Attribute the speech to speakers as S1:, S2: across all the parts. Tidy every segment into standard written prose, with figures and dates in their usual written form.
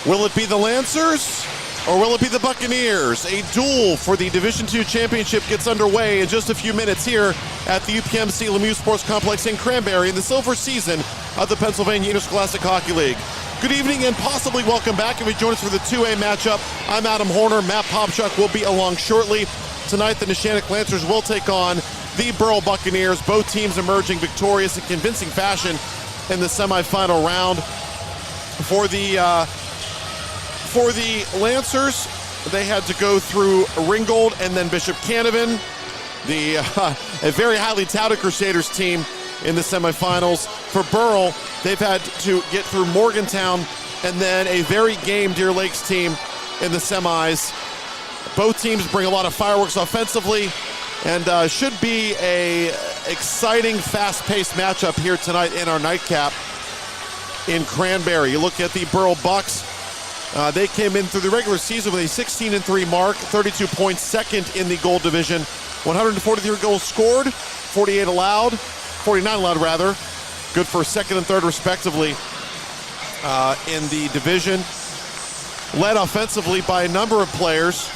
S1: Will it be the Lancers or will it be the Buccaneers? A duel for the Division II championship gets underway in just a few minutes here at the UPMC Lemieux Sports Complex in Cranberry in the silver season of the Pennsylvania Interscholastic Hockey League. Good evening and possibly welcome back. If you join us for the 2A matchup, I'm Adam Hoerner. Matt Popchock will be along shortly. Tonight, the Neshannock Lancers will take on the Burrell Buccaneers. Both teams emerging victorious in convincing fashion in the semifinal round. For the Lancers, they had to go through Ringgold and then Bishop Canavan, a very highly touted Crusaders team in the semifinals. For Burrell, they've had to get through Morgantown and then a very game Deer Lakes team in the semis. Both teams bring a lot of fireworks offensively and should be a exciting, fast-paced matchup here tonight in our nightcap in Cranberry. You look at the Burrell Bucks. They came in through the regular season with a 16-3 mark, 32 points, second in the goal division, 143 goals scored, 49 allowed rather. Good for second and third respectively in the division. Led offensively by a number of players.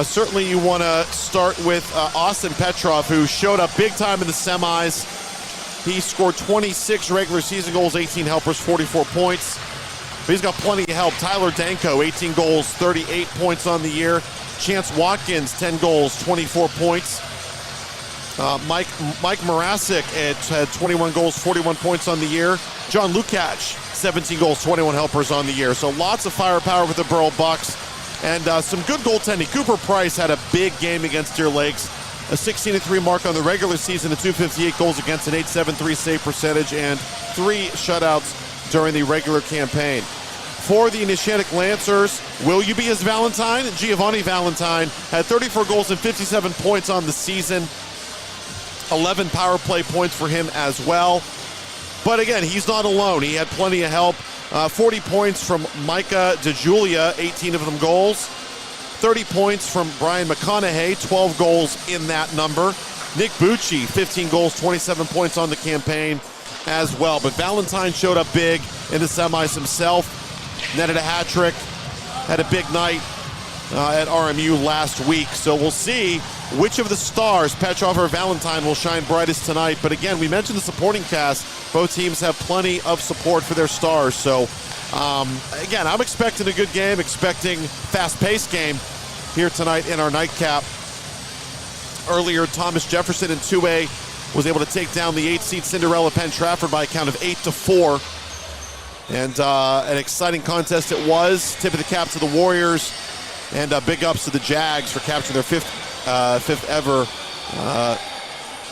S1: Certainly you want to start with Austin Petrov, who showed up big time in the semis. He scored 26 regular season goals, 18 helpers, 44 points. But he's got plenty of help. Tyler Danko, 18 goals, 38 points on the year. Chance Watkins, 10 goals, 24 points. Mike Morasic had 21 goals, 41 points on the year. John Lukács, 17 goals, 21 helpers on the year. So lots of firepower with the Burrell Bucks. And some good goaltending. Cooper Price had a big game against Deer Lakes. A 16-3 mark on the regular season, a 258 goals against, an 8.73 save percentage, and 3 shutouts during the regular campaign. For the Neshannock Lancers, will you be his Valentine? Giovanni Valentine had 34 goals and 57 points on the season. 11 power play points for him as well. But again, he's not alone. He had plenty of help. 40 points from Micah DeJulia, 18 of them goals. 30 points from Brian McConaughey, 12 goals in that number. Nick Bucci, 15 goals, 27 points on the campaign as well. But Valentine showed up big in the semis himself. Netted a hat trick, had a big night at RMU last week. So we'll see which of the stars, Petrov or Valentine, will shine brightest tonight. But again, we mentioned the supporting cast. Both teams have plenty of support for their stars. So again, I'm expecting a good game, expecting fast-paced game here tonight in our nightcap. Earlier, Thomas Jefferson in 2A was able to take down the 8-seed Cinderella Penn Trafford by a count of 8-4. And an exciting contest it was. Tip of the cap to the Warriors, and big ups to the Jags for capturing their fifth ever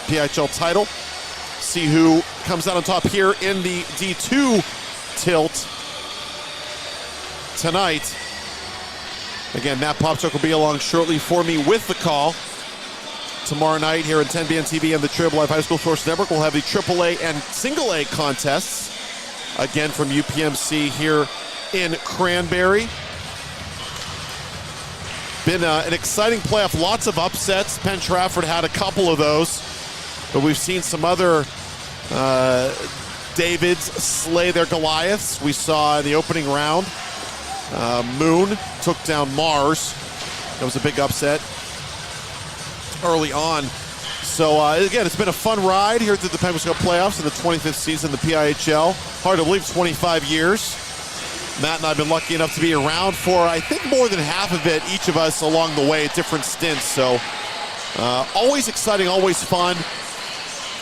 S1: PIHL title. See who comes out on top here in the D2 tilt tonight. Again, Matt Popchock will be along shortly for me with the call. Tomorrow night here on TenbandTV and the Trib Live High School Sports Network, we'll have the AAA and Single A contests. Again from UPMC here in Cranberry. Been an exciting playoff, lots of upsets. Penn Trafford had a couple of those, but we've seen some other Davids slay their Goliaths. We saw in the opening round, Moon took down Mars. That was a big upset early on. So again, it's been a fun ride here through the Penguins Cup playoffs in the 25th season of the PIHL. Hard to believe, 25 years. Matt and I have been lucky enough to be around for, I think, more than half of it, each of us along the way at different stints. So always exciting, always fun.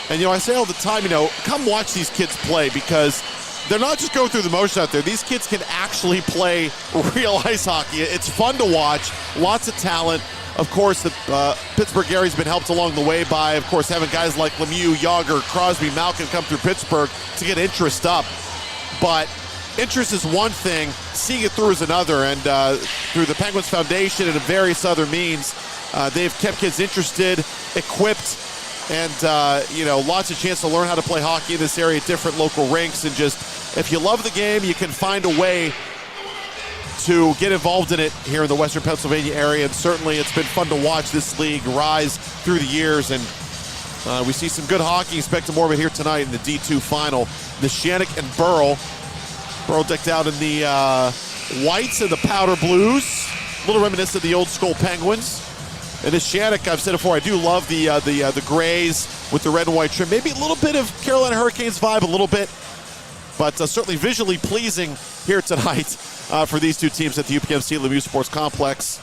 S1: And, I say all the time, come watch these kids play, because they're not just going through the motion out there. These kids can actually play real ice hockey. It's fun to watch, lots of talent. Of course, the Pittsburgh area's been helped along the way by, of course, having guys like Lemieux, Yager, Crosby, Malkin come through Pittsburgh to get interest up. But interest is one thing, seeing it through is another. And through the Penguins Foundation and various other means, they've kept kids interested, equipped, and lots of chance to learn how to play hockey in this area at different local rinks. And just, if you love the game, you can find a way to get involved in it here in the Western Pennsylvania area. And certainly it's been fun to watch this league rise through the years. And we see some good hockey. Expect more of it here tonight in the D2 final. Neshannock and Burrell. Burrell decked out in the whites and the powder blues. A little reminiscent of the old school Penguins. And Neshannock, I've said it before, I do love the grays with the red and white trim. Maybe a little bit of Carolina Hurricanes vibe, a little bit. But certainly visually pleasing here tonight for these two teams at the UPMC Lemieux Sports Complex.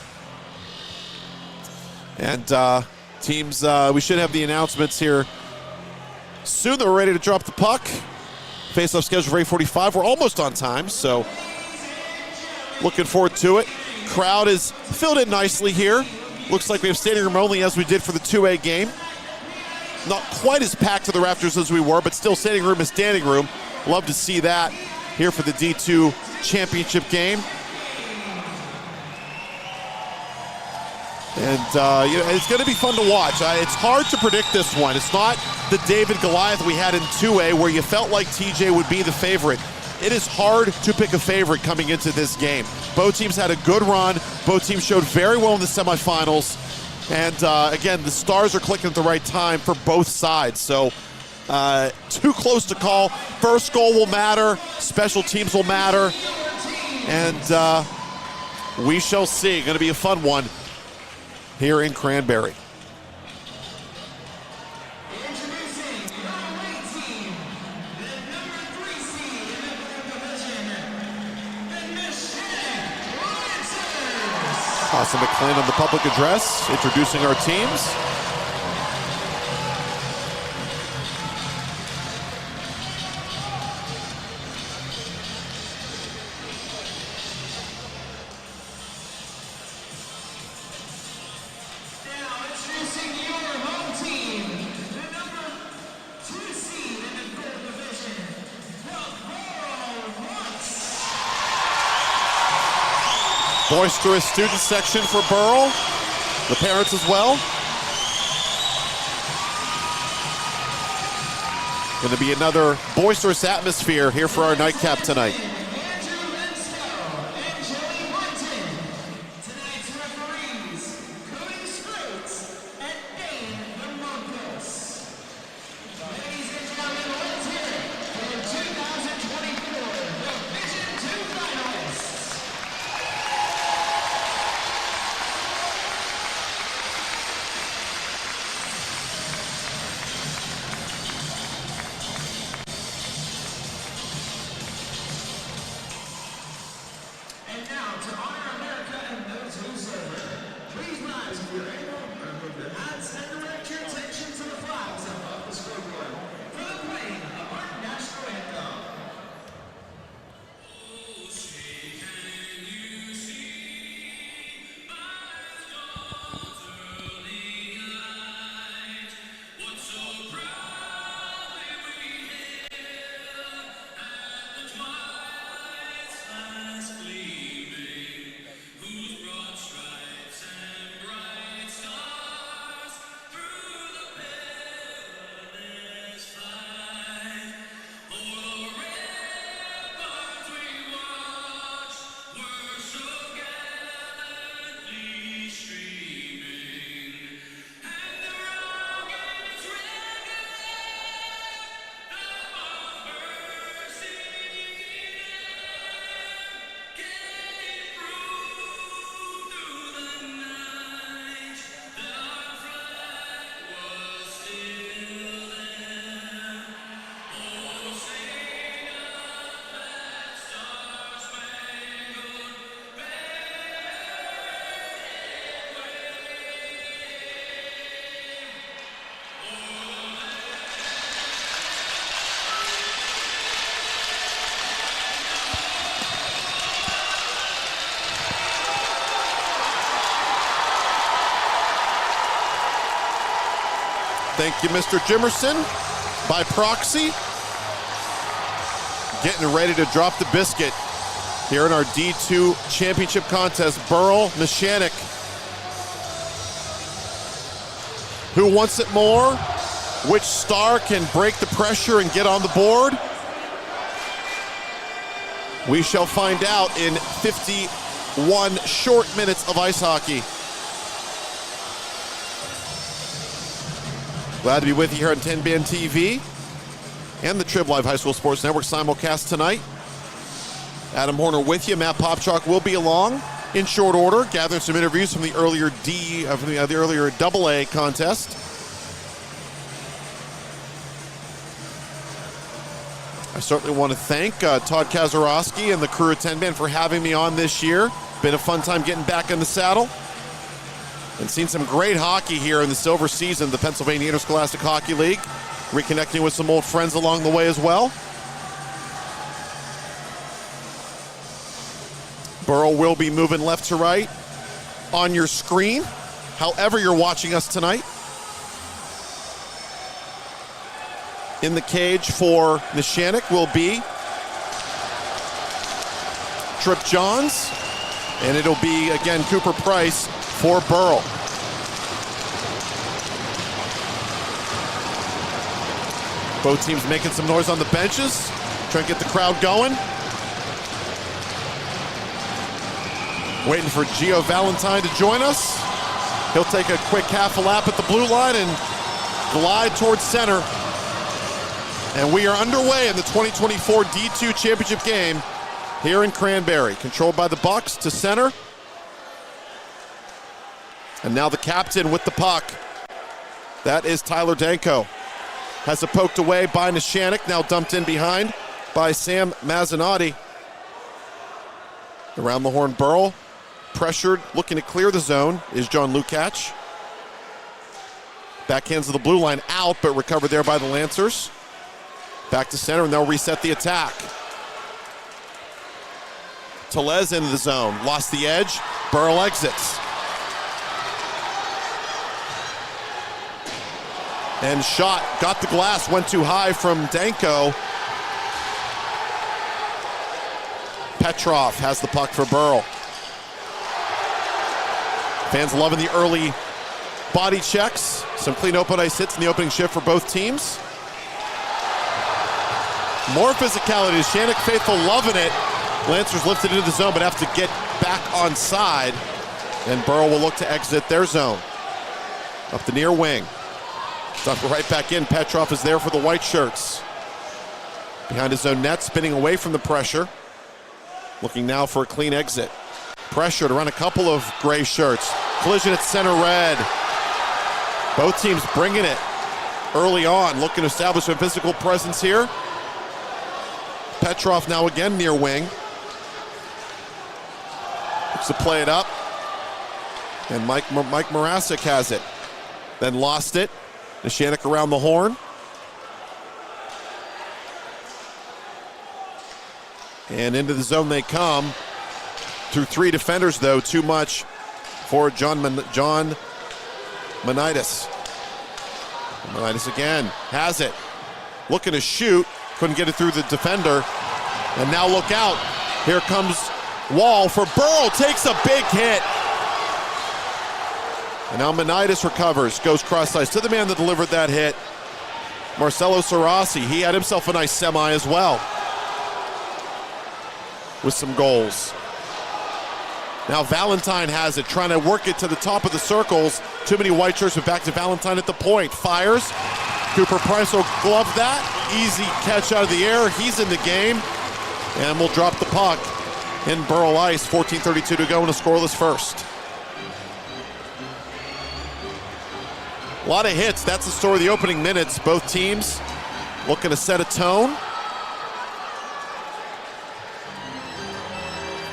S1: And teams, we should have the announcements here soon. They're ready to drop the puck. Face-off schedule for 8:45. We're almost on time, so looking forward to it. Crowd is filled in nicely here. Looks like we have standing room only as we did for the 2A game. Not quite as packed to the rafters as we were, but still standing room is standing room. Love to see that here for the D2 championship game. And it's going to be fun to watch. It's hard to predict this one. It's not the David Goliath we had in 2A where you felt like TJ would be the favorite. It is hard to pick a favorite coming into this game. Both teams had a good run. Both teams showed very well in the semifinals. And again, the stars are clicking at the right time for both sides. So too close to call. First goal will matter. Special teams will matter. And we shall see. Going to be a fun one here in Cranberry. Austin McLean on the public address, introducing our teams. Boisterous student section for Burrell. The parents as well. Going to be another boisterous atmosphere here for our nightcap tonight. Thank you, Mr. Jimerson, by proxy. Getting ready to drop the biscuit here in our D2 championship contest. Burrell, Neshannock. Who wants it more? Which star can break the pressure and get on the board? We shall find out in 51 short minutes of ice hockey. Glad to be with you here on TenbandTV and the Trib Live High School Sports Network simulcast tonight. Adam Hoerner with you. Matt Popchock will be along in short order, gathering some interviews from the earlier the earlier AA contest. I certainly want to thank Todd Kazarowski and the crew at Tenband for having me on this year. Been a fun time getting back in the saddle. And seen some great hockey here in the silver season of the Pennsylvania Interscholastic Hockey League. Reconnecting with some old friends along the way as well. Burrell will be moving left to right on your screen, however you're watching us tonight. In the cage for Neshannock will be Trib Johns, and it'll be, again, Cooper Price for Burrell. Both teams making some noise on the benches, trying to get the crowd going. Waiting for Gio Valentine to join us. He'll take a quick half a lap at the blue line and glide towards center. And we are underway in the 2024 D2 championship game here in Cranberry. Controlled by the Bucks to center. And now the captain with the puck. That is Tyler Danko. Has it poked away by Neshannock, now dumped in behind by Sam Mazzanotti. Around the horn, Burrell. Pressured, looking to clear the zone is John Lukács. Backhands of the blue line out, but recovered there by the Lancers. Back to center, and they'll reset the attack. Tellez into the zone, lost the edge. Burrell exits. And shot, got the glass, went too high from Danko. Petrov has the puck for Burrell. Fans loving the early body checks. Some clean open ice hits in the opening shift for both teams. More physicality. Neshannock faithful loving it. Lancers lifted into the zone, but have to get back on side. And Burrell will look to exit their zone. Up the near wing. Dumped right back in. Petrov is there for the white shirts. Behind his own net, spinning away from the pressure. Looking now for a clean exit. Pressured around a couple of gray shirts. Collision at center red. Both teams bringing it early on, looking to establish a physical presence here. Petrov now again near wing. Looks to play it up. And Mike Morasic has it. Then lost it. Neshannock around the horn. And into the zone they come. Through three defenders, though, too much for John Manaitis. Manaitis again, has it. Looking to shoot, couldn't get it through the defender. And now look out. Here comes Wall for Burrell, takes a big hit. And now Manaitis recovers, goes cross ice to the man that delivered that hit. Marcelo Sarasi, he had himself a nice semi as well. With some goals. Now Valentine has it, trying to work it to the top of the circles. Too many white shirts, but back to Valentine at the point. Fires. Cooper Price will glove that. Easy catch out of the air. He's in the game. And we'll drop the puck in Burrell ice. 14:32 to go in a scoreless first. A lot of hits. That's the story of the opening minutes. Both teams looking to set a tone.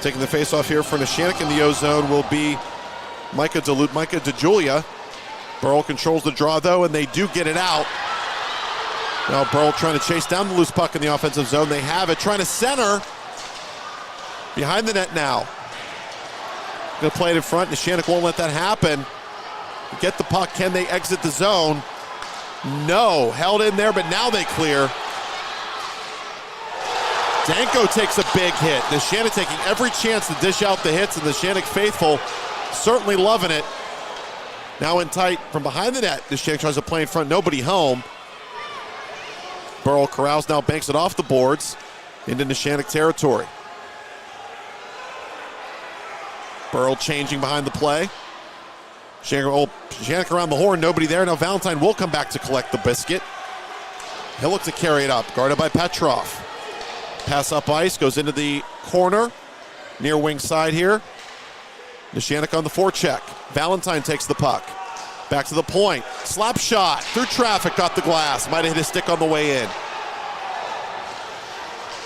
S1: Taking the face-off here for Neshannock in the O-zone will be Micah DeJulia. Burrell controls the draw, though, and they do get it out. Now Burrell trying to chase down the loose puck in the offensive zone. They have it, trying to center. Behind the net now. Gonna play it in front. Neshannock won't let that happen. Get the puck, can they exit the zone? No, held in there, but now they clear. Danko takes a big hit. Neshannock taking every chance to dish out the hits, and the Neshannock faithful certainly loving it. Now in tight from behind the net. Neshannock tries to play in front, nobody home. Burrell corrals, now banks it off the boards into Neshannock territory. Burrell changing behind the play. Neshannock around the horn, nobody there. Now Valentine will come back to collect the biscuit. He'll look to carry it up, guarded by Petrov. Pass up ice, goes into the corner, near wing side here. Neshannock on the forecheck. Valentine takes the puck. Back to the point. Slap shot through traffic, got the glass. Might have hit a stick on the way in.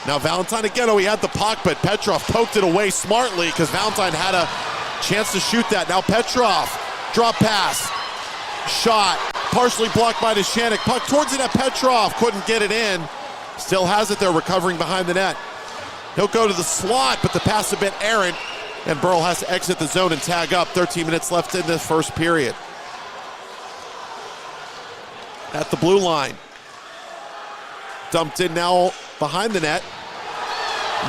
S1: Now Valentine again, he had the puck, but Petrov poked it away smartly because Valentine had a chance to shoot that. Now Petrov, drop pass, shot, partially blocked by Neshannock. Puck towards the net, Petrov couldn't get it in. Still has it there, recovering behind the net. He'll go to the slot, but the pass a bit errant, and Burrell has to exit the zone and tag up. 13 minutes left in the first period. At the blue line. Dumped in now behind the net.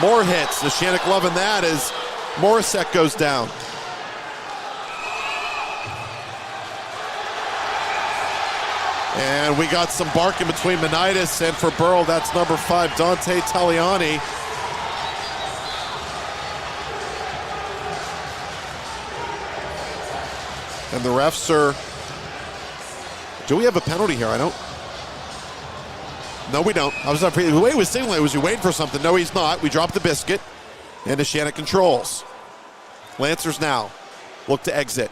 S1: More hits. Neshannock loving that as Morissette goes down. And we got some barking between Monitis, and for Burrell, that's number 5, Dante Taliani. And the refs are... Do we have a penalty here? I don't... No, we don't. The way he was signaling was he waiting for something. No, he's not. We dropped the biscuit, and Neshannock controls. Lancers now look to exit.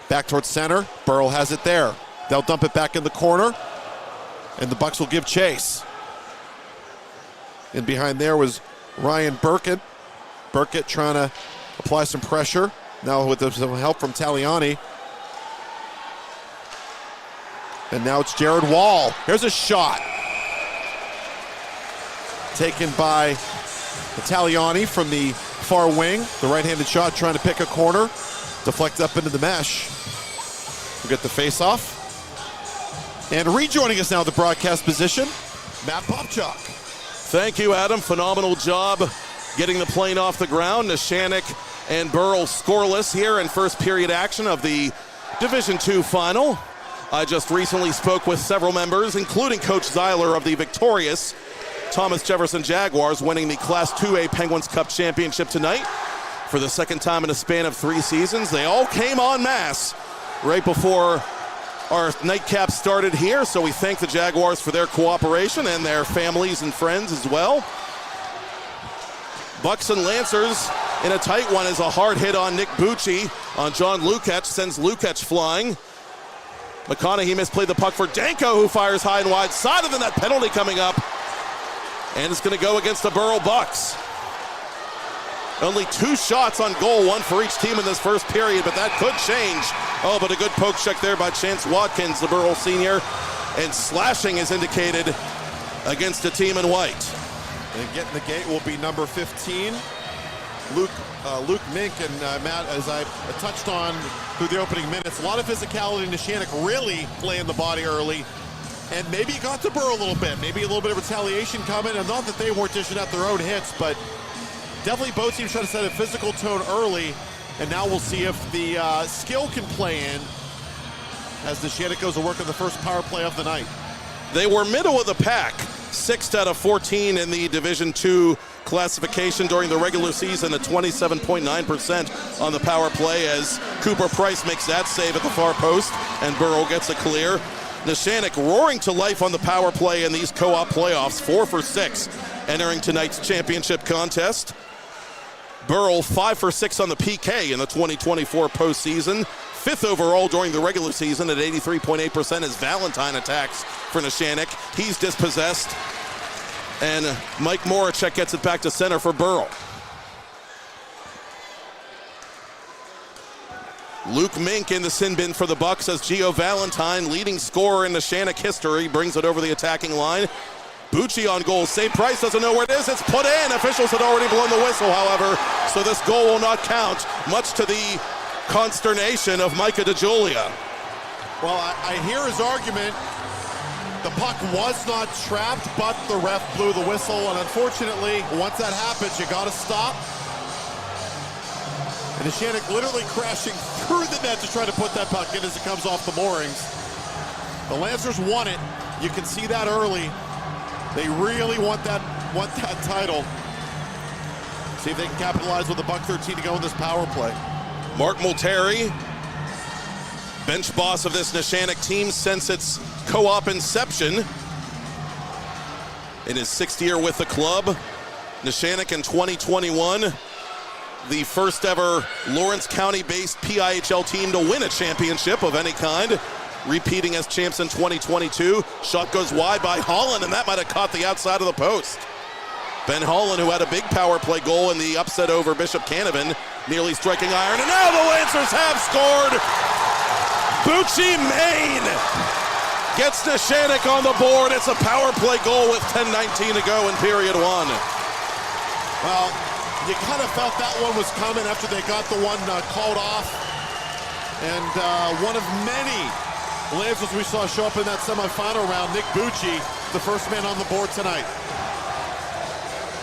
S1: Back towards center. Burrell has it there. They'll dump it back in the corner, and the Bucks will give chase. And behind there was Ryan Burkett. Burkett trying to apply some pressure. Now with some help from Taliani. And now it's Jared Wall. Here's a shot. Taken by Taliani from the far wing. The right-handed shot trying to pick a corner. Deflect up into the mesh. We'll get the face-off. And rejoining us now at the broadcast position, Matt Popchock.
S2: Thank you, Adam. Phenomenal job getting the plane off the ground. Neshannock and Burrell scoreless here in first period action of the Division II final. I just recently spoke with several members, including Coach Zeiler of the victorious Thomas Jefferson Jaguars, winning the Class 2A Penguins Cup Championship tonight for the second time in a span of 3 seasons. They all came en masse right before our nightcap started here, so we thank the Jaguars for their cooperation and their families and friends as well. Bucks and Lancers in a tight one is a hard hit on Nick Bucci on John Lukacs, sends Lukacs flying. McConaughey misplayed the puck for Danko, who fires high and wide side of the net. Penalty coming up, and it's going to go against the Burrell Bucks. Only 2 shots on goal, 1 for each team in this first period, but that could change. Oh, but a good poke check there by Chance Watkins, the Burrell senior, and slashing is indicated against a team in white.
S1: And getting the gate will be number 15, Luke Mink. And Matt, as I touched on through the opening minutes, a lot of physicality. Neshannock really playing the body early, and maybe it got to Burrell a little bit. Maybe a little bit of retaliation coming, and not that they weren't dishing out their own hits, but definitely both teams trying to set a physical tone early, and now we'll see if the skill can play in as Neshannock goes to work on the first power play of the night.
S2: They were middle of the pack, 6th out of 14 in the Division II classification during the regular season at 27.9% on the power play as Cooper Price makes that save at the far post and Burrell gets a clear. Neshannock roaring to life on the power play in these co-op playoffs, 4 for 6 entering tonight's championship contest. Burrell 5 for 6 on the PK in the 2024 postseason. 5th overall during the regular season at 83.8% as Valentine attacks for Neshannock. He's dispossessed. And Mike Morissette gets it back to center for Burrell. Luke Mink in the sin bin for the Bucks as Gio Valentine, leading scorer in Neshannock history, brings it over the attacking line. Bucci on goal. St. Price doesn't know where it is. It's put in. Officials had already blown the whistle, however, so this goal will not count, much to the consternation of Micah DeJulia.
S1: Well, I hear his argument. The puck was not trapped, but the ref blew the whistle, and unfortunately, once that happens, you got to stop. And Neshannock literally crashing through the net to try to put that puck in as it comes off the moorings. The Lancers won it. You can see that early. They really want that title. See if they can capitalize with the Buck 13 to go in this power play.
S2: Mark Multeri, bench boss of this Neshannock team since its co-op inception. In his 6th year with the club, Neshannock in 2021, the first ever Lawrence County-based PIHL team to win a championship of any kind, repeating as champs in 2022. Shot goes wide by Holland, and that might have caught the outside of the post. Ben Holland, who had a big power play goal in the upset over Bishop Canavan, nearly striking iron, and now the Lancers have scored. Bucci Main gets Neshannock on the board. It's a power play goal with 10:19 to go in period one.
S1: Well, you kind of felt that one was coming after they got the one called off. And one of many Lancers we saw show up in that semifinal round, Nick Bucci, the first man on the board tonight.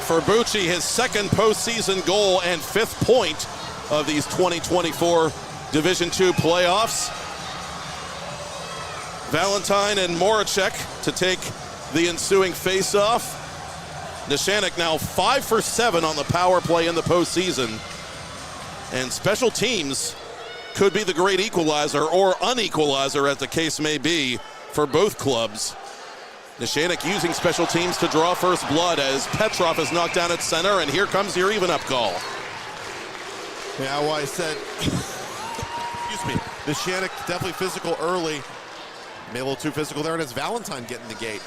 S2: For Bucci, his second postseason goal and 5th point of these 2024 Division II playoffs. Valentine and Moracek to take the ensuing face-off. Neshannock now 5 for 7 on the power play in the postseason. And special teams could be the great equalizer or unequalizer, as the case may be, for both clubs. Neshannock using special teams to draw first blood as Petrov is knocked down at center, and here comes your even-up call.
S1: Yeah, well, I said, excuse me, Neshannock definitely physical early. Maybe a little too physical there, and it's Valentine getting the gate.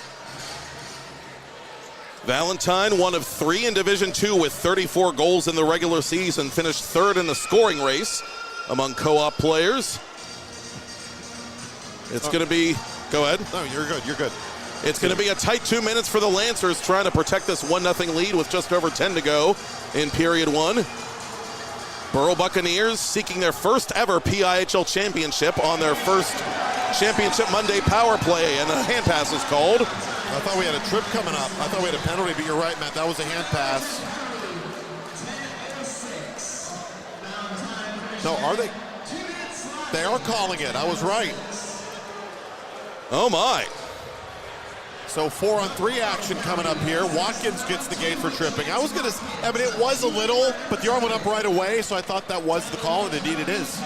S2: Valentine, one of 3 in Division II with 34 goals in the regular season, finished 3rd in the scoring race among co-op players. It's going to be, go ahead.
S1: No, you're good, you're good.
S2: It's going to be a tight 2 minutes for the Lancers, trying to protect this 1-0 lead with just over 10 to go in period one. Burrell Buccaneers seeking their first ever PIHL championship on their first Championship Monday power play, and a hand pass is called.
S1: I thought we had a trip coming up. I thought we had a penalty, but you're right, Matt. That was a hand pass. No, are they? They are calling it. I was right.
S2: Oh, my.
S1: So 4-on-3 action coming up here. Watkins gets the gate for tripping. I mean, it was a little, but the arm went up right away, so I thought that was the call, and indeed it is.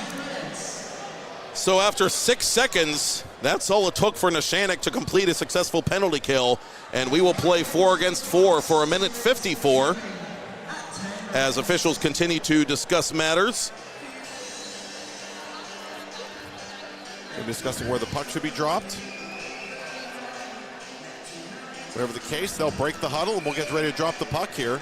S2: So after 6 seconds, that's all it took for Neshannock to complete a successful penalty kill, and we will play 4 against 4 for 1:54 as officials continue to discuss matters.
S1: They're discussing where the puck should be dropped. Whatever the case, they'll break the huddle, and we'll get ready to drop the puck here.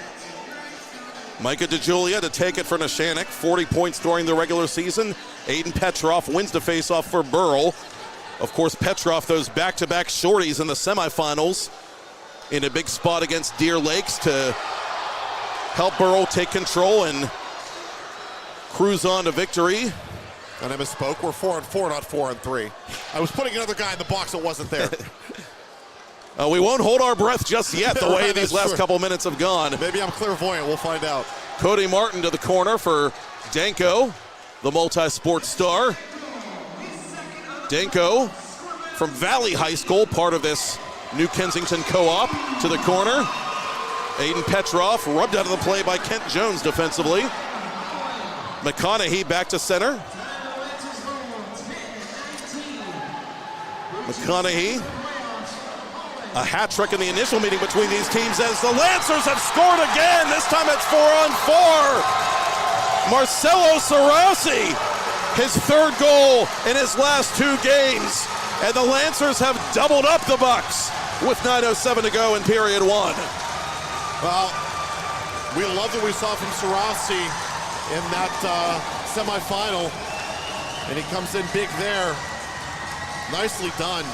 S2: Micah DeJulia to take it for Neshannock, 40 points during the regular season. Aiden Petrov wins the faceoff for Burrell. Of course, Petrov, those back-to-back shorties in the semifinals, in a big spot against Deer Lakes to help Burrell take control and cruise on to victory.
S1: And I misspoke. We're 4-on-4, not 4-on-3. I was putting another guy in the box that wasn't there.
S2: We won't hold our breath just yet, the way these last couple minutes have gone.
S1: Maybe I'm clairvoyant. We'll find out.
S2: Cody Martin to the corner for Danko, the multi-sport star. Danko from Valley High School, part of this New Kensington co-op, to the corner. Aiden Petrov rubbed out of the play by Kent Jones defensively. McConaughey back to center. McConaughey, a hat trick in the initial meeting between these teams as the Lancers have scored again. This time it's 4-on-4. Marcelo Sarasi, his 3rd goal in his last 2 games. And the Lancers have doubled up the Bucks with 9:07 to go in period one.
S1: Well, we loved what we saw from Sarasi in that semifinal. And he comes in big there. Nicely done.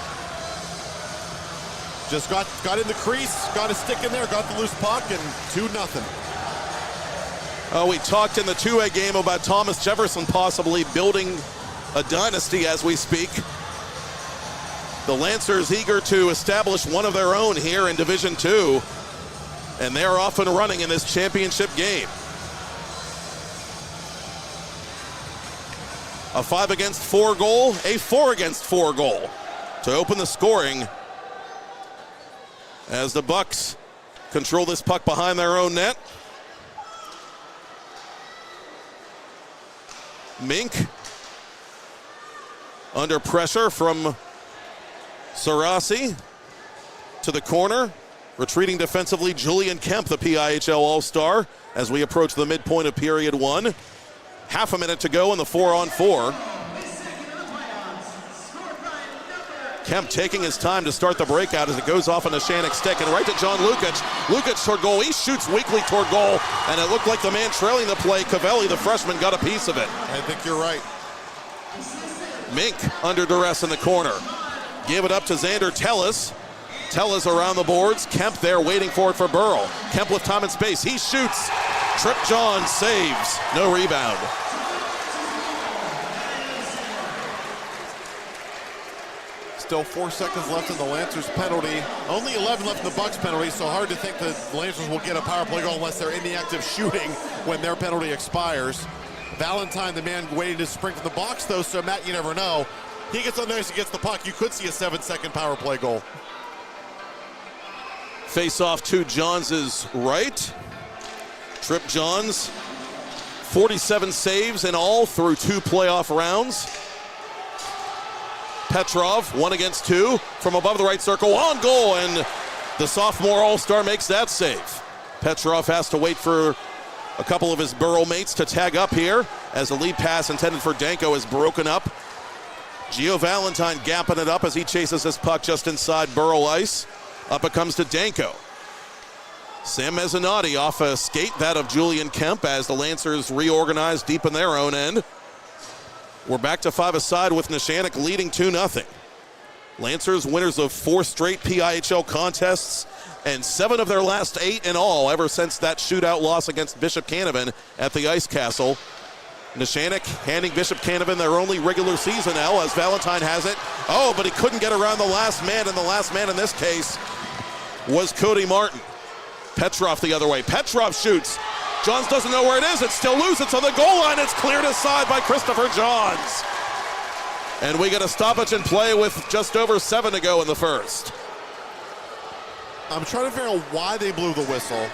S1: Just got in the crease, got a stick in there, got the loose puck, and 2-0.
S2: We talked in the 2A game about Thomas Jefferson possibly building a dynasty as we speak. The Lancers eager to establish one of their own here in Division II, and they're off and running in this championship game. A 5-against-4 goal, a 4-against-4 goal to open the scoring as the Bucks control this puck behind their own net. Mink under pressure from Sarasi to the corner. Retreating defensively, Julian Kemp, the PIHL All-Star, as we approach the midpoint of period 1. Half a minute to go in the 4-on-4. Kemp taking his time to start the breakout as it goes off on a Neshannock stick and right to John Lukic. Lukic toward goal. He shoots weakly toward goal, and it looked like the man trailing the play, Cavelli, the freshman, got a piece of it.
S1: I think you're right.
S2: Mink under duress in the corner. Gave it up to Xander Tellis. Tellis around the boards. Kemp there waiting for it for Burrell. Kemp with time and space. He shoots. Trip John saves. No rebound.
S1: Still 4 seconds left in the Lancers penalty. Only 11 left in the Bucks penalty, so hard to think the Lancers will get a power play goal unless they're in the act of shooting when their penalty expires. Valentine, the man waiting to spring from the box, though, so Matt, you never know. He gets on there, he gets the puck. You could see a 7-second power play goal.
S2: Face off to Johns' right. Trip Johns, 47 saves in all through 2 playoff rounds. Petrov, 1 against 2 from above the right circle, on goal, and the sophomore All-Star makes that save. Petrov has to wait for a couple of his Burrell mates to tag up here as the lead pass intended for Danko is broken up. Gio Valentine gapping it up as he chases this puck just inside Burrell ice. Up it comes to Danko. Sam Mezzanotte off a skate, that of Julian Kemp, as the Lancers reorganize deep in their own end. We're back to 5-a-side with Neshannock leading 2-0. Lancers winners of 4 straight PIHL contests and 7 of their last 8 in all ever since that shootout loss against Bishop Canavan at the Ice Castle. Neshannock handing Bishop Canavan their only regular season L as Valentine has it. Oh, but he couldn't get around the last man, and the last man in this case was Cody Martin. Petrov the other way. Petrov shoots. Johns doesn't know where it is. It's still loose. It's on the goal line. It's cleared aside by Christopher Johns. And we get a stoppage in play with just over 7 to go in the first.
S1: I'm trying to figure out why they blew the whistle.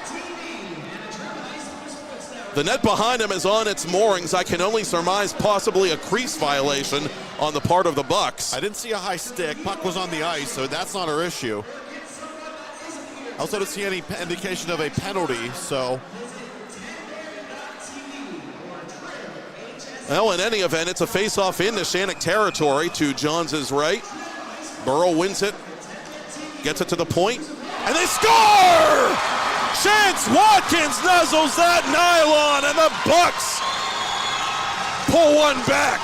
S2: The net behind him is on its moorings. I can only surmise possibly a crease violation on the part of the Bucks.
S1: I didn't see a high stick. Puck was on the ice, so that's not our issue. I also didn't see any indication of a penalty, so.
S2: Well, in any event, it's a face-off in Neshannock territory to Johns' right. Burrell wins it, gets it to the point, and they score! Chance Watkins nuzzles that nylon, and the Bucks pull one back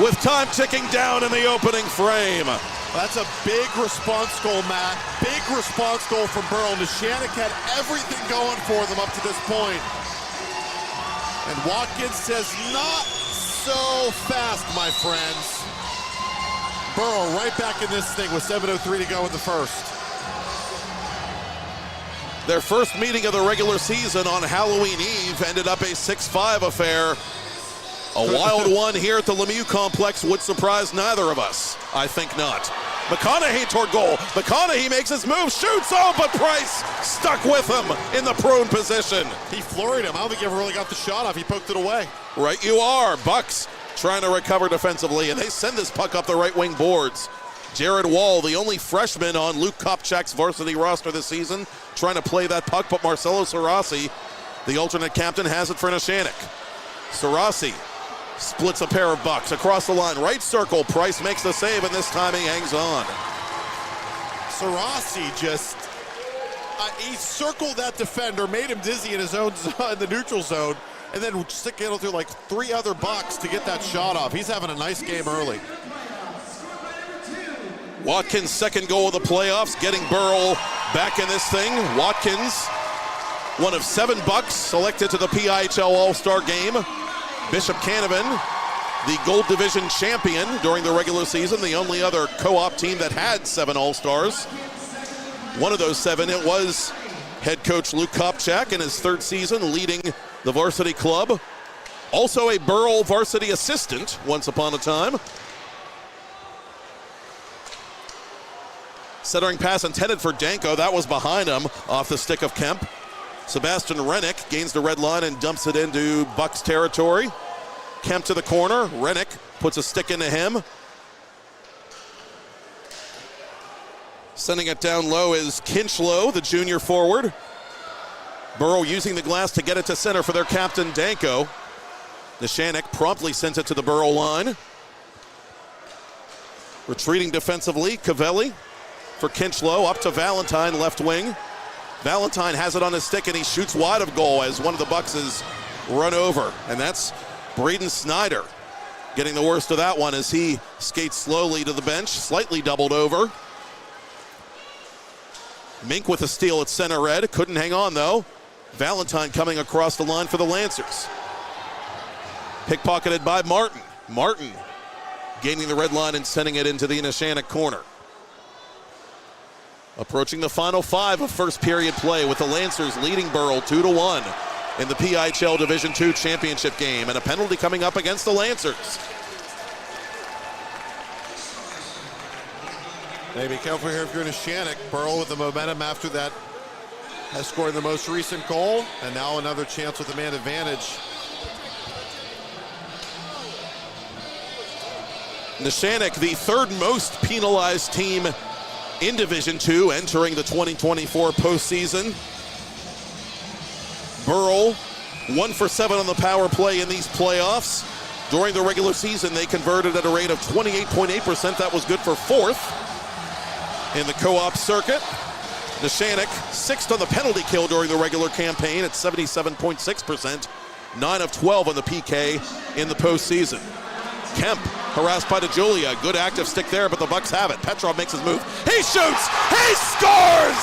S2: with time ticking down in the opening frame.
S1: That's a big response goal, Matt. Big response goal from Burrell. Neshannock had everything going for them up to this point. And Watkins says, not so fast, my friends. Burrell right back in this thing with 7:03 to go in the first.
S2: Their first meeting of the regular season on Halloween Eve ended up a 6-5 affair. A wild one here at the Lemieux complex would surprise neither of us. I think not. McConaughey toward goal. McConaughey makes his move, shoots, oh, but Price stuck with him in the prone position.
S1: He flurried him. I don't think he ever really got the shot off. He poked it away.
S2: Right you are. Bucks trying to recover defensively, and they send this puck up the right wing boards. Jared Wall, the only freshman on Luke Popchock's varsity roster this season, trying to play that puck, but Marcelo Sarasi, the alternate captain, has it for Neshannock. Sarasi splits a pair of Bucks across the line, right circle. Price makes the save, and this time he hangs on.
S1: Sarasi just, he circled that defender, made him dizzy in his own zone, in the neutral zone, and then stick it through like 3 other Bucks to get that shot off. He's having a nice game early.
S2: Watkins' second goal of the playoffs, getting Burrell back in this thing. Watkins, one of 7 Bucks selected to the PIHL All-Star game. Bishop Canavan, the Gold Division champion during the regular season, the only other co-op team that had 7 All-Stars. One of those 7, it was head coach Luke Popchock in his 3rd season leading the varsity club. Also a Burrell varsity assistant once upon a time. Centering pass intended for Danko. That was behind him off the stick of Kemp. Sebastian Rennick gains the red line and dumps it into Bucks territory. Kemp to the corner. Rennick puts a stick into him. Sending it down low is Kinchlow, the junior forward. Burrell using the glass to get it to center for their captain, Danko. Neshannock promptly sends it to the Burrell line. Retreating defensively, Cavelli for Kinchlow, up to Valentine, left wing. Valentine has it on his stick and he shoots wide of goal as one of the Bucks is run over. And that's Braden Snyder getting the worst of that one as he skates slowly to the bench, slightly doubled over. Mink with a steal at center red, couldn't hang on though. Valentine coming across the line for the Lancers. Pickpocketed by Martin. Martin gaining the red line and sending it into the Neshannock corner. Approaching the final 5 of first period play with the Lancers leading Burrell 2-1 in the PIHL Division II championship game, and a penalty coming up against the Lancers.
S1: Hey, be careful here if you're Neshannock. Burrell with the momentum after that has scored the most recent goal, and now another chance with the man advantage.
S2: Neshannock, the third most penalized team in Division II entering the 2024 postseason. Burrell 1 for 7 on the power play in these playoffs. During the regular season, they converted at a rate of 28.8%. That was good for 4th in the co-op circuit. Neshannock 6th on the penalty kill during the regular campaign at 77.6%. 9 of 12 on the PK in the postseason. Kemp harassed by DeJulia. Good active stick there, but the Bucks have it. Petrov makes his move. He shoots! He scores!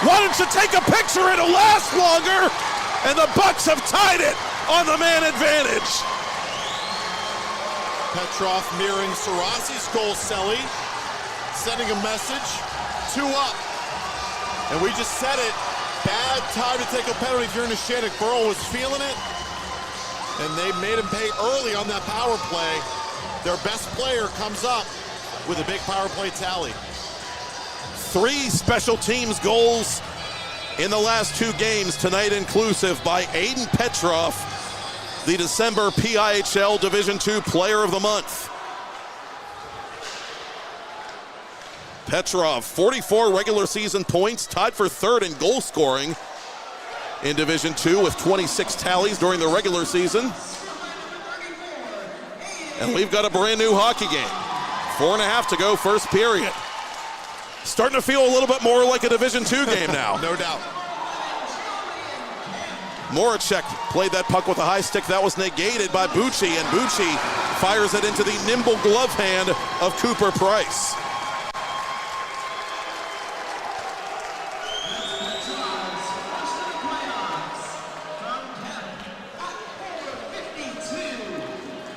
S2: Why don't you take a picture? It'll last longer. And the Bucks have tied it on the man advantage.
S1: Petrov mirroring Sarasi's goal, Selly. Sending a message. 2 up. And we just said it. Bad time to take a penalty if you're Neshannock. Burrell was feeling it. And they made him pay early on that power play. Their best player comes up with a big power play tally.
S2: 3 special teams goals in the last 2 games, tonight inclusive, by Aiden Petrov, the December PIHL Division II Player of the Month. Petrov, 44 regular season points, tied for 3rd in goal scoring in Division II with 26 tallies during the regular season. And we've got a brand new hockey game. 4.5 to go, first period. Starting to feel a little bit more like a Division II game now.
S1: No doubt.
S2: Moracek played that puck with a high stick. That was negated by Bucci, and Bucci fires it into the nimble glove hand of Cooper Price.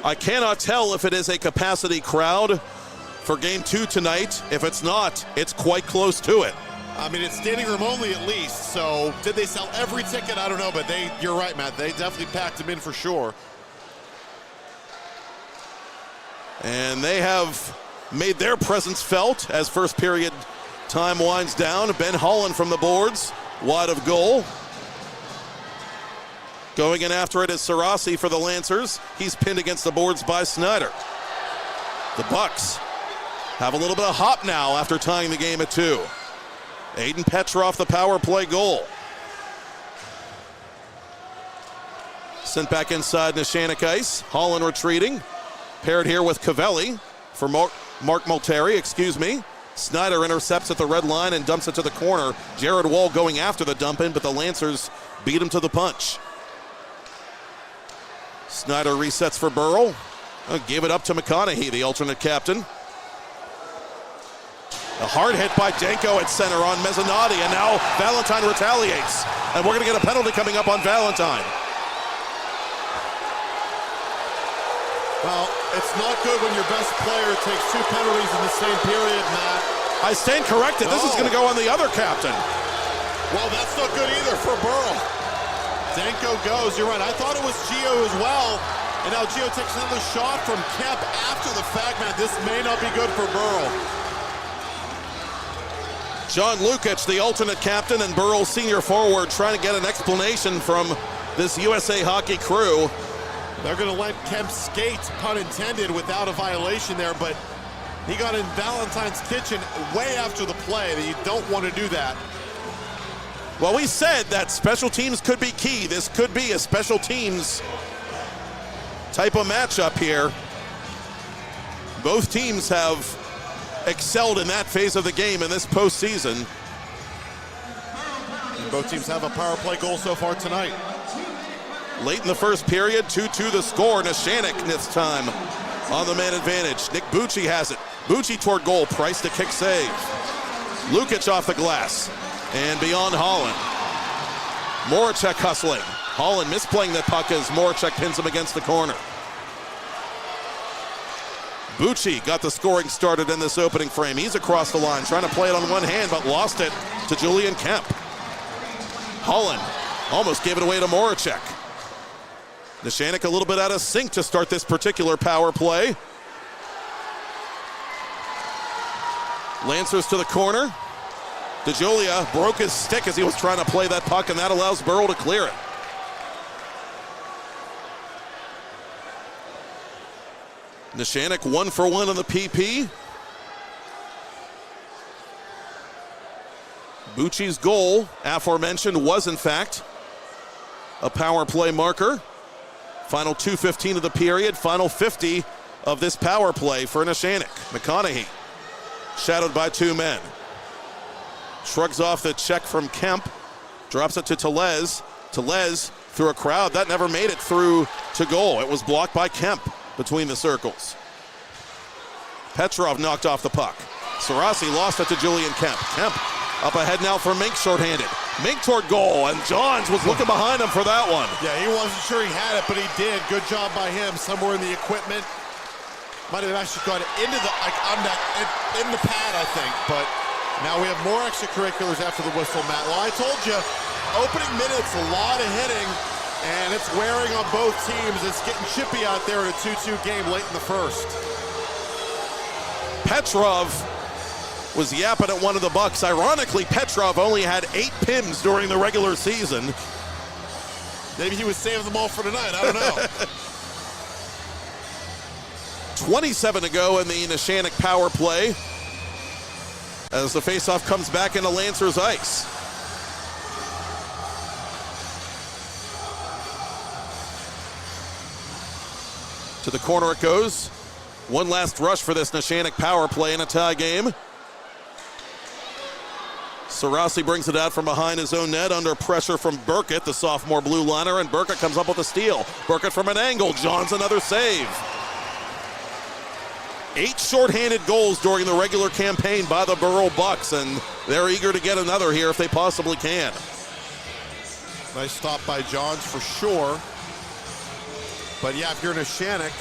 S2: I cannot tell if it is a capacity crowd for Game 2 tonight. If it's not, it's quite close to it.
S1: I mean, it's standing room only at least, so did they sell every ticket? I don't know, but you're right, Matt. They definitely packed them in for sure.
S2: And they have made their presence felt as first period time winds down. Ben Holland from the boards, wide of goal. Going in after it is Sarasi for the Lancers. He's pinned against the boards by Snyder. The Bucks have a little bit of hop now after tying the game at 2. Aiden Petrov, the power play goal. Sent back inside Neshannock ice. Holland retreating. Paired here with Cavelli for Mark Multeri, Snyder intercepts at the red line and dumps it to the corner. Jared Wall going after the dump in, but the Lancers beat him to the punch. Snyder resets for Burrell. Gave it up to McConaughey, the alternate captain. A hard hit by Danko at center on Mezzanotte, and now Valentine retaliates. And we're going to get a penalty coming up on Valentine.
S1: Well, it's not good when your best player takes 2 penalties in the same period, Matt.
S2: I stand corrected. This is going to go on the other captain.
S1: Well, that's not good either for Burrell. Danko goes. You're right. I thought it was Gio as well. And now Gio takes another shot from Kemp after the fact, man. This may not be good for Burrell.
S2: John Lukic, the alternate captain and Burrell's senior forward, trying to get an explanation from this USA Hockey crew.
S1: They're going to let Kemp skate, pun intended, without a violation there, but He got in Valentine's kitchen way after the play. That you don't want to do that.
S2: Well, we said that special teams could be key. This could be a special teams type of matchup here. Both teams have excelled in that phase of the game in this postseason.
S1: And both teams have a power play goal so far tonight.
S2: Late in the first period, 2-2 the score. Neshannock this time on the man advantage. Nick Bucci has it. Bucci toward goal. Price to kick save. Lukic off the glass. And beyond Holland. Moracek hustling. Holland misplaying that puck as Moracek pins him against the corner. Bucci got the scoring started in this opening frame. He's across the line, trying to play it on one hand, but lost it to Julian Kemp. Holland almost gave it away to Moracek. Neshannock a little bit out of sync to start this particular power play. Lancers to the corner. DeJulia broke his stick as he was trying to play that puck, and that allows Burrell to clear it. Neshannock 1 for 1 on the PP. Bucci's goal, aforementioned, was in fact a power play marker. Final 2:15 of the period, final 50 of this power play for Neshannock. McConaughey, shadowed by two men. Shrugs off the check from Kemp, drops it to Tellez. Tellez through a crowd. That never made it through to goal. It was blocked by Kemp between the circles. Petrov knocked off the puck. Sarasi lost it to Julian Kemp. Kemp up ahead now for Mink shorthanded. Mink toward goal, and Johns was looking behind him for that one.
S1: Yeah, he wasn't sure he had it, but he did. Good job by him. Somewhere in the equipment. Might have actually got it into the, in the pad, I think, but now we have more extracurriculars after the whistle, Matt. Well, I told you, opening minutes, a lot of hitting, and it's wearing on both teams. It's getting chippy out there in a 2-2 game late in the first.
S2: Petrov was yapping at one of the Bucks. Ironically, Petrov only had 8 PIMs during the regular season.
S1: Maybe he was saving them all for tonight, I don't know.
S2: 27 to go in the Neshannock power play as the faceoff comes back into Lancers ice. To the corner it goes. One last rush for this Neshannock power play in a tie game. Sarasi brings it out from behind his own net under pressure from Burkett, the sophomore blue liner, and Burkett comes up with a steal. Burkett from an angle. Johns another save. 8 shorthanded goals during the regular campaign by the Burrell Bucks, and they're eager to get another here if they possibly can.
S1: Nice stop by Johns for sure. But yeah, if you're Neshannock,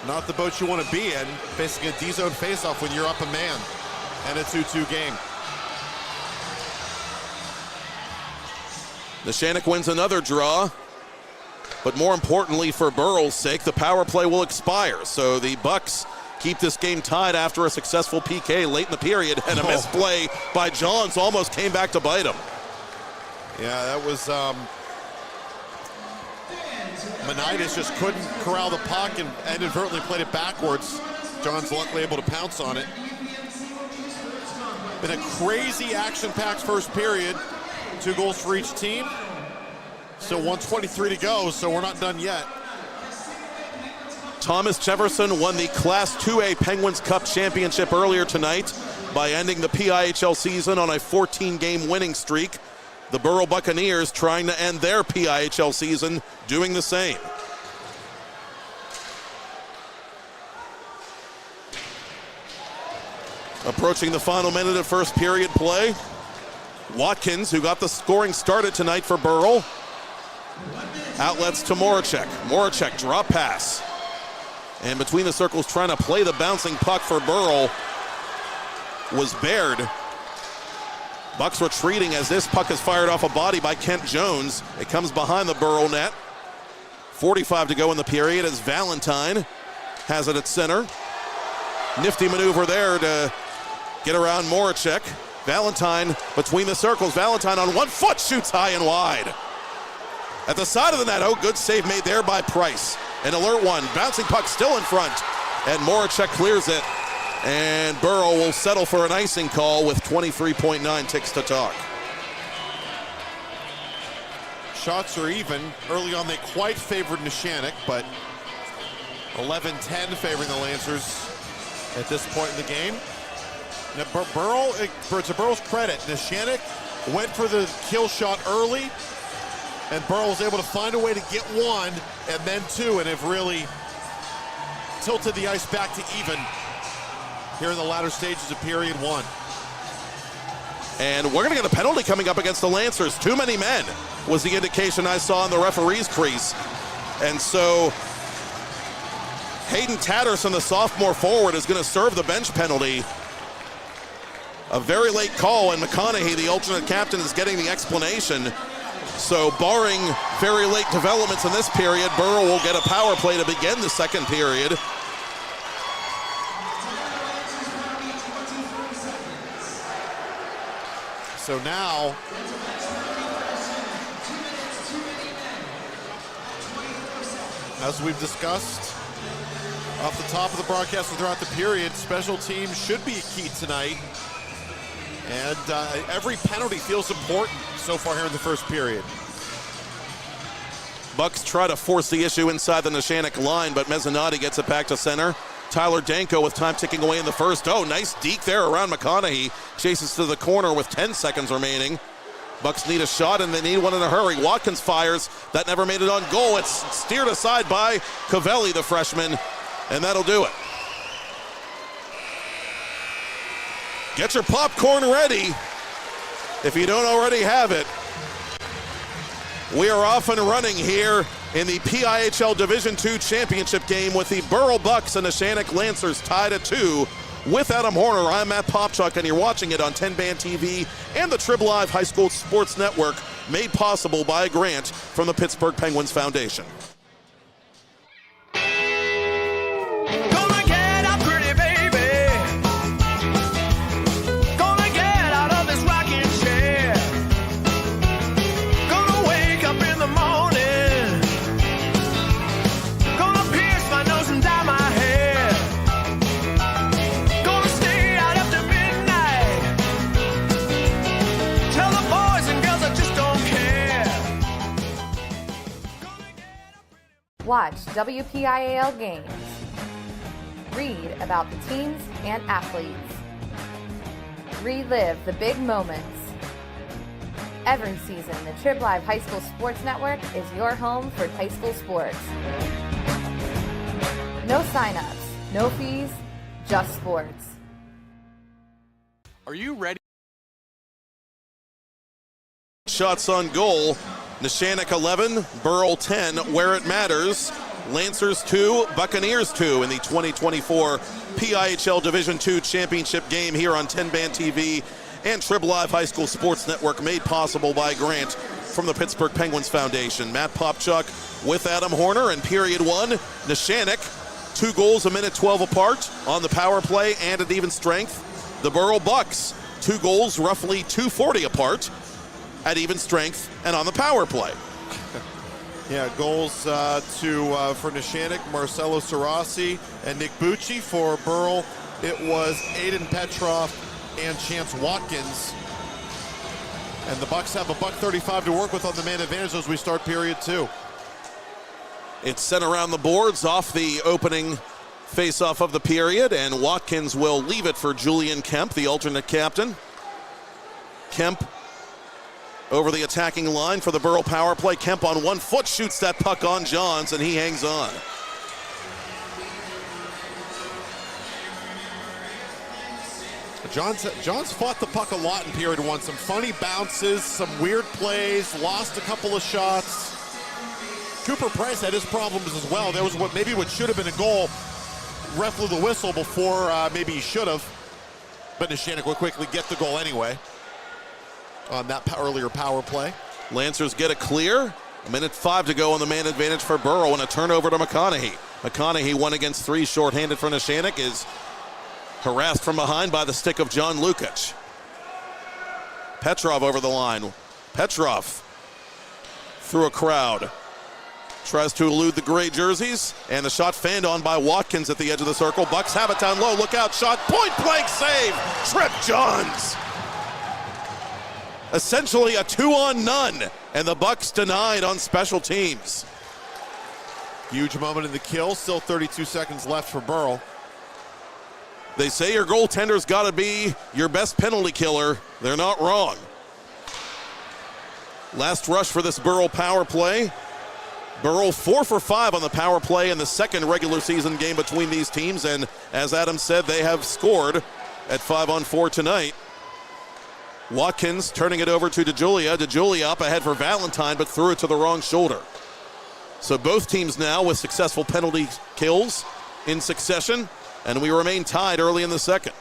S1: not the boat you want to be in, facing a D-zone faceoff when you're up a man and a 2-2 game.
S2: Neshannock wins another draw. But more importantly, for Burrell's sake, the power play will expire. So the Bucks keep this game tied after a successful PK late in the period, and a misplay by Johns almost came back to bite him.
S1: Yeah, that was Manitis just couldn't corral the puck and inadvertently played it backwards. Johns luckily able to pounce on it. Been a crazy action-packed first period. 2 goals for each team. So 1:23 to go, so we're not done yet.
S2: Thomas Jefferson won the Class 2A Penguins Cup Championship earlier tonight by ending the PIHL season on a 14-game winning streak. The Burrell Buccaneers trying to end their PIHL season doing the same. Approaching the final minute of first period play. Watkins, who got the scoring started tonight for Burrell. Outlets to Moracek. Moracek drop pass. And between the circles trying to play the bouncing puck for Burrell was Baird. Bucks retreating as this puck is fired off a body by Kent Jones. It comes behind the Burrell net. 45 to go in the period as Valentine has it at center. Nifty maneuver there to get around Moracek. Valentine between the circles. Valentine on one foot shoots high and wide. At the side of the net, oh, good save made there by Price. An alert one, bouncing puck still in front. and Moracek clears it. And Burrell will settle for an icing call with 23.9 ticks to talk.
S1: Shots are even. Early on, they quite favored Neshannock, but 11-10 favoring the Lancers at this point in the game. Now, Burrell, to Burrell's credit, Neshannock went for the kill shot early, and Burrell was able to find a way to get one and then two, and have really tilted the ice back to even here in the latter stages of period one.
S2: And we're going to get a penalty coming up against the Lancers. Too many men was the indication I saw in the referee's crease. And so Hayden Tatterson, the sophomore forward, is going to serve the bench penalty. A very late call, and McConaughey, the alternate captain, is getting the explanation. So barring very late developments in this period, Burrell will get a power play to begin the second period.
S1: So now, as we've discussed off the top of the broadcast and throughout the period, special teams should be a key tonight. And every penalty feels important so far here in the first period.
S2: Bucks try to force the issue inside the Neshannock line, but Mezzanotte gets it back to center. Tyler Danko with time ticking away in the first. Oh, nice deke there around McConaughey. Chases to the corner with 10 seconds remaining. Bucks need a shot, and they need one in a hurry. Watkins fires. That never made it on goal. It's steered aside by Covelli, the freshman, and that'll do it. Get your popcorn ready if you don't already have it. We are off and running here in the PIHL Division II Championship game with the Burrell Bucks and the Neshannock Lancers tied at 2. With Adam Hoerner, I'm Matt Popchock, and you're watching it on TenbandTV and the Trib Live High School Sports Network, made possible by a grant from the Pittsburgh Penguins Foundation.
S3: Watch WPIHL games. Read about the teams and athletes. Relive the big moments. Every season, the Trib Live High School Sports Network is your home for high school sports. No sign-ups, no fees, just sports.
S4: Are you ready?
S2: Shots on goal. Neshannock 11, Burrell 10, where it matters. Lancers 2, Buccaneers 2 in the 2024 PIHL Division II Championship game here on TenbandTV and Trib Live High School Sports Network, made possible by a grant from the Pittsburgh Penguins Foundation. Matt Popchock with Adam Hoerner in period one. Neshannock, 2 goals a minute 12 apart on the power play and at even strength. The Burrell Bucks, 2 goals roughly 2:40 apart at even strength and on the power play.
S1: Yeah, goals for Neshannock, Marcelo Sarasi and Nick Bucci. For Burrell, it was Aiden Petrov and Chance Watkins. And the Bucks have a $1.35 to work with on the man advantage as we start period 2.
S2: It's sent around the boards off the opening face-off of the period, and Watkins will leave it for Julian Kemp, the alternate captain. Kemp over the attacking line for the Burrell power play. Kemp on 1 foot shoots that puck on Johns, and he hangs on.
S1: Johns fought the puck a lot in period 1. Some funny bounces, some weird plays, lost a couple of shots. Cooper Price had his problems as well. There was what should have been a goal. Ref blew the whistle before maybe he should have. But Neshannock will quickly get the goal anyway on that earlier power play.
S2: Lancers get a clear. 1:05 to go on the man advantage for Burrell, and a turnover to McConaughey. McConaughey 1 against 3, shorthanded for Neshannock, is harassed from behind by the stick of John Lukic. Petrov over the line. Petrov through a crowd. Tries to elude the gray jerseys, and the shot fanned on by Watkins at the edge of the circle. Bucks have it down low. Look out, shot, point blank save. Trib Johns. Essentially a 2-on-none, and the Bucks denied on special teams.
S1: Huge moment in the kill. Still 32 seconds left for Burrell.
S2: They say your goaltender's got to be your best penalty killer. They're not wrong. Last rush for this Burrell power play. Burrell 4 for 5 on the power play in the second regular season game between these teams, and as Adam said, they have scored at 5-on-4 tonight. Watkins turning it over to DeJulia. DeJulia up ahead for Valentine, but threw it to the wrong shoulder. So both teams now with successful penalty kills in succession, and we remain tied early in the second.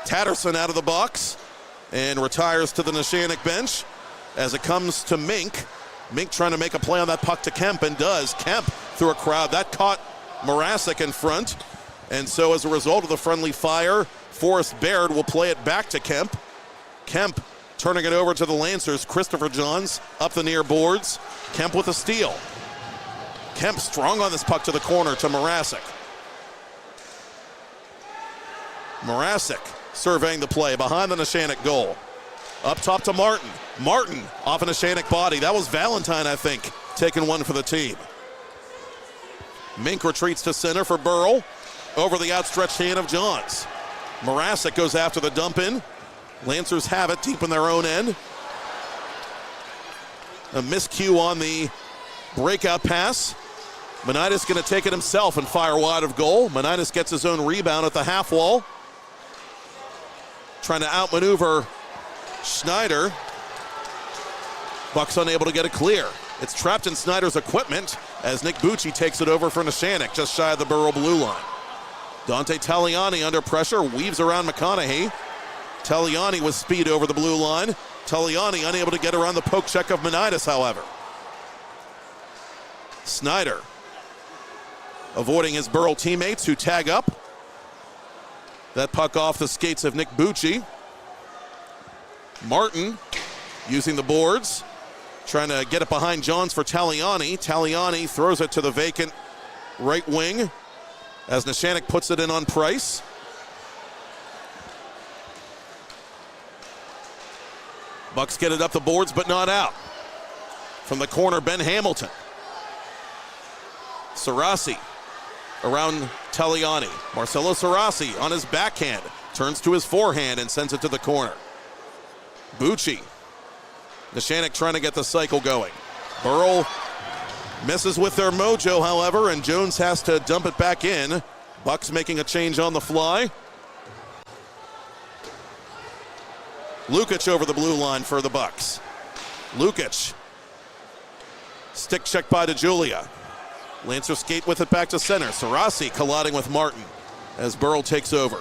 S2: Tatterson out of the box and retires to the Neshannock bench as it comes to Mink. Mink trying to make a play on that puck to Kemp, and does. Kemp through a crowd. That caught Morasic in front. And so as a result of the friendly fire, Forrest Baird will play it back to Kemp. Kemp turning it over to the Lancers. Christopher Johns up the near boards. Kemp with a steal. Kemp strong on this puck to the corner to Morasic. Morasic surveying the play behind the Neshannock goal. Up top to Martin. Martin off an Neshannock body. That was Valentine, I think, taking one for the team. Mink retreats to center for Burrell. Over the outstretched hand of Johns. Morasic goes after the dump in. Lancers have it deep in their own end. A miscue on the breakout pass. Manitis going to take it himself and fire wide of goal. Manitis gets his own rebound at the half wall. Trying to outmaneuver Schneider. Bucks unable to get it clear. It's trapped in Snyder's equipment as Nick Bucci takes it over for Neshannock, just shy of the Burrell blue line. Dante Taliani under pressure, weaves around McConaughey. Taliani with speed over the blue line. Taliani unable to get around the poke check of Manitis, however. Snyder avoiding his Burrell teammates who tag up. That puck off the skates of Nick Bucci. Martin using the boards, trying to get it behind Johns for Taliani. Taliani throws it to the vacant right wing as Neshannock puts it in on Price. Bucks get it up the boards, but not out. From the corner, Ben Hamilton. Sarasi around Taliani. Marcelo Sarasi on his backhand, turns to his forehand and sends it to the corner. Bucci. Neshannock trying to get the cycle going. Burrell misses with their mojo, however, and Jones has to dump it back in. Bucks making a change on the fly. Lukic over the blue line for the Bucks. Lukic. Stick check by DeJulia. Lancer skate with it back to center. Sarasi colliding with Martin as Burrell takes over.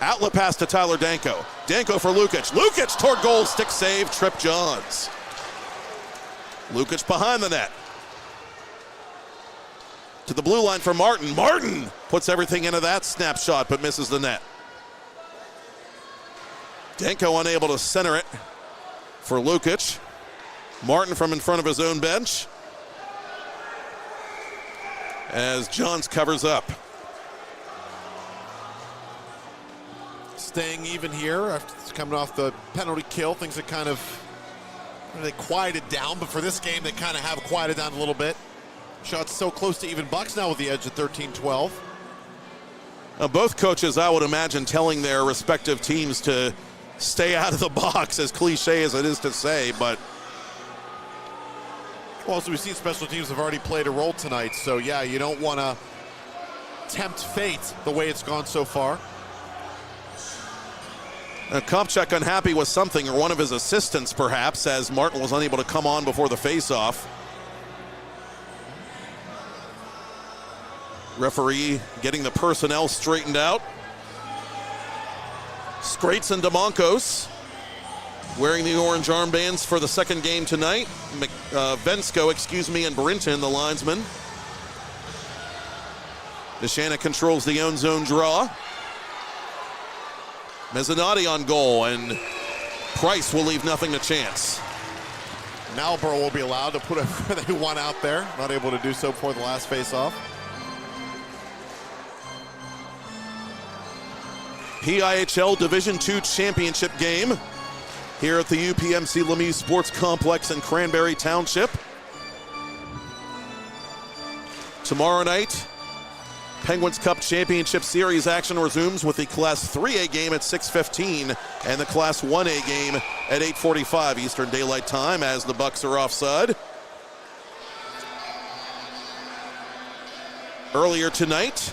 S2: Outlet pass to Tyler Danko. Danko for Lukic. Lukic toward goal, stick save, Trib Johns. Lukic behind the net. To the blue line for Martin. Martin puts everything into that snapshot but misses the net. Danko unable to center it for Lukic. Martin from in front of his own bench as Johns covers up.
S1: Staying even here after coming off the penalty kill. Things that kind of, they quieted down, but for this game they kind of have quieted down a little bit. Shots so close to even. Bucks now with the edge at 13-12.
S2: Both coaches, I would imagine, telling their respective teams to stay out of the box, as cliche as it is to say, but
S1: well, so we've seen special teams have already played a role tonight, so yeah, you don't want to tempt fate the way it's gone so far.
S2: Popchock unhappy with something, or one of his assistants perhaps, as Martin was unable to come on before the faceoff. Referee getting the personnel straightened out. Straits and DeMoncos wearing the orange armbands for the second game tonight. Vensko, and Brinton, the linesman. Neshannock controls the own zone draw. Mezzanotte on goal, and Price will leave nothing to chance.
S1: Now Burrell will be allowed to put whatever they want out there. Not able to do so before the last face-off.
S2: PIHL Division II Championship game here at the UPMC Lemieux Sports Complex in Cranberry Township. Tomorrow night, Penguins Cup Championship Series action resumes with the Class 3A game at 6:15 and the Class 1A game at 8:45 Eastern Daylight Time as the Bucks are offside. Earlier tonight,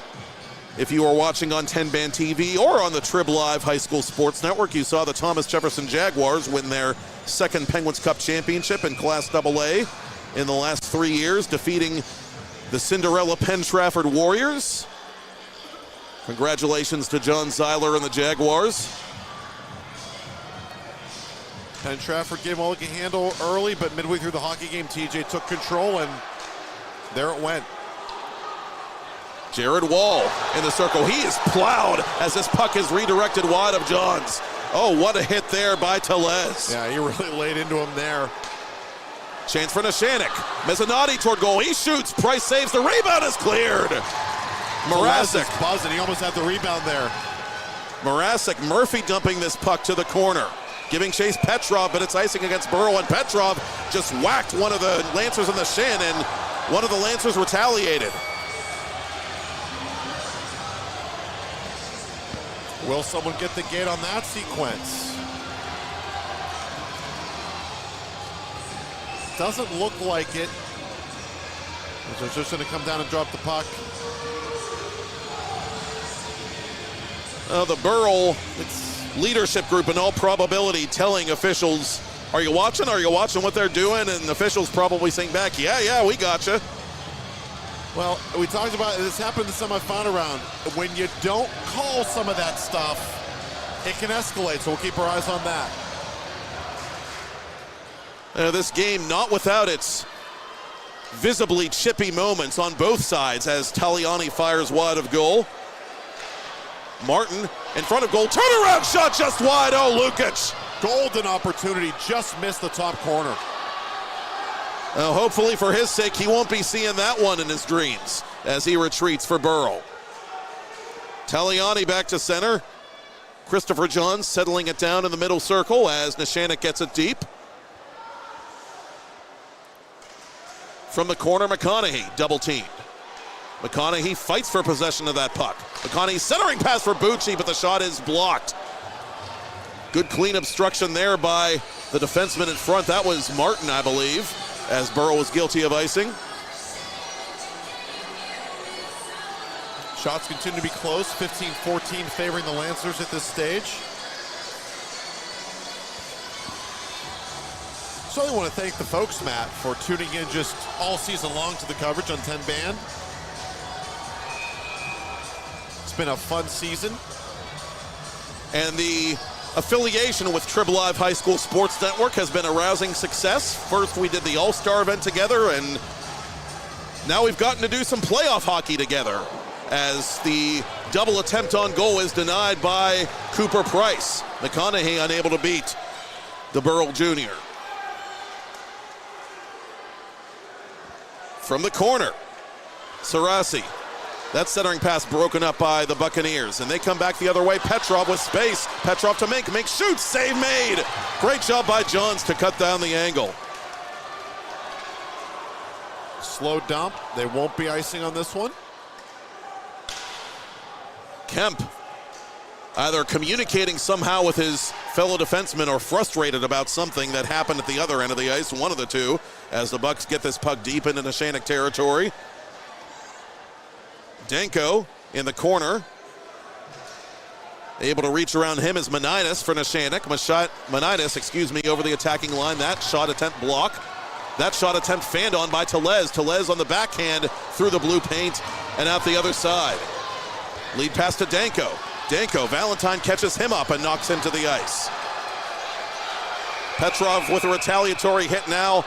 S2: if you are watching on TenbandTV or on the Trib Live High School Sports Network, you saw the Thomas Jefferson Jaguars win their second Penguins Cup Championship in Class AA in the last 3 years, defeating the Cinderella Penn Trafford Warriors. Congratulations to John Zeiler and the Jaguars.
S1: Penn Trafford gave all he could handle early, but midway through the hockey game, TJ took control, and there it went.
S2: Jared Wall in the circle. He is plowed as this puck is redirected wide of Johns. Oh, what a hit there by Telez.
S1: Yeah, he really laid into him there.
S2: Chance for Neshannock. Mezzanotte toward goal. He shoots. Price saves. The rebound is cleared. Mrazek
S1: buzzing. He almost had the rebound there.
S2: Mrazek, Murphy dumping this puck to the corner. Giving chase Petrov, but it's icing against Burrell, and Petrov just whacked one of the Lancers in the shin, and one of the Lancers retaliated.
S1: Will someone get the gate on that sequence? Doesn't look like it. They're just going to come down and drop the puck.
S2: The Burrell leadership group in all probability telling officials, are you watching? Are you watching what they're doing? And officials probably saying back, yeah, we gotcha.
S1: Well, we talked about this happened in the semifinal round. When you don't call some of that stuff, it can escalate, so we'll keep our eyes on that.
S2: This game not without its visibly chippy moments on both sides as Taliani fires wide of goal. Martin in front of goal, turnaround shot just wide. Oh, Lukic.
S1: Golden opportunity, just missed the top corner.
S2: Hopefully for his sake, he won't be seeing that one in his dreams as he retreats for Burrell. Taliani back to center. Christopher Johns settling it down in the middle circle as Neshannock gets it deep. From the corner, McConaughey double teamed. McConaughey fights for possession of that puck. McConaughey centering pass for Bucci, but the shot is blocked. Good clean obstruction there by the defenseman in front. That was Martin, I believe, as Burrell was guilty of icing.
S1: Shots continue to be close, 15-14 favoring the Lancers at this stage. So I want to thank the folks, Matt, for tuning in just all season long to the coverage on 10 Band. It's been a fun season.
S2: And the affiliation with Trib Live High School Sports Network has been a rousing success. First, we did the All-Star event together, and now we've gotten to do some playoff hockey together as the double attempt on goal is denied by Cooper Price. McConaughey unable to beat the Burrell Jr. From the corner, Sarasi. That centering pass broken up by the Buccaneers, and they come back the other way. Petrov with space. Petrov to make shoots, save made. Great job by Johns to cut down the angle.
S1: Slow dump. They won't be icing on this one.
S2: Kemp either communicating somehow with his fellow defenseman or frustrated about something that happened at the other end of the ice, one of the two, as the Bucks get this puck deep into Neshannock territory. Danko in the corner. Able to reach around him is Manitas for Neshannock. Manitas, over the attacking line. That shot attempt block. That shot attempt fanned on by Telez. Telez on the backhand through the blue paint and out the other side. Lead pass to Danko. Danko, Valentine catches him up and knocks him to the ice. Petrov with a retaliatory hit now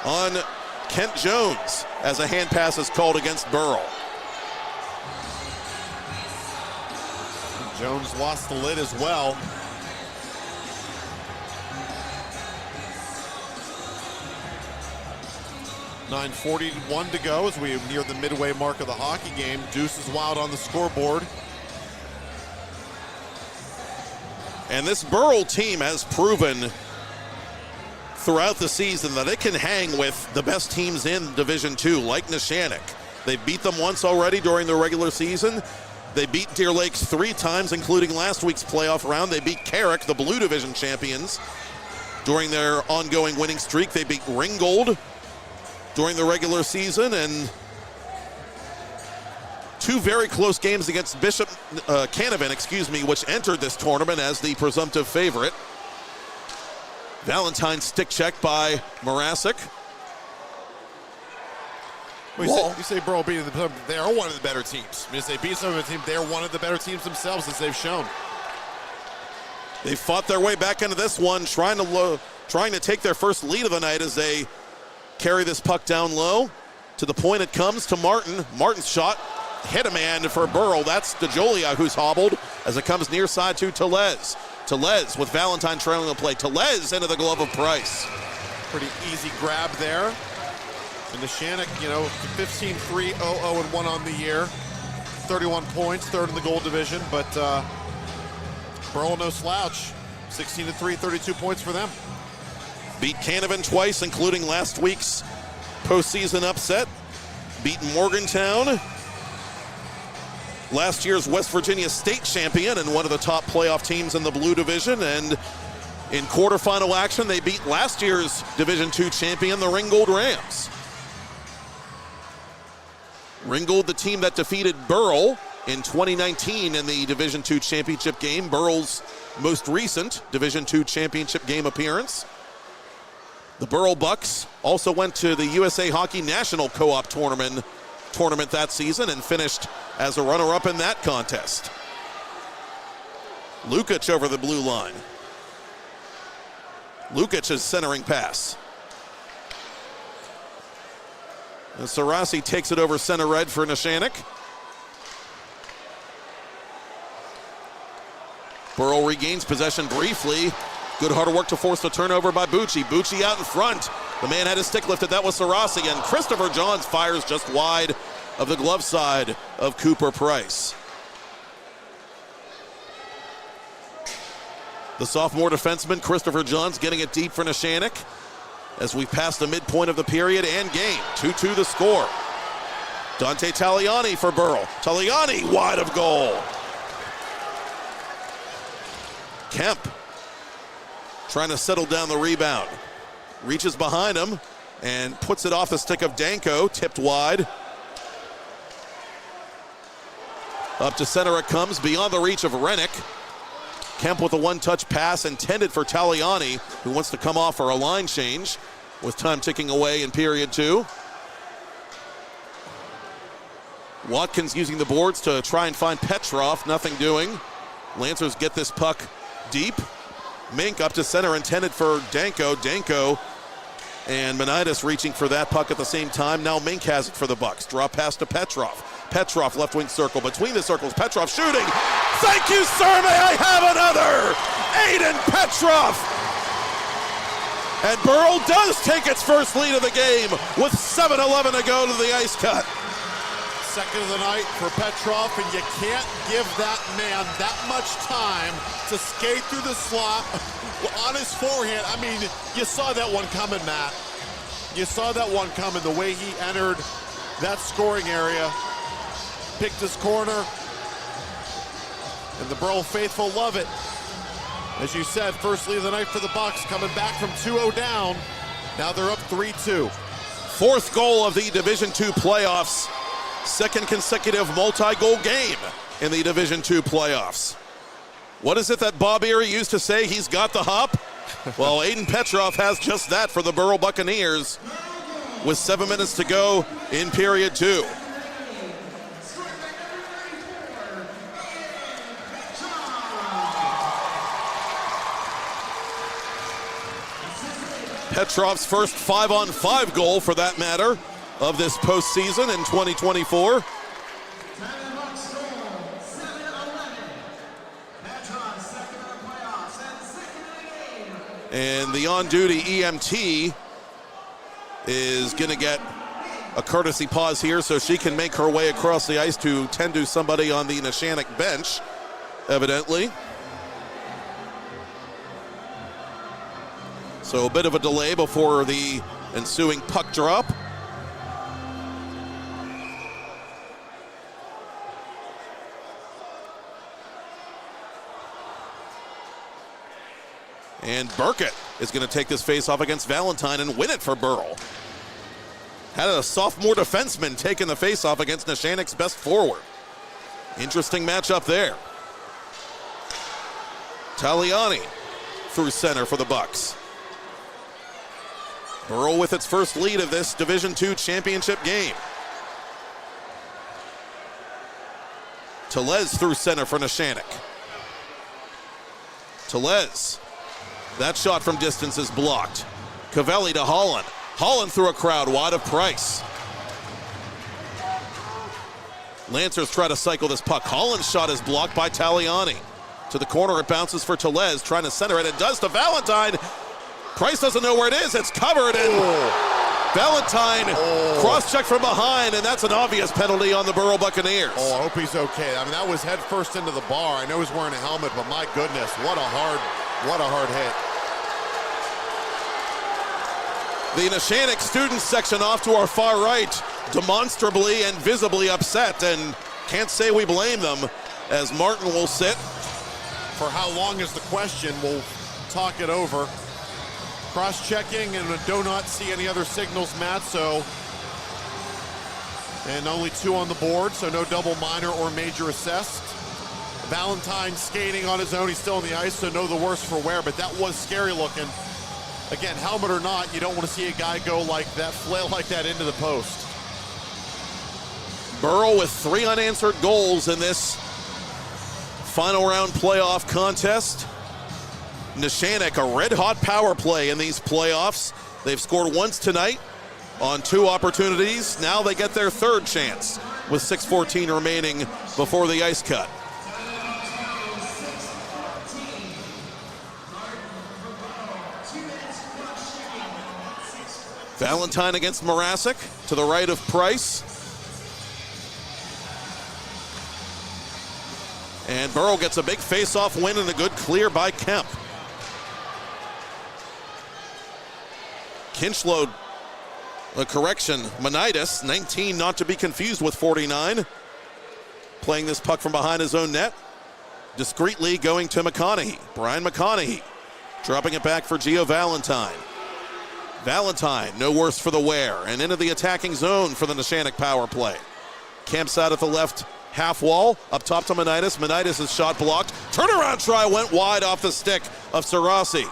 S2: on Kent Jones as a hand pass is called against Burrell.
S1: Jones lost the lid as well. 9:41 to go as we near the midway mark of the hockey game. Deuces Wild on the scoreboard.
S2: And this Burrell team has proven throughout the season that it can hang with the best teams in Division II, like Neshannock. They beat them once already during the regular season. They beat Deer Lakes 3 times, including last week's playoff round. They beat Carrick, the Blue Division champions, during their ongoing winning streak. They beat Ringgold during the regular season, and 2 very close games against Bishop Canevin, which entered this tournament as the presumptive favorite. Valentine stick check by Morasic.
S1: Well, you say Burrell beating them, they are one of the better teams. I mean, if they beat some of the team, they're one of the better teams themselves, as they've shown.
S2: They fought their way back into this one, trying to take their first lead of the night as they carry this puck down low. To the point it comes to Martin. Martin's shot hit a man for Burrell. That's DeJolia who's hobbled as it comes near side to Telez. Telez with Valentine trailing the play. Telez into the glove of Price.
S1: Pretty easy grab there. And Neshannock, 15-3, 0-0-1 on the year. 31 points, 3rd in the gold division, but Burrell no slouch. 16-3, 32 points for them.
S2: Beat Canevin twice, including last week's postseason upset. Beaten Morgantown, last year's West Virginia state champion and one of the top playoff teams in the Blue Division. And in quarterfinal action, they beat last year's Division II champion, the Ringgold Rams. Ringgold, the team that defeated Burrell in 2019 in the Division II championship game, Burrell's most recent Division II championship game appearance. The Burrell Bucks also went to the USA Hockey National Co-op tournament that season and finished as a runner-up in that contest. Lukic over the blue line. Lukic's centering pass. And Sarasi takes it over center red for Neshannock. Burrell regains possession briefly. Good hard work to force the turnover by Bucci. Bucci out in front. The man had his stick lifted. That was Sarasi. And Christopher Johns fires just wide of the glove side of Cooper Price. The sophomore defenseman, Christopher Johns, getting it deep for Neshannock as we pass the midpoint of the period and game. 2-2 the score. Dante Taliani for Burrell. Taliani wide of goal. Kemp trying to settle down the rebound. Reaches behind him and puts it off the stick of Danko, tipped wide. Up to center it comes, beyond the reach of Rennick. Kemp with a one-touch pass intended for Taliani, who wants to come off for a line change with time ticking away in period 2. Watkins using the boards to try and find Petrov, nothing doing. Lancers get this puck deep. Mink up to center, intended for Danko. Danko and Menidas reaching for that puck at the same time. Now Mink has it for the Bucks. Draw pass to Petrov. Petrov left wing circle. Between the circles, Petrov shooting. Thank you, sir. May I have another? Aiden Petrov. And Burrell does take its first lead of the game with 7:11 to go to the ice cut.
S1: Second of the night for Petrov, and you can't give that man that much time to skate through the slot on his forehand. I mean, you saw that one coming, Matt. You saw that one coming, the way he entered that scoring area, picked his corner, and the Burrell faithful love it. As you said, first lead of the night for the Bucks, coming back from 2-0 down. Now they're up 3-2.
S2: Fourth goal of the Division II playoffs. Second consecutive multi-goal game in the Division II playoffs. What is it that Bob Erie used to say? He's got the hop? Well, Aiden Petrov has just that for the Burrell Buccaneers with 7 minutes to go in period 2. Petrov's first 5-on-5 goal, for that matter, of this postseason in 2024. And the on-duty EMT is going to get a courtesy pause here so she can make her way across the ice to tend to somebody on the Neshannock bench, evidently. So a bit of a delay before the ensuing puck drop. And Burkett is going to take this face-off against Valentine and win it for Burrell. Had a sophomore defenseman taking the face-off against Neshannock's best forward. Interesting matchup there. Taliani through center for the Bucks. Burrell with its first lead of this Division II championship game. Tellez through center for Neshannock. Tellez. That shot from distance is blocked. Cavelli to Holland. Holland through a crowd wide of Price. Lancers try to cycle this puck. Holland's shot is blocked by Taliani. To the corner, it bounces for Tellez, trying to center it. It does to Valentine. Price doesn't know where it is. It's covered, and Valentine cross-check from behind, and that's an obvious penalty on the Burrell Buccaneers.
S1: Oh, I hope he's okay. I mean, that was head first into the bar. I know he's wearing a helmet, but my goodness, what a hard hit.
S2: The Neshannock student section off to our far right, demonstrably and visibly upset, and can't say we blame them, as Martin will sit.
S1: For how long is the question? We'll talk it over. Cross-checking, and do not see any other signals, Matt, so. And only 2 on the board, so no double minor or major assessed. Valentine skating on his own. He's still on the ice, so know the worse for wear, but that was scary looking. Again, helmet or not, you don't want to see a guy go like that, flail like that into the post.
S2: Burrell with 3 unanswered goals in this final round playoff contest. Neshannock, a red-hot power play in these playoffs. They've scored once tonight on 2 opportunities. Now they get their 3rd chance with 6:14 remaining before the ice cut. Valentine against Morasic to the right of Price. And Burrell gets a big face-off win and a good clear by Kemp. Kinchlow, a correction, Manitis, 19, not to be confused with 49. Playing this puck from behind his own net. Discreetly going to McConaughey. Brian McConaughey dropping it back for Gio Valentine. Valentine, no worse for the wear, and into the attacking zone for the Neshannock power play. Camps out at the left half wall, up top to Manitis. Manitis' shot blocked. Turnaround try went wide off the stick of Sarasi.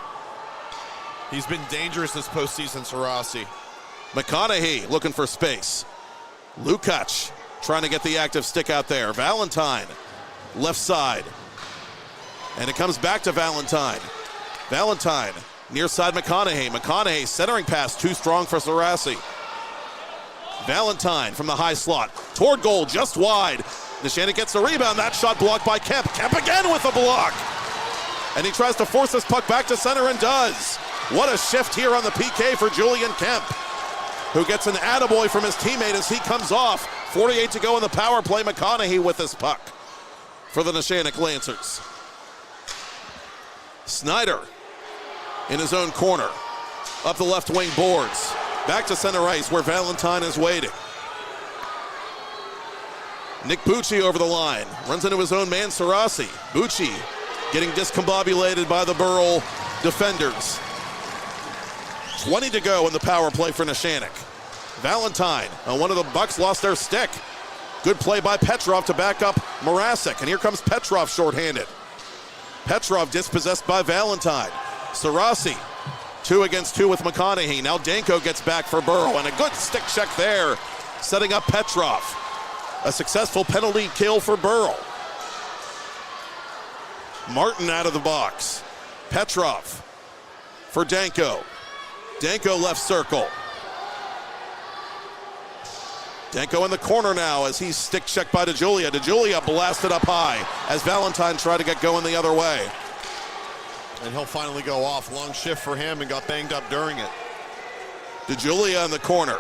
S1: He's been dangerous this postseason, Sarasi.
S2: McConaughey looking for space. Lukacs trying to get the active stick out there. Valentine, left side. And it comes back to Valentine. Valentine, near side McConaughey. McConaughey centering pass, too strong for Sarasi. Valentine from the high slot. Toward goal, just wide. Neshannock gets the rebound. That shot blocked by Kemp. Kemp again with a block. And he tries to force this puck back to center and does. What a shift here on the PK for Julian Kemp, who gets an attaboy from his teammate as he comes off. 48 to go in the power play. McConaughey with this puck for the Neshannock Lancers. Snyder in his own corner, up the left wing boards. Back to center ice where Valentine is waiting. Nick Bucci over the line, runs into his own man, Sarasi. Bucci getting discombobulated by the Burrell defenders. 20 to go in the power play for Neshannock. Valentine, one of the Bucks lost their stick. Good play by Petrov to back up Morasic, and here comes Petrov shorthanded. Petrov dispossessed by Valentine. Sarasi, 2 against 2 with McConaughey. Now Danko gets back for Burrell, and a good stick check there, setting up Petrov. A successful penalty kill for Burrell. Martin out of the box. Petrov for Danko. Danko left circle. Danko in the corner now as he's stick checked by DeJulia. DeJulia blasted up high as Valentine tried to get going the other way.
S1: And he'll finally go off. Long shift for him and got banged up during it.
S2: DeJulia in the corner.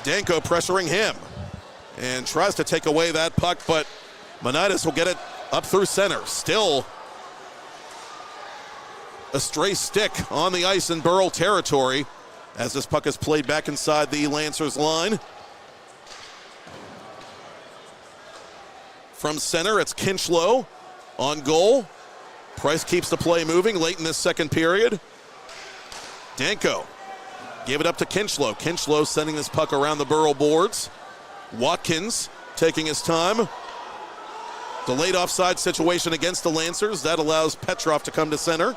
S2: Danko pressuring him and tries to take away that puck, but Monitis will get it up through center. Still a stray stick on the ice in Burrell territory as this puck is played back inside the Lancers line. From center, it's Kinchlow on goal. Price keeps the play moving late in this second period. Danko gave it up to Kinchlow. Kinchlow sending this puck around the Burrell boards. Watkins taking his time. Delayed offside situation against the Lancers. That allows Petrov to come to center.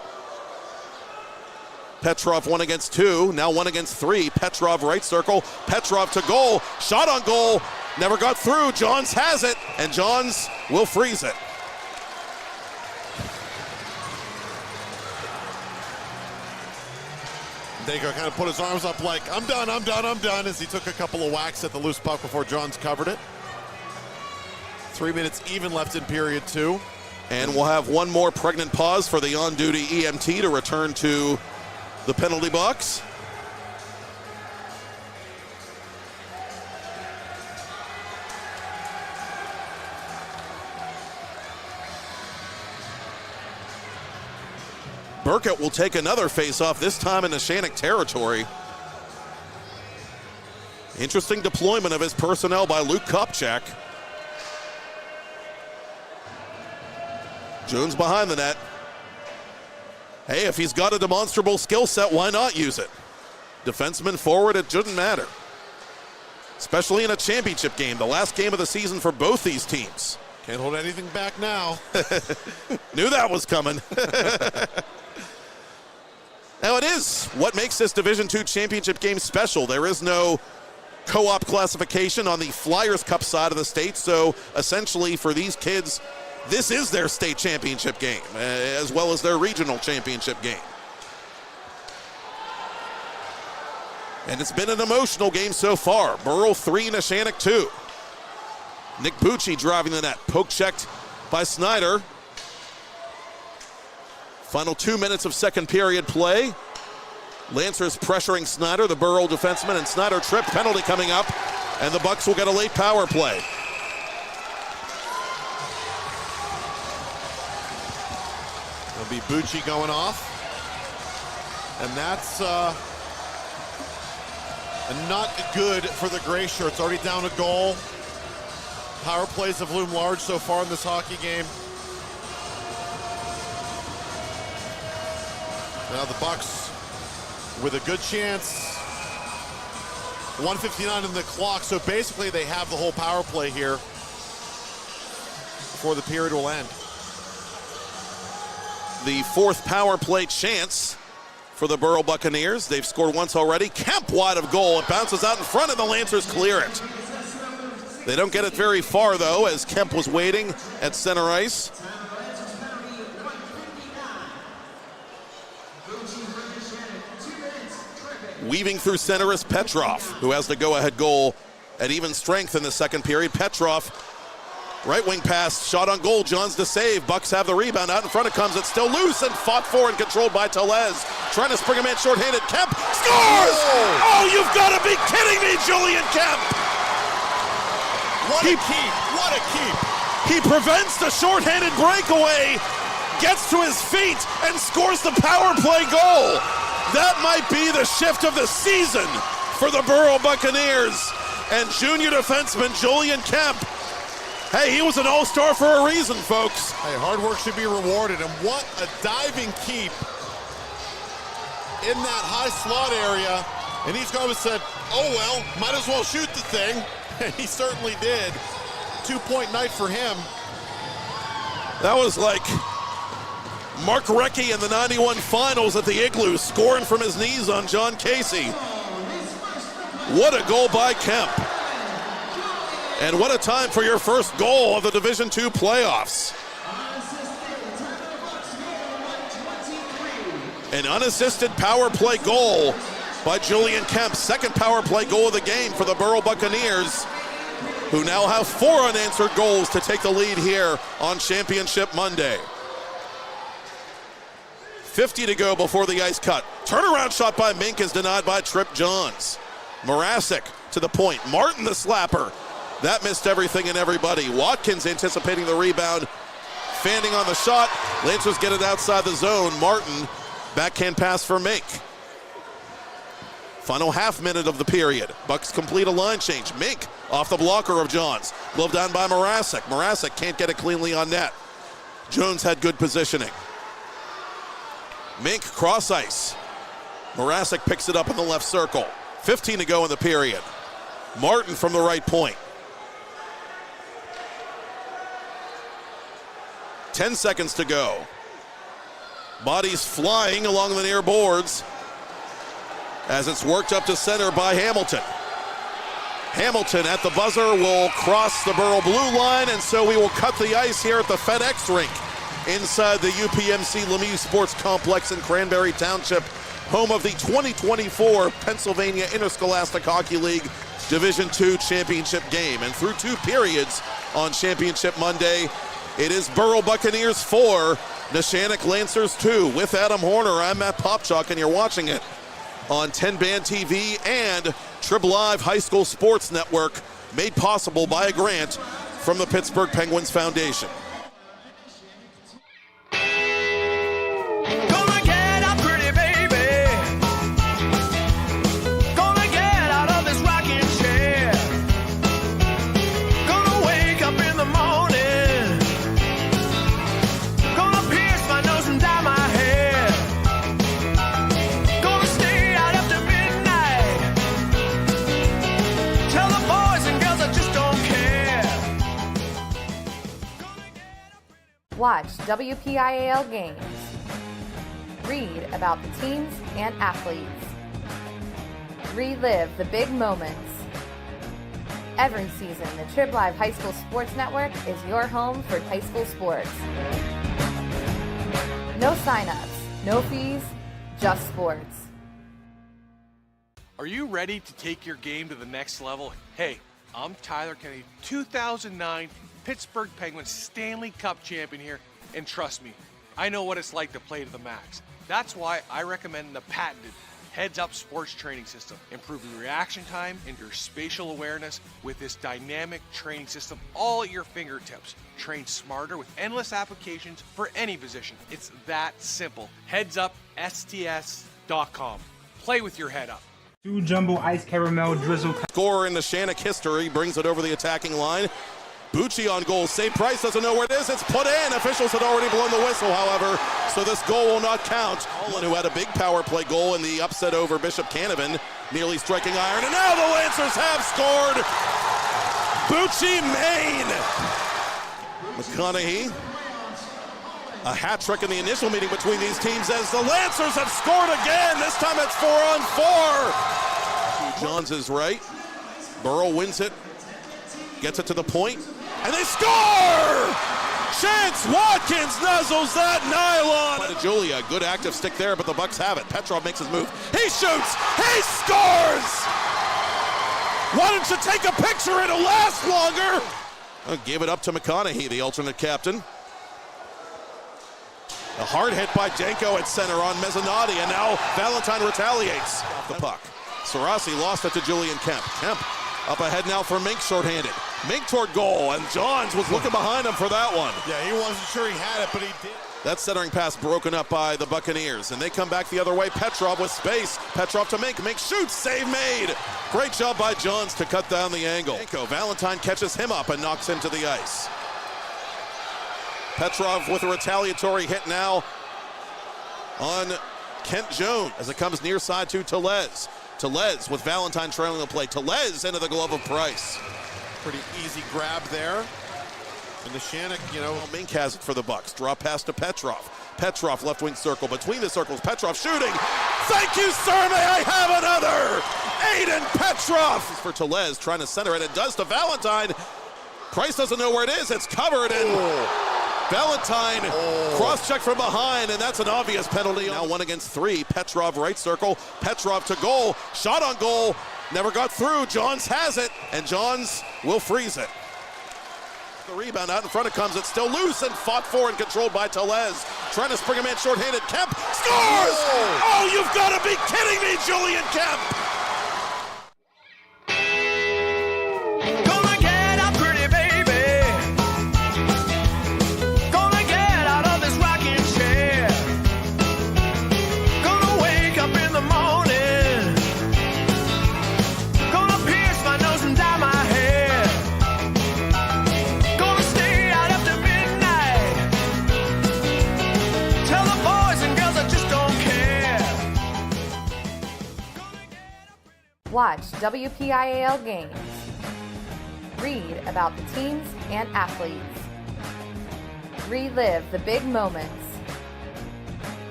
S2: Petrov 1 against 2, now 1 against 3. Petrov right circle, Petrov to goal. Shot on goal, never got through. Johns has it, and Johns will freeze it.
S1: Danko kind of put his arms up like, I'm done, as he took a couple of whacks at the loose puck before Johns covered it. 3 minutes even left in period 2.
S2: And we'll have one more pregnant pause for the on-duty EMT to return to the penalty box. Burkett will take another face-off, this time in Neshannock territory. Interesting deployment of his personnel by Luke Popchock. Jones behind the net. Hey, if he's got a demonstrable skill set, why not use it? Defenseman, forward, it shouldn't matter. Especially in a championship game, the last game of the season for both these teams.
S1: Can't hold anything back now.
S2: Knew that was coming. Now it is what makes this Division II championship game special. There is no co-op classification on the Flyers Cup side of the state, so essentially for these kids, this is their state championship game, as well as their regional championship game. And it's been an emotional game so far. Burrell 3, Neshannock 2. Nick Bucci driving the net, poke checked by Snyder. Final 2 minutes of second period play. Lancers pressuring Snyder, the Burrell defenseman, and Snyder tripped, penalty coming up, and the Bucks will get a late power play.
S1: It'll be Bucci going off. And that's not good for the gray shirts. Already down a goal. Power plays have loomed large so far in this hockey game. Now the Bucks with a good chance. 1:59 in the clock, so basically they have the whole power play here before the period will end.
S2: The fourth power play chance for the Burrell Buccaneers. They've scored once already. Kemp wide of goal. It bounces out in front, and the Lancers clear it. They don't get it very far, though, as Kemp was waiting at center ice. Weaving through center is Petrov, who has the go-ahead goal at even strength in the second period. Petrov, right wing pass, shot on goal, Johns to save. Bucks have the rebound, out in front it comes, it's still loose and fought for and controlled by Tellez. Trying to spring a man shorthanded, Kemp scores! Oh, you've got to be kidding me, Julian Kemp!
S1: What a keep, what a keep.
S2: He prevents the shorthanded breakaway, gets to his feet, and scores the power play goal. That might be the shift of the season for the Burrell Buccaneers. And junior defenseman Julian Kemp, hey, he was an all-star for a reason, folks.
S1: Hey, hard work should be rewarded, and what a diving keep in that high slot area. And he's going to said, oh well, might as well shoot the thing. And he certainly did. 2-point night for him.
S2: That was like Mark Recchi in the 91 finals at the Igloo, scoring from his knees on John Casey. What a goal by Kemp. And what a time for your first goal of the Division II playoffs. An unassisted power play goal by Julian Kemp. Second power play goal of the game for the Burrell Buccaneers, who now have 4 unanswered goals to take the lead here on Championship Monday. 50 to go before the ice cut. Turnaround shot by Mink is denied by Trip Johns. Morasic to the point. Martin the slapper. That missed everything and everybody. Watkins anticipating the rebound. Fanning on the shot. Lancers get it outside the zone. Martin, backhand pass for Mink. Final half minute of the period. Bucks complete a line change. Mink off the blocker of Johns. Glove down by Morasic. Morasic can't get it cleanly on net. Jones had good positioning. Mink cross ice. Morasic picks it up in the left circle. 15 to go in the period. Martin from the right point. 10 seconds to go. Bodies flying along the near boards as it's worked up to center by Hamilton. Hamilton at the buzzer will cross the Burrell blue line, and so we will cut the ice here at the FedEx rink inside the UPMC Lemieux Sports Complex in Cranberry Township, home of the 2024 Pennsylvania Interscholastic Hockey League Division II championship game. And through 2 periods on Championship Monday, it is Burrell Buccaneers 4, Neshannock Lancers 2. With Adam Hoerner, I'm Matt Popchock, and you're watching it on TenbandTV and Trib Live High School Sports Network, made possible by a grant from the Pittsburgh Penguins Foundation.
S4: Gonna get up, pretty baby. Gonna get out of this rocking chair. Gonna wake up in the morning. Gonna pierce my nose and dye my hair. Gonna stay out after midnight. Tell the boys and girls I just don't care.
S3: Watch WPIHL games. Read about the teams and athletes. Relive the big moments. Every season, the Trib Live High School Sports Network is your home for high school sports. No sign-ups, no fees, just sports.
S5: Are you ready to take your game to the next level? Hey, I'm Tyler Kennedy, 2009 Pittsburgh Penguins Stanley Cup champion here, and trust me, I know what it's like to play to the max. That's why I recommend the patented Heads Up Sports Training System. Improve your reaction time and your spatial awareness with this dynamic training system all at your fingertips. Train smarter with endless applications for any position. It's that simple. HeadsUpSTS.com. Play with your head up.
S6: 2 jumbo ice caramel drizzle.
S2: Scorer in Neshannock history brings it over the attacking line. Bucci on goal. St. Price doesn't know where it is. It's put in. Officials had already blown the whistle, however, so this goal will not count. Olin, who had a big power play goal in the upset over Bishop Canavan, nearly striking iron, and now the Lancers have scored. Bucci, Maine. McConaughey. A hat trick in the initial meeting between these teams as the Lancers have scored again. This time it's 4-on-4. Johns is right. Burrell wins it. Gets it to the point, and they score! Chance Watkins nuzzles that nylon. Julia, good active stick there, but the Bucks have it. Petrov makes his move. He shoots! He scores! Why don't you take a picture? It'll last longer. Gave it up to McConaughey, the alternate captain. A hard hit by Danko at center on Mezzanotte, and now Valentine retaliates. Off the puck. Sarasi lost it to Julian Kemp. Kemp up ahead now for Mink, shorthanded. Mink toward goal, and Johns was looking behind him for that one.
S1: Yeah, he wasn't sure he had it, but he did.
S2: That centering pass broken up by the Buccaneers, and they come back the other way. Petrov with space. Petrov to Mink. Mink shoots. Save made. Great job by Johns to cut down the angle. Valentine catches him up and knocks him to the ice. Petrov with a retaliatory hit now on Kent Jones as it comes near side to Telez. Telez with Valentine trailing the play. Telez into the glove of Price.
S1: Pretty easy grab there. And the Neshannock,
S2: Mink has it for the Bucks. Draw pass to Petrov. Petrov left wing circle. Between the circles, Petrov shooting. Thank you, sir. May I have another? Aiden Petrov for Telez trying to center it. It does to Valentine. Price doesn't know where it is. It's covered, and Valentine cross-check from behind, and that's an obvious penalty. Now 1 against 3. Petrov right circle. Petrov to goal. Shot on goal. Never got through. Johns has it, and Johns will freeze it. The rebound out in front it comes. It's still loose and fought for and controlled by Telez. Trying to spring a man short-handed. Kemp scores! Oh, you've got to be kidding me, Julian Kemp!
S3: Watch WPIHL games. Read about the teams and athletes. Relive the big moments.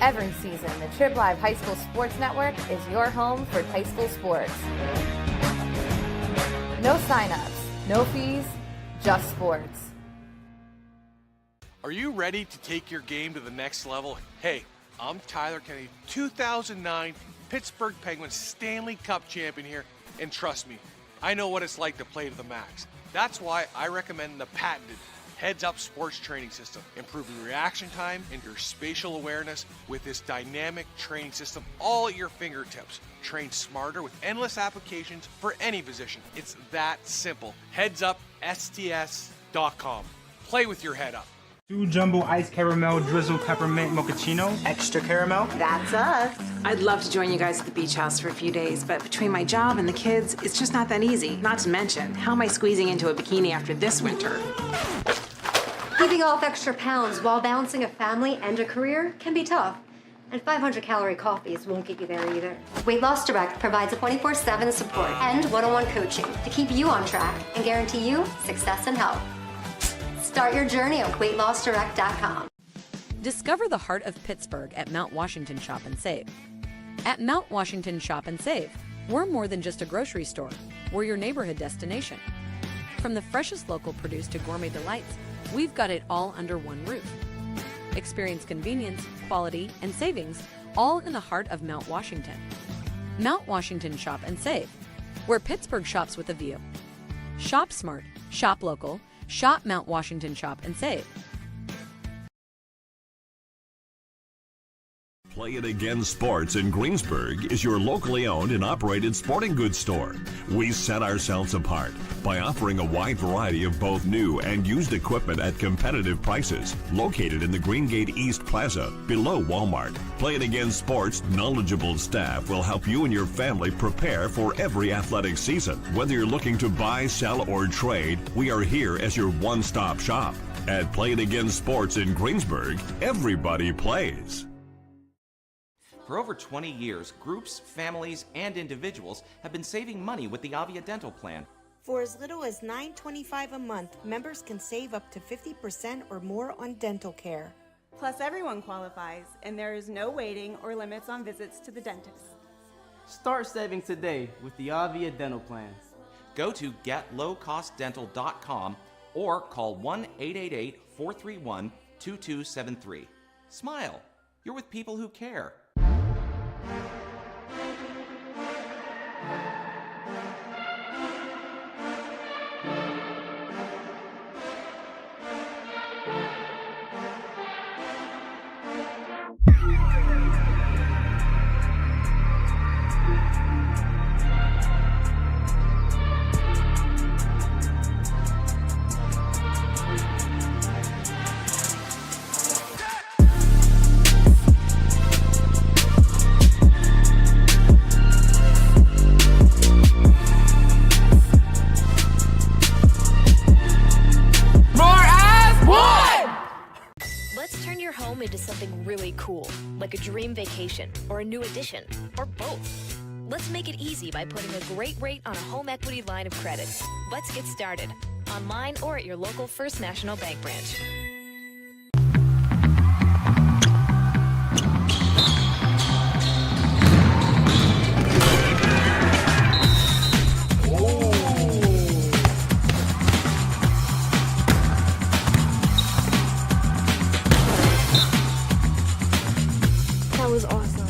S3: Every season, the Trib Live High School Sports Network is your home for high school sports. No sign-ups, no fees, just sports.
S5: Are you ready to take your game to the next level? Hey, I'm Tyler Kennedy, 2009 Pittsburgh Penguins Stanley Cup champion here, and trust me, I know what it's like to play to the max. That's why I recommend the patented Heads-Up Sports Training System, improving reaction time and your spatial awareness with this dynamic training system all at your fingertips. Train smarter with endless applications for any position. It's that simple. HeadsUpSTS.com. Play with your head up.
S6: 2 jumbo ice caramel drizzle peppermint mochaccino, extra caramel.
S7: That's us.
S8: I'd love to join you guys at the beach house for a few days, but between my job and the kids, it's just not that easy. Not to mention, how am I squeezing into a bikini after this winter?
S9: Keeping off extra pounds while balancing a family and a career can be tough. And 500-calorie coffees won't get you there either. Weight Loss Direct provides a 24/7 support and one-on-one coaching to keep you on track and guarantee you success and health. Start your journey at weightlossdirect.com.
S10: Discover the heart of Pittsburgh at Mount Washington Shop and Save. At Mount Washington Shop and Save, we're more than just a grocery store. We're your neighborhood destination. From the freshest local produce to gourmet delights, we've got it all under one roof. Experience convenience, quality, and savings, all in the heart of Mount Washington. Mount Washington Shop and Save, where Pittsburgh shops with a view. Shop smart, shop local, shop Mount Washington Shop and Save.
S11: Play It Again Sports in Greensburg is your locally owned and operated sporting goods store. We set ourselves apart by offering a wide variety of both new and used equipment at competitive prices. Located in the Greengate East Plaza, below Walmart, Play It Again Sports' knowledgeable staff will help you and your family prepare for every athletic season. Whether you're looking to buy, sell, or trade, we are here as your one-stop shop. At Play It Again Sports in Greensburg, everybody plays.
S12: For over 20 years, groups, families, and individuals have been saving money with the Avia Dental Plan.
S7: For as little as $9.25 a month, members can save up to 50% or more on dental care.
S13: Plus, everyone qualifies, and there is no waiting or limits on visits to the dentist.
S14: Start saving today with the Avia Dental Plan.
S12: Go to getlowcostdental.com or call 1-888-431-2273. Smile. You're with people who care.
S15: Into something really cool, like a dream vacation or a new addition, or both. Let's make it easy by putting a great rate on a home equity line of credit. Let's get started, online or at your local First National Bank branch.
S16: That was awesome.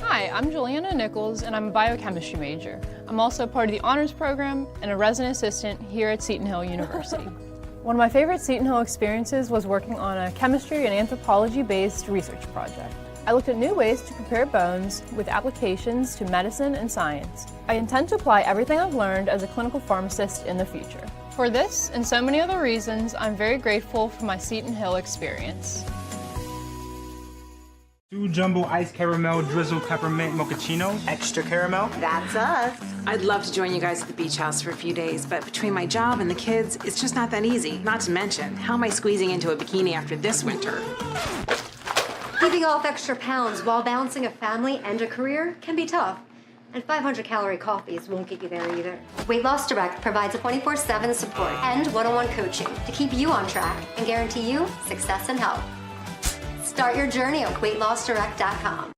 S17: Hi, I'm Juliana Nichols, and I'm a biochemistry major. I'm also part of the honors program and a resident assistant here at Seton Hill University. One of my favorite Seton Hill experiences was working on a chemistry and anthropology-based research project. I looked at new ways to prepare bones with applications to medicine and science. I intend to apply everything I've learned as a clinical pharmacist in the future. For this and so many other reasons, I'm very grateful for my Seton Hill experience.
S6: 2 jumbo iced caramel drizzle peppermint mochaccino, extra caramel.
S8: That's us. I'd love to join you guys at the beach house for a few days, but between my job and the kids, it's just not that easy. Not to mention, how am I squeezing into a bikini after this winter?
S9: Keeping off extra pounds while balancing a family and a career can be tough. And 500-calorie coffees won't get you there either. Weight Loss Direct provides a 24/7 support and one-on-one coaching to keep you on track and guarantee you success and health. Start your journey at weightlossdirect.com.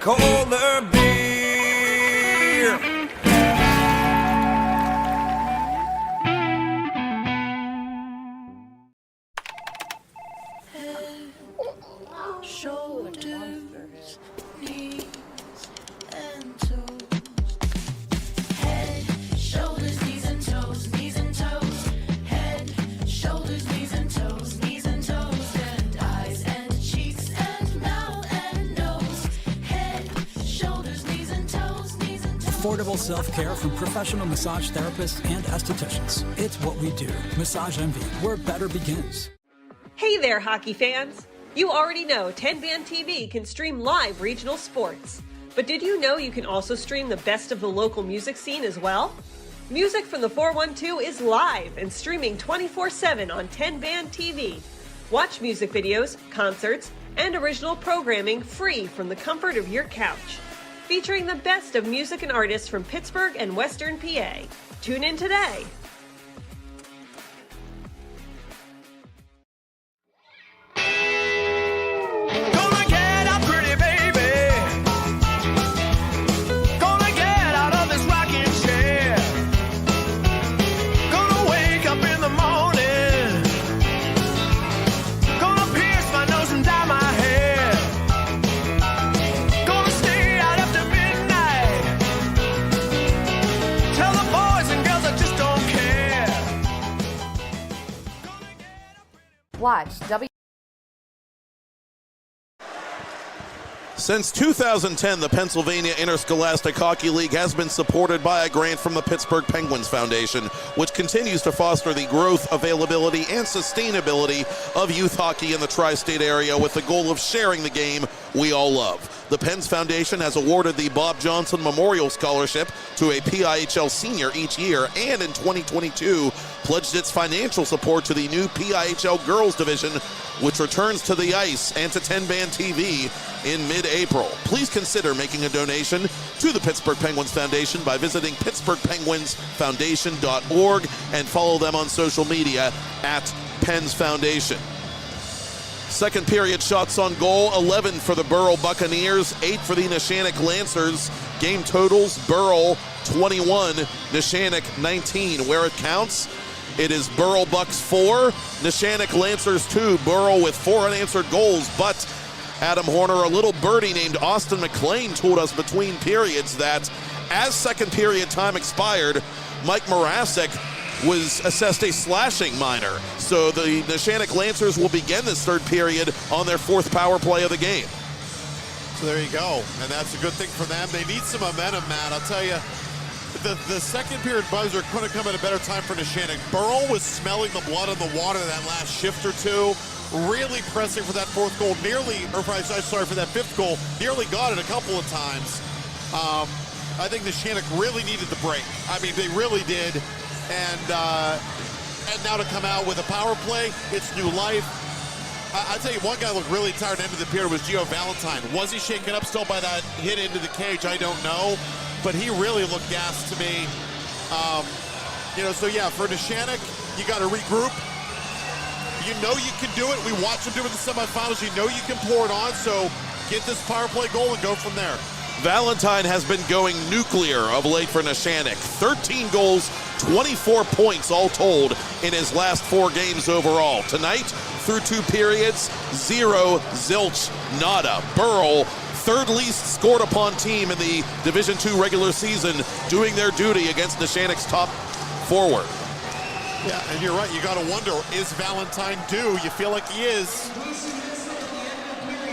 S4: Colder beer. Head, shoulders, knees, and toes. Head, shoulders, knees, and toes. Knees and toes. Head, shoulders, knees, and toes. Knees and toes. And eyes and cheeks and mouth and nose.
S18: Affordable self-care from professional massage therapists and estheticians. It's what we do. Massage Envy, where better begins.
S19: Hey there, hockey fans! You already know TenbandTV can stream live regional sports. But did you know you can also stream the best of the local music scene as well? Music from the 412 is live and streaming 24/7 on TenbandTV. Watch music videos, concerts, and original programming free from the comfort of your couch. Featuring the best of music and artists from Pittsburgh and Western PA. Tune in today.
S4: Gonna get up, pretty baby. Gonna get out of this rocking chair. Gonna wake up in the morning. Gonna pierce my nose and dye my hair. Gonna stay out after midnight. Tell the boys and girls I just don't care.
S3: Watch
S2: Since 2010, the Pennsylvania Interscholastic Hockey League has been supported by a grant from the Pittsburgh Penguins Foundation, which continues to foster the growth, availability, and sustainability of youth hockey in the tri-state area with the goal of sharing the game we all love. The Pens Foundation has awarded the Bob Johnson Memorial Scholarship to a PIHL senior each year, and in 2022 pledged its financial support to the new PIHL Girls Division, which returns to the ice and to TenbandTV in mid-April. Please consider making a donation to the Pittsburgh Penguins Foundation by visiting pittsburghpenguinsfoundation.org and follow them on social media at Pens Foundation. Second period shots on goal, 11 for the Burrell Buccaneers, 8 for the Neshannock Lancers. Game totals, Burrell 21, Neshannock 19. Where it counts, it is Burrell Bucks 4, Neshannock Lancers 2. Burrell with 4 unanswered goals, but Adam Hoerner, a little birdie named Austin McLean, told us between periods that as second period time expired, Mike Morasek was assessed a slashing minor. So the Neshannock Lancers will begin this third period on their 4th power play of the game.
S1: So there you go, and that's a good thing for them. They need some momentum, Matt. I'll tell you, the second period buzzer couldn't come at a better time for Neshannock. Burrell was smelling the blood in the water that last shift or two, really pressing for that 4th goal, for that 5th goal, nearly got it a couple of times. I think Neshannock really needed the break. I mean, they really did. And now to come out with a power play, it's new life. I'll tell you, one guy looked really tired at the end of the period was Gio Valentine. Was he shaken up still by that hit into the cage? I don't know. But he really looked gassed to me. So yeah, for Neshannock, you got to regroup. You know you can do it. We watched them do it in the semifinals. You know you can pour it on. So get this power play goal and go from there.
S2: Valentine has been going nuclear of late for Neshannock. 13 goals, 24 points all told in his last 4 games overall. Tonight, through 2 periods, 0, zilch, nada. Burrell, third least scored upon team in the Division II regular season, doing their duty against Neshannock's top forward.
S1: Yeah, and you're right. You got to wonder, is Valentine due? You feel like he is.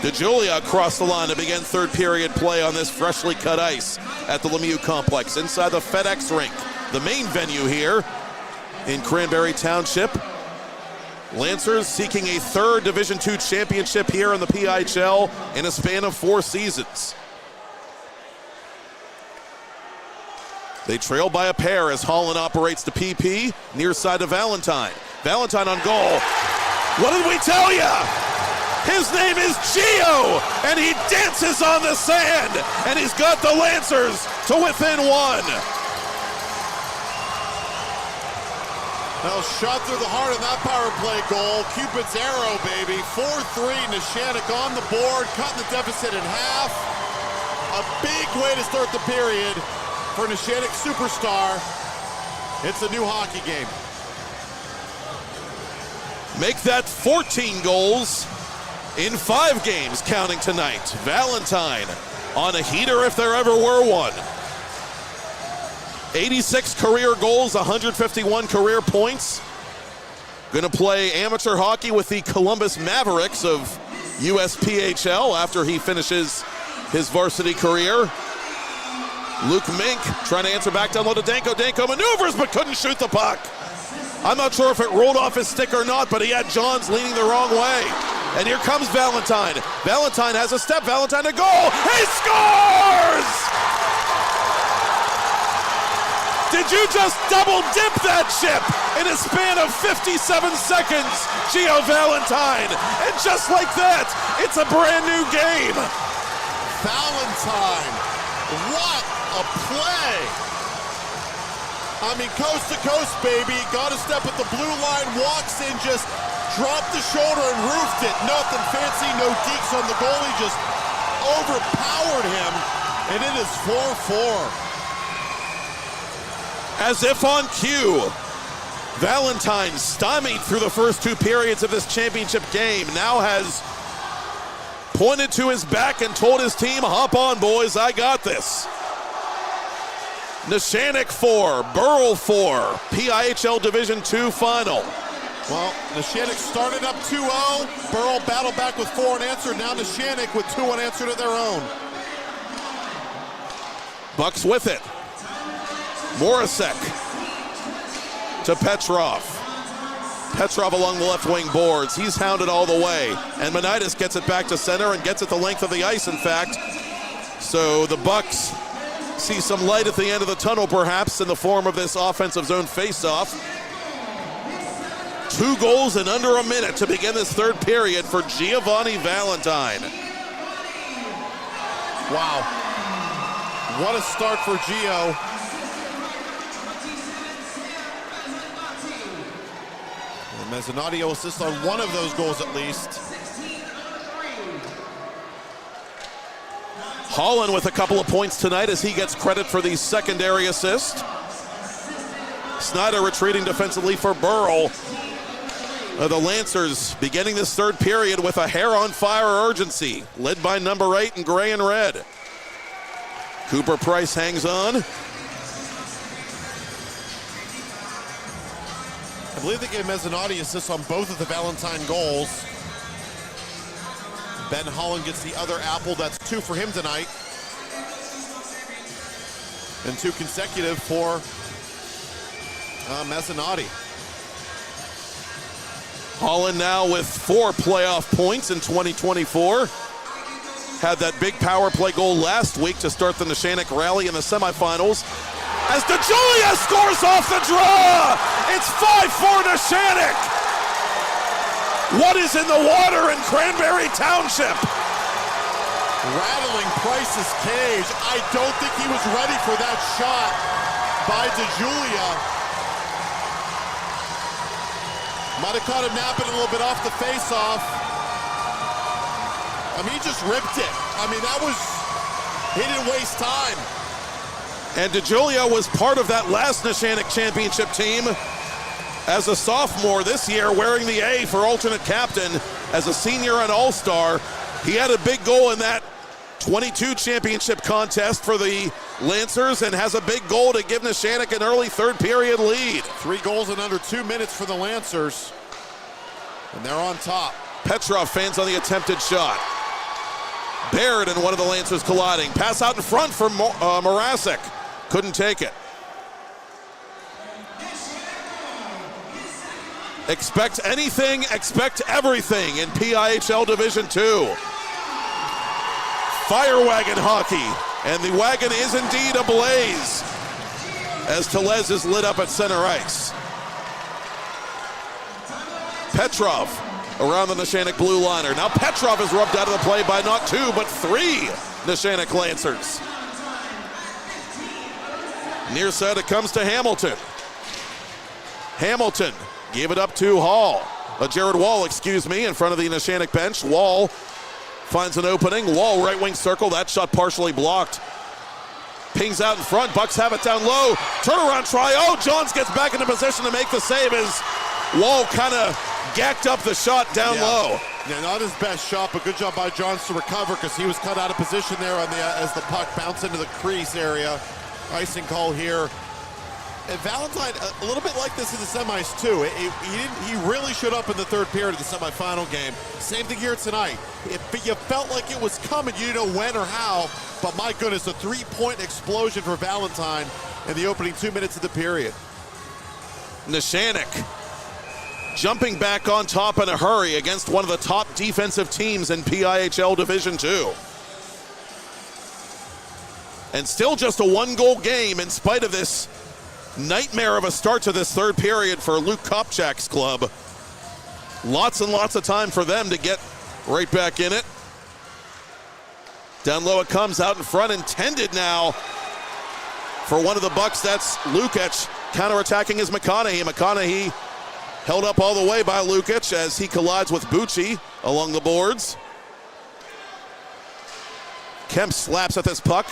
S2: DeJulia across the line to begin third period play on this freshly cut ice at the Lemieux Complex inside the FedEx rink, the main venue here in Cranberry Township. Lancers seeking a third Division II championship here in the PIHL in a span of 4 seasons. They trail by a pair as Holland operates the PP near side to Valentine. Valentine on goal. What did we tell you? His name is Gio, and he dances on the sand, and he's got the Lancers to within 1.
S1: Now shot through the heart of that power play goal. Cupid's arrow, baby. 4-3, Neshannock on the board, cutting the deficit in half. A big way to start the period for Neshannock superstar. It's a new hockey game.
S2: Make that 14 goals in 5 games counting tonight. Valentine on a heater if there ever were one. 86 career goals, 151 career points. Gonna play amateur hockey with the Columbus Mavericks of USPHL after he finishes his varsity career. Luke Mink trying to answer back down low to Danko. Danko maneuvers but couldn't shoot the puck. I'm not sure if it rolled off his stick or not, but he had Johns leaning the wrong way. And here comes Valentine. Valentine has a step. Valentine to goal. He scores! Did you just double dip that ship in a span of 57 seconds, Gio Valentine? And just like that, it's a brand new game.
S1: Valentine, what a play. I mean, coast to coast, baby. Got a step at the blue line, walks in, just dropped the shoulder and roofed it. Nothing fancy, no geeks on the goalie, just overpowered him, and it is 4-4.
S2: As if on cue, Valentine, stymied through the first 2 periods of this championship game, now has pointed to his back and told his team, hop on, boys, I got this. Neshannock 4, Burrell 4, PIHL Division II final.
S1: Well, Neshannock started up 2-0. Burrell battled back with 4 unanswered. Now Neshannock with 2 unanswered of their own.
S2: Bucks with it. Morasek to Petrov. Petrov along the left wing boards. He's hounded all the way. And Manitis gets it back to center and gets it the length of the ice, in fact. So the Bucks see some light at the end of the tunnel, perhaps, in the form of this offensive zone faceoff. 2 goals in under a minute to begin this third period for Giovanni Valentine.
S1: Wow. What a start for Gio. And Mezzanotte will assist on one of those goals at least.
S2: Holland with a couple of points tonight as he gets credit for the secondary assist. Snyder retreating defensively for Burrell. The Lancers beginning this third period with a hair-on-fire urgency, led by number 8 in gray and red. Cooper Price hangs on.
S1: I believe they gave Mezzanotte assists on both of the Valentine goals. Ben Holland gets the other apple. That's 2 for him tonight. And 2 consecutive for Mezzanotte.
S2: Holland now with 4 playoff points in 2024. had that big power play goal last week to start the Neshannock rally in the semifinals. As DeJulia scores off the draw! It's 5-4 Neshannock! What is in the water in Cranberry Township?
S1: Rattling Price's cage. I don't think he was ready for that shot by DeJulia. Might have caught him napping a little bit off the face-off. I mean, he just ripped it. I mean, he didn't waste time.
S2: And DeJulia was part of that last Neshannock championship team as a sophomore this year, wearing the A for alternate captain. As a senior and all-star, he had a big goal in that 22 championship contest for the Lancers and has a big goal to give Neshannock an early third period lead.
S1: 3 goals in under 2 minutes for the Lancers. And they're on top.
S2: Petrov fans on the attempted shot. Baird and one of the Lancers colliding. Pass out in front for Morasic. Couldn't take it. Expect anything, expect everything in PIHL Division 2. Fire wagon hockey, and the wagon is indeed ablaze as Telez is lit up at center ice. Petrov around the Neshannock blue liner. Now Petrov is rubbed out of the play by not 2, but 3 Neshannock Lancers. Near side it comes to Hamilton. Hamilton gave it up to Jared Wall, in front of the Neshannock bench. Wall finds an opening. Wall right wing circle. That shot partially blocked. Pings out in front. Bucks have it down low. Turnaround try. Oh, Johns gets back into position to make the save as Wall kind of gacked up the shot down low.
S1: Yeah, not his best shot, but good job by Johns to recover because he was cut out of position there on as the puck bounced into the crease area. Icing call here. And Valentine, a little bit like this in the semis too. He really showed up in the third period of the semifinal game. Same thing here tonight. You felt like it was coming. You didn't know when or how, but my goodness, a 3-point explosion for Valentine in the opening 2 minutes of the period.
S2: Neshannock jumping back on top in a hurry against one of the top defensive teams in PIHL Division 2. And still just a 1-goal game in spite of this nightmare of a start to this third period for Luke Popchock's club. Lots and lots of time for them to get right back in it. Down low it comes, out in front, intended now for one of the Bucks. That's Lukic. Counterattacking is McConaughey. McConaughey held up all the way by Lukic as he collides with Bucci along the boards. Kemp slaps at this puck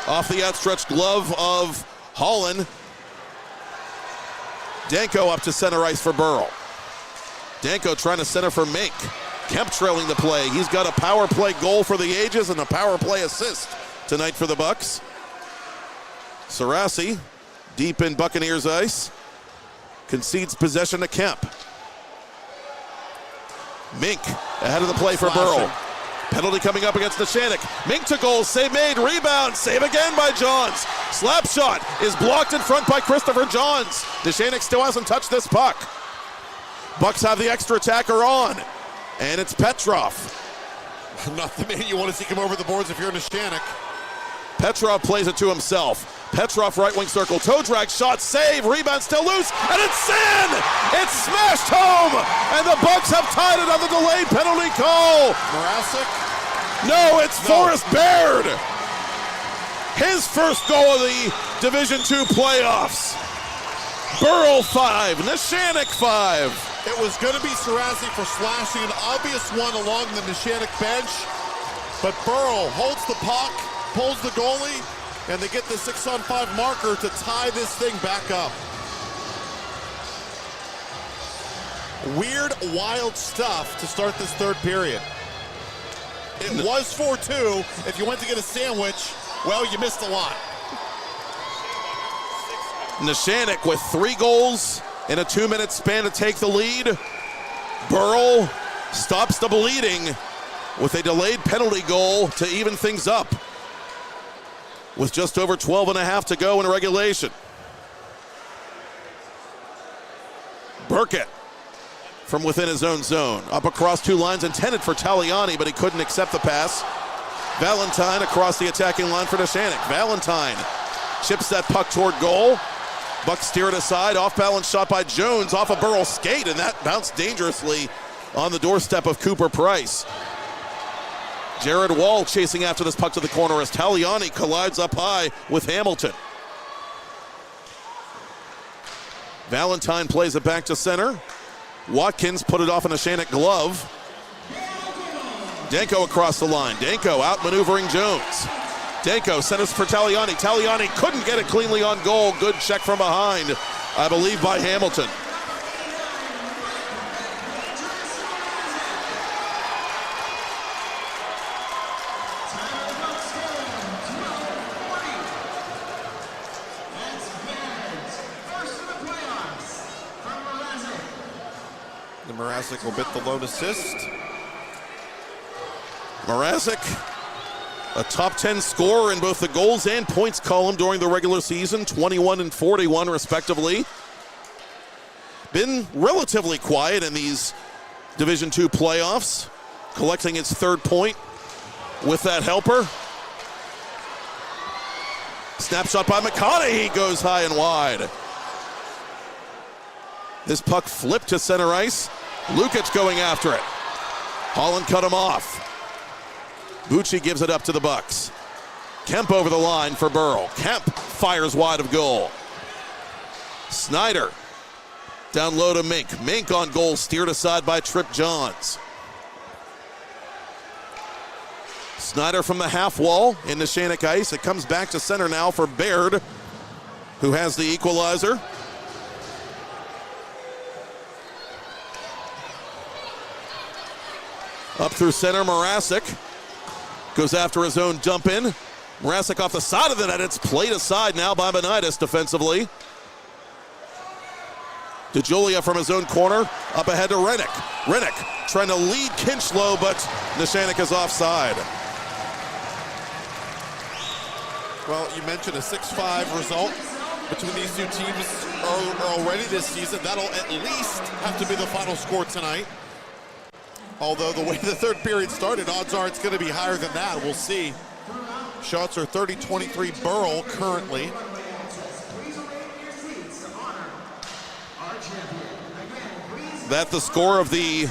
S2: off the outstretched glove of Holland. Danko up to center ice for Burrell. Danko trying to center for Mink. Kemp trailing the play. He's got a power play goal for the ages and a power play assist tonight for the Bucks. Sarasi deep in Buccaneers ice. Concedes possession to Kemp. Mink ahead of the play for Burrell. Penalty coming up against Neshannock. Mink to goal, save made, rebound, save again by Johns. Slap shot is blocked in front by Christopher Johns. Neshannock still hasn't touched this puck. Bucks have the extra attacker on, and it's Petrov.
S1: Not the man you want to see come over the boards if you're Neshannock.
S2: Petrov plays it to himself. Petrov right wing circle, toe drag, shot, save, rebound still loose, and it's in! It's smashed home, and the Bucks have tied it on the delayed penalty call.
S1: Morasic?
S2: No, it's Forrest Baird. His first goal of the Division II playoffs. Burrell 5, Neshannock 5.
S1: It was going to be Sarasi for slashing an obvious one along the Neshannock bench, but Burrell holds the puck, pulls the goalie, and they get the 6-on-5 marker to tie this thing back up. Weird, wild stuff to start this third period. It was 4-2. If you went to get a sandwich, well, you missed a lot.
S2: Neshannock with 3 goals in a 2-minute span to take the lead. Burrell stops the bleeding with a delayed penalty goal to even things up, with just over 12 and a half to go in regulation. Burkett from within his own zone. Up across 2 lines, intended for Taliani, but he couldn't accept the pass. Valentine across the attacking line for Neshannock. Valentine chips that puck toward goal. Bucks steer it aside. Off balance shot by Jones off a Burrell skate, and that bounced dangerously on the doorstep of Cooper Price. Jared Wall chasing after this puck to the corner as Taliani collides up high with Hamilton. Valentine plays it back to center. Watkins put it off in a Neshannock glove. Danko across the line. Danko outmaneuvering Jones. Danko centers for Taliani. Taliani couldn't get it cleanly on goal. Good check from behind, I believe, by Hamilton.
S1: The Mrazek will bit the lone assist.
S2: Mrazek, a top 10 scorer in both the goals and points column during the regular season, 21 and 41 respectively. Been relatively quiet in these Division II playoffs, collecting its third point with that helper. Snapshot by McConaughey goes high and wide. This puck flipped to center ice. Lukic going after it. Holland cut him off. Bucci gives it up to the Bucks. Kemp over the line for Burrell. Kemp fires wide of goal. Snyder down low to Mink. Mink on goal, steered aside by Trip Johns. Snyder from the half wall in Neshannock ice. It comes back to center now for Baird, who has the equalizer. Up through center, Mrazek goes after his own dump in. Mrazek off the side of the net. It's played aside now by Benitis defensively. DeJulia from his own corner, up ahead to Rennick. Rennick trying to lead Kinchlow, but Neshannock is offside.
S1: Well, you mentioned a 6-5 result between these two teams already this season. That'll at least have to be the final score tonight. Although the way the third period started, odds are it's going to be higher than that. We'll see. Shots are 30-23 Burrell currently.
S2: That the score of the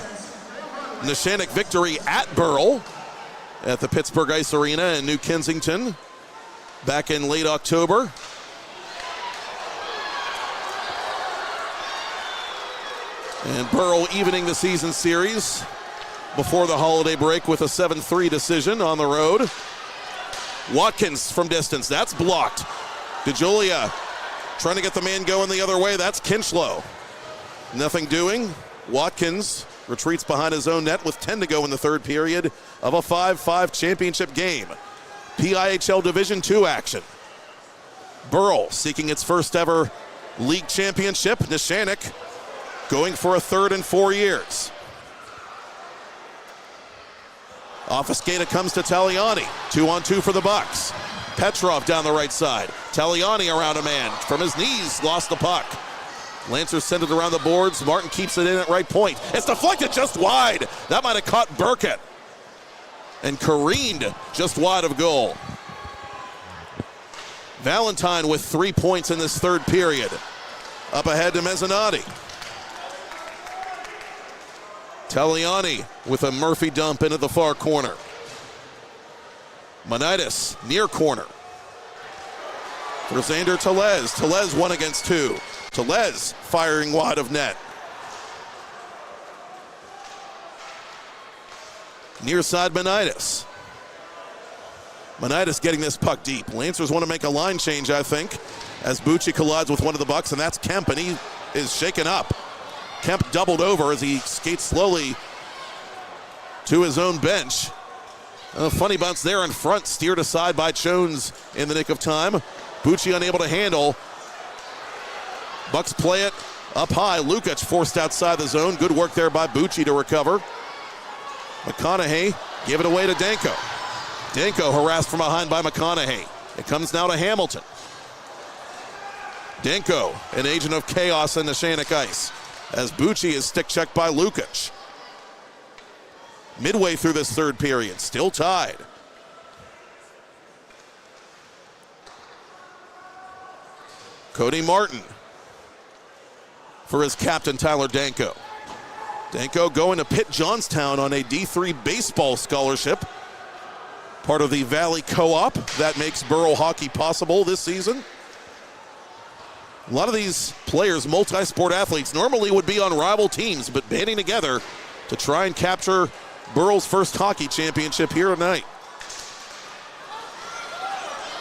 S2: Neshannock victory at Burrell at the Pittsburgh Ice Arena in New Kensington back in late October. And Burrell evening the season series before the holiday break with a 7-3 decision on the road. Watkins from distance, that's blocked. DeJulia trying to get the man going the other way, that's Kinchlow. Nothing doing. Watkins retreats behind his own net with 10 to go in the third period of a 5-5 championship game. PIHL Division II action. Burrell seeking its first ever league championship. Neshannock going for a third in 4 years. Off a skate, it comes to Taliani. 2-on-2 for the Bucks. Petrov down the right side. Taliani around a man. From his knees, lost the puck. Lancers send it around the boards. Martin keeps it in at right point. It's deflected just wide. That might have caught Burkett. And careened just wide of goal. Valentine with 3 points in this third period. Up ahead to Mezzanotte. Taliani with a Murphy dump into the far corner. Benitis near corner. For Xander Telez. Telez 1 against 2. Telez firing wide of net. Near side Benitis. Benitis getting this puck deep. Lancers want to make a line change, I think, as Bucci collides with one of the Bucks, and that's Kemp, and he is shaken up. Kemp doubled over as he skates slowly to his own bench. A funny bounce there in front, steered aside by Jones in the nick of time. Bucci unable to handle. Bucks play it up high. Lukic forced outside the zone. Good work there by Bucci to recover. McConaughey give it away to Danko. Danko harassed from behind by McConaughey. It comes now to Hamilton. Danko, an agent of chaos in the Neshannock ice, as Bucci is stick checked by Lukic. Midway through this third period, still tied. Cody Martin for his captain, Tyler Danko. Danko going to Pitt Johnstown on a D3 baseball scholarship, part of the Valley Co-op that makes Burrell hockey possible this season. A lot of these players, multi-sport athletes, normally would be on rival teams, but banding together to try and capture Burrell's first hockey championship here tonight.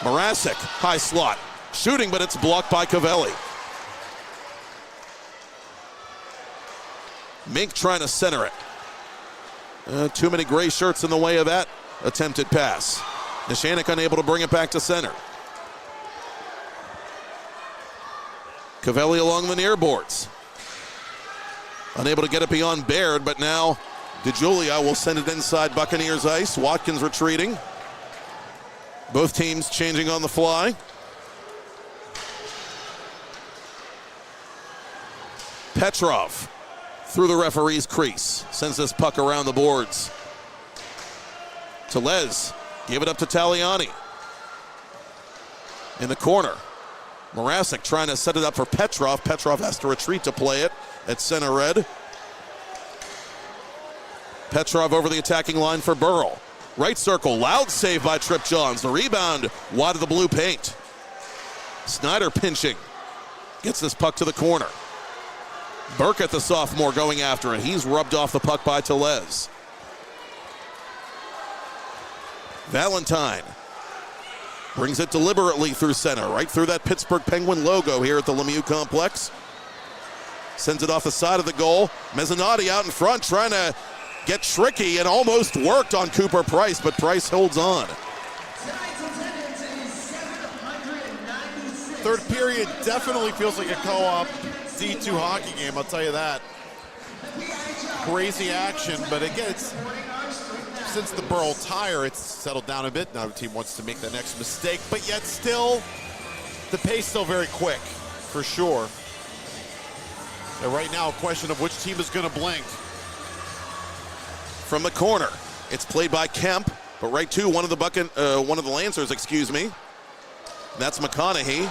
S2: Morasic, high slot, shooting, but it's blocked by Cavelli. Mink trying to center it. Too many gray shirts in the way of that attempted pass. Neshannock unable to bring it back to center. Cavelli along the near boards. Unable to get it beyond Baird, but now DeJulia will send it inside Buccaneers ice. Watkins retreating. Both teams changing on the fly. Petrov through the referee's crease. Sends this puck around the boards. Telez gave it up to Taliani. In the corner. Morasic trying to set it up for Petrov. Petrov has to retreat to play it at center red. Petrov over the attacking line for Burrell. Right circle, loud save by Trip Johns. The rebound wide of the blue paint. Snyder pinching. Gets this puck to the corner. Burkett, the sophomore, going after it. He's rubbed off the puck by Telez. Valentine brings it deliberately through center, right through that Pittsburgh Penguin logo here at the Lemieux Complex. Sends it off the side of the goal. Mezzanotte out in front trying to get tricky and almost worked on Cooper Price, but Price holds on.
S1: Third period definitely feels like a co-op D2 hockey game, I'll tell you that. Crazy action, but again, it's, since the Burrell tire, it's settled down a bit. Now the team wants to make the next mistake, but yet still, the pace still very quick, for sure. And right now, a question of which team is going to blink.
S2: From the corner, it's played by Kemp, but right to one of the Lancers, excuse me. That's McConaughey.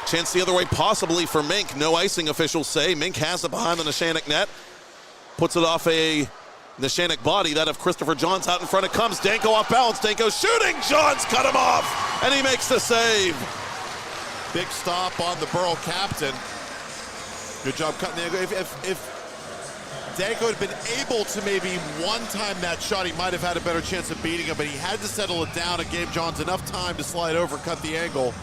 S2: Chance the other way, possibly for Mink. No icing, officials say. Mink has it behind the Neshannock net. Puts it off a Neshannock body. That of Christopher Johns out in front. It comes. Danko off balance. Danko shooting. Johns cut him off, and he makes the save.
S1: Big stop on the Burrell captain. Good job cutting the angle. If Danko had been able to maybe one-time that shot, he might have had a better chance of beating him, but he had to settle it down and gave Johns enough time to slide over, cut the angle.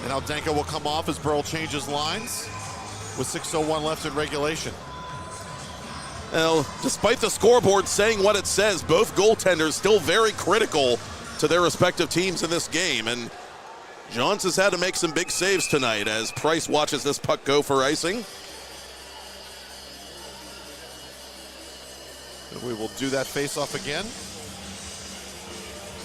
S1: And now Danko will come off as Burrell changes lines with 6:01 left in regulation.
S2: Well, despite the scoreboard saying what it says, both goaltenders still very critical to their respective teams in this game. And Johns has had to make some big saves tonight as Price watches this puck go for icing.
S1: And we will do that face-off again.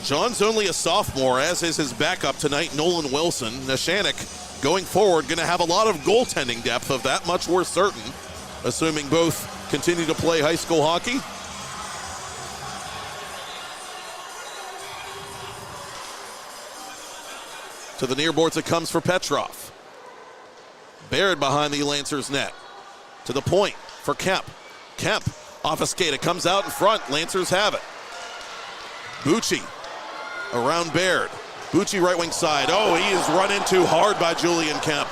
S2: John's only a sophomore, as is his backup tonight, Nolan Wilson. Neshannock going forward going to have a lot of goaltending depth, of that much we're certain, assuming both continue to play high school hockey. To the near boards it comes for Petrov. Baird behind the Lancers net. To the point for Kemp. Kemp off a skate. It comes out in front. Lancers have it. Bucci around Baird. Bucci right wing side. Oh, he is run into hard by Julian Kemp.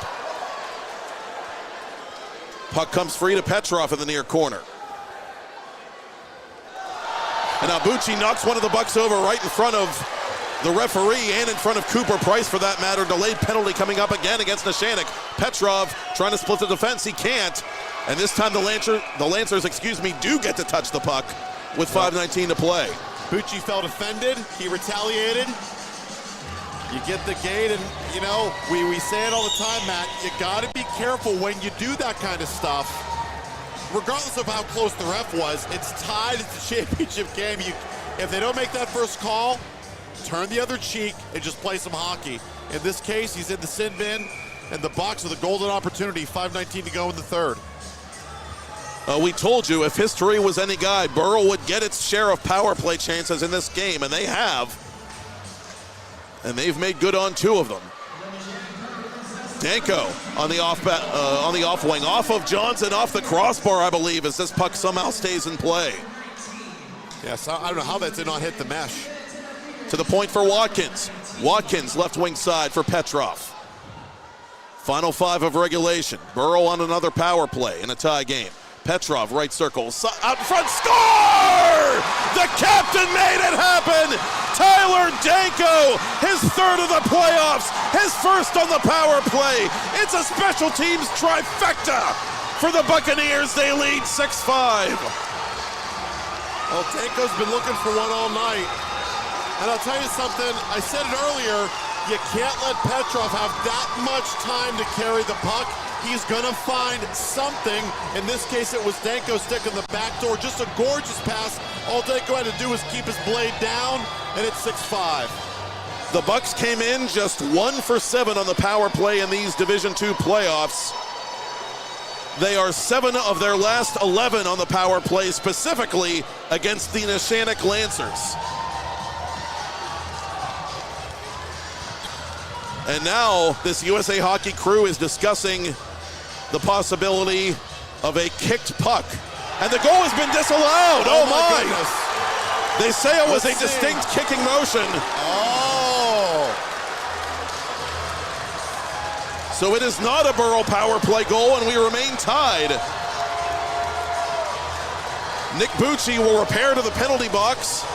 S2: Puck comes free to Petrov in the near corner. And now Bucci knocks one of the Bucks over right in front of the referee and in front of Cooper Price, for that matter. Delayed penalty coming up again against Neshannock. Petrov trying to split the defense. He can't. And this time the Lancers, do get to touch the puck with 5:19 to play.
S1: Bucci felt offended. He retaliated. You get the gate, and, you know, we say it all the time, Matt. You got to be careful when you do that kind of stuff. Regardless of how close the ref was, it's tied. It's a championship game. If they don't make that first call, turn the other cheek and just play some hockey. In this case, he's in the sin bin, and the Bucks with a golden opportunity. 5:19 to go in the third.
S2: We told you, if history was any guide, Burrell would get its share of power play chances in this game, and they have. And they've made good on 2 of them. Danko on the off wing, off of Johnson, off the crossbar, I believe, as this puck somehow stays in play.
S1: Yes, I don't know how that did not hit the mesh.
S2: To the point for Watkins. Watkins, left wing side for Petrov. Final 5 of regulation. Burrell on another power play in a tie game. Petrov, right circle, out in front, score! The captain made it happen! Tyler Danko, his 3rd of the playoffs, his 1st on the power play. It's a special teams trifecta for the Buccaneers. They lead 6-5.
S1: Well, Danko's been looking for one all night. And I'll tell you something, I said it earlier, you can't let Petrov have that much time to carry the puck. He's gonna find something. In this case, it was Danko sticking the back door. Just a gorgeous pass. All Danko had to do was keep his blade down, and it's 6-5.
S2: The Bucks came in just 1 for 7 on the power play in these Division II playoffs. They are 7 of their last 11 on the power play, specifically against the Neshannock Lancers. And now this USA Hockey crew is discussing the possibility of a kicked puck. And the goal has been disallowed. Oh my!
S1: Goodness.
S2: They say it was a distinct kicking motion.
S1: Oh!
S2: So it is not a Burrell power play goal, and we remain tied. Nick Bucci will repair to the penalty box.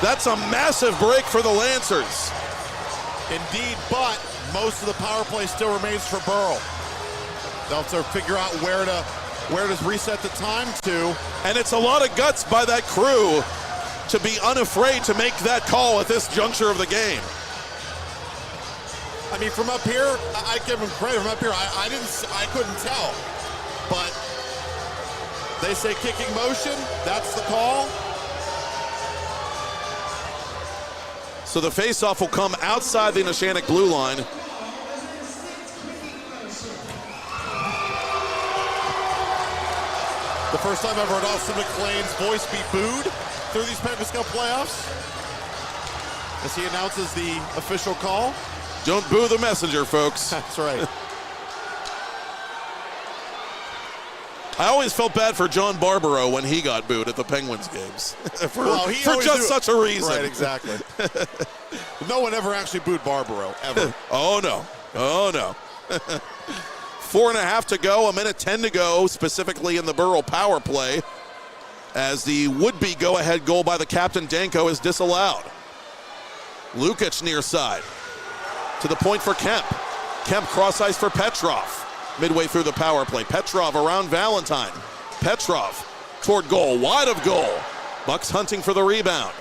S2: That's a massive break for the Lancers.
S1: Indeed, but most of the power play still remains for Burrell. They'll have to figure out where to reset the time to.
S2: And it's a lot of guts by that crew to be unafraid to make that call at this juncture of the game.
S1: I mean, from up here, I give them credit. From up here, I couldn't tell. But they say kicking motion, that's the call.
S2: So the faceoff will come outside the Neshannock blue line.
S1: The first time ever heard Austin McLean's voice be booed through these Penguins Cup playoffs as he announces the official call.
S2: Don't boo the messenger, folks.
S1: That's right.
S2: I always felt bad for John Barbaro when he got booed at the Penguins games. for just such a reason.
S1: Right, exactly. No one ever actually booed Barbaro, ever.
S2: Oh, no. Oh, no. 4.5 to go, 1:10 to go, specifically in the Burrell power play, as the would-be go-ahead goal by the captain, Danko, is disallowed. Lukic near side. To the point for Kemp. Kemp cross ice for Petrov. Midway through the power play. Petrov around Valentine. Petrov toward goal, wide of goal. Bucks hunting for the rebound.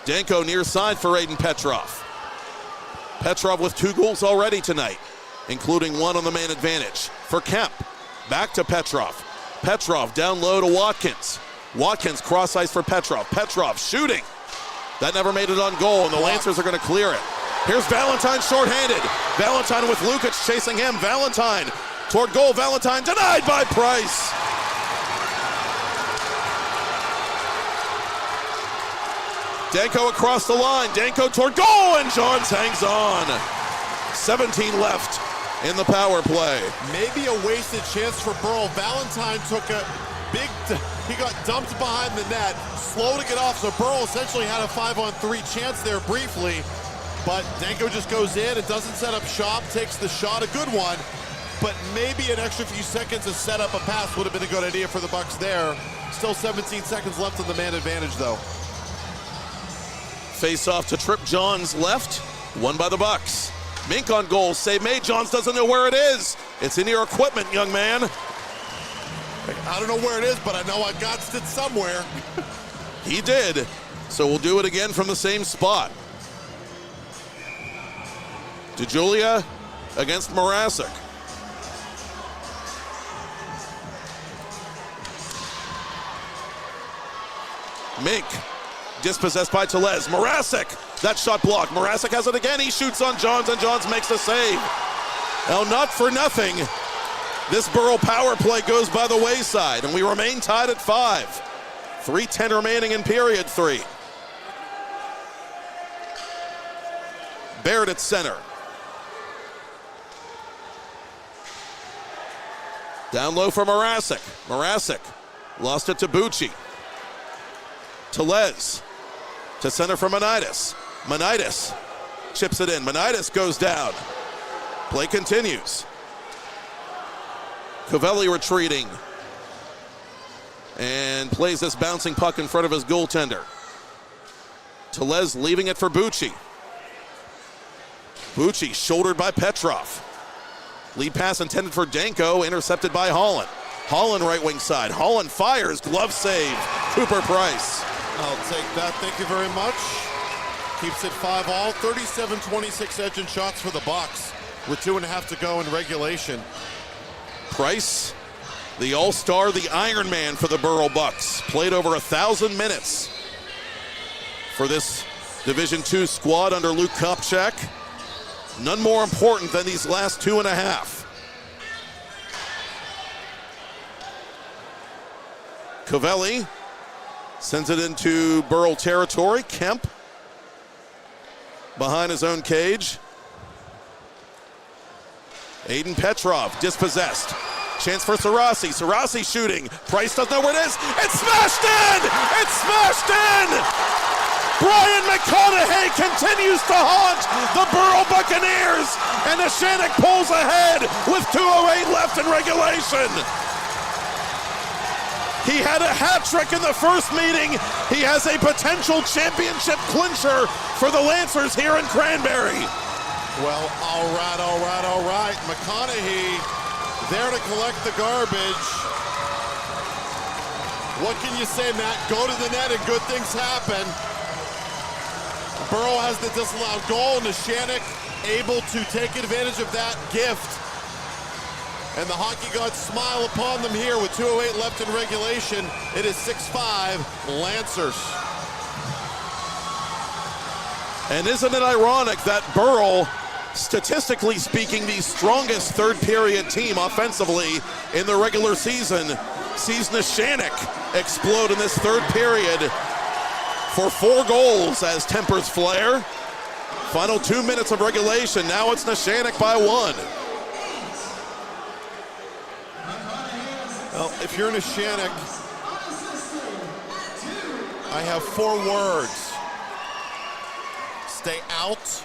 S2: Danko near side for Aiden Petrov. Petrov with 2 goals already tonight, including 1 on the man advantage. For Kemp, back to Petrov. Petrov down low to Watkins. Watkins cross ice for Petrov. Petrov shooting. That never made it on goal, and the Lancers are going to clear it. Here's Valentine shorthanded. Valentine with Lukic chasing him. Valentine toward goal. Valentine denied by Price. Danko across the line. Danko toward goal, and Johns hangs on. 17 left in the power play.
S1: Maybe a wasted chance for Burrell. Valentine took a he got dumped behind the net, slow to get off, so Burrell essentially had a 5-on-3 chance there briefly, but Danko just goes in, it doesn't set up shop, takes the shot, a good one, but maybe an extra few seconds to set up a pass would have been a good idea for the Bucks there. Still 17 seconds left on the man advantage though.
S2: Face off to Trip Johns left, won by the Bucks. Mink on goal, save made. Johns doesn't know where it is. It's in your equipment, young man.
S1: I don't know where it is, but I know I got it somewhere.
S2: He did. So we'll do it again from the same spot. DeJulia against Morasic. Mink dispossessed by Telez. Morasic, that shot blocked. Morasic has it again. He shoots on Johns, and Johns makes the save. Now, not for nothing, this Burrell power play goes by the wayside, and we remain tied at 5. 3:10 remaining in period 3. Baird at center. Down low for Morasic. Morasic lost it to Bucci. Tellez to center for Manitis. Manitis chips it in. Manitis goes down. Play continues. Covelli retreating. And plays this bouncing puck in front of his goaltender. Tellez leaving it for Bucci. Bucci shouldered by Petrov. Lead pass intended for Danko, intercepted by Holland. Holland right wing side. Holland fires, glove save. Cooper Price.
S1: I'll take that, thank you very much. Keeps it 5-all, 37-26 edge and shots for the Bucks with 2.5 to go in regulation.
S2: Price, the all-star, the Iron Man for the Burrell Bucks. Played over 1,000 minutes for this Division II squad under Luke Popchock. None more important than these last 2.5. Covelli sends it into Burrell territory. Kemp behind his own cage. Aiden Petrov dispossessed. Chance for Sarasi. Sarasi shooting. Price doesn't know where it is. It's smashed in! It's smashed in! Brian McConaughey continues to haunt the Burrell Buccaneers, and Neshannock pulls ahead with 2:08 left in regulation. He had a hat trick in the first meeting. He has a potential championship clincher for the Lancers here in Cranberry.
S1: Well, all right. McConaughey there to collect the garbage. What can you say, Matt? Go to the net and good things happen. Burrell has the disallowed goal. Neshannock able to take advantage of that gift. And the hockey gods smile upon them here with 2:08 left in regulation. It is 6-5 Lancers.
S2: And isn't it ironic that Burrell, statistically speaking, the strongest third period team offensively in the regular season, sees Neshannock explode in this third period for 4 goals as tempers flare. Final 2 minutes of regulation. Now it's Neshannock by 1.
S1: Well, if you're Neshannock, I have 4 words. Stay out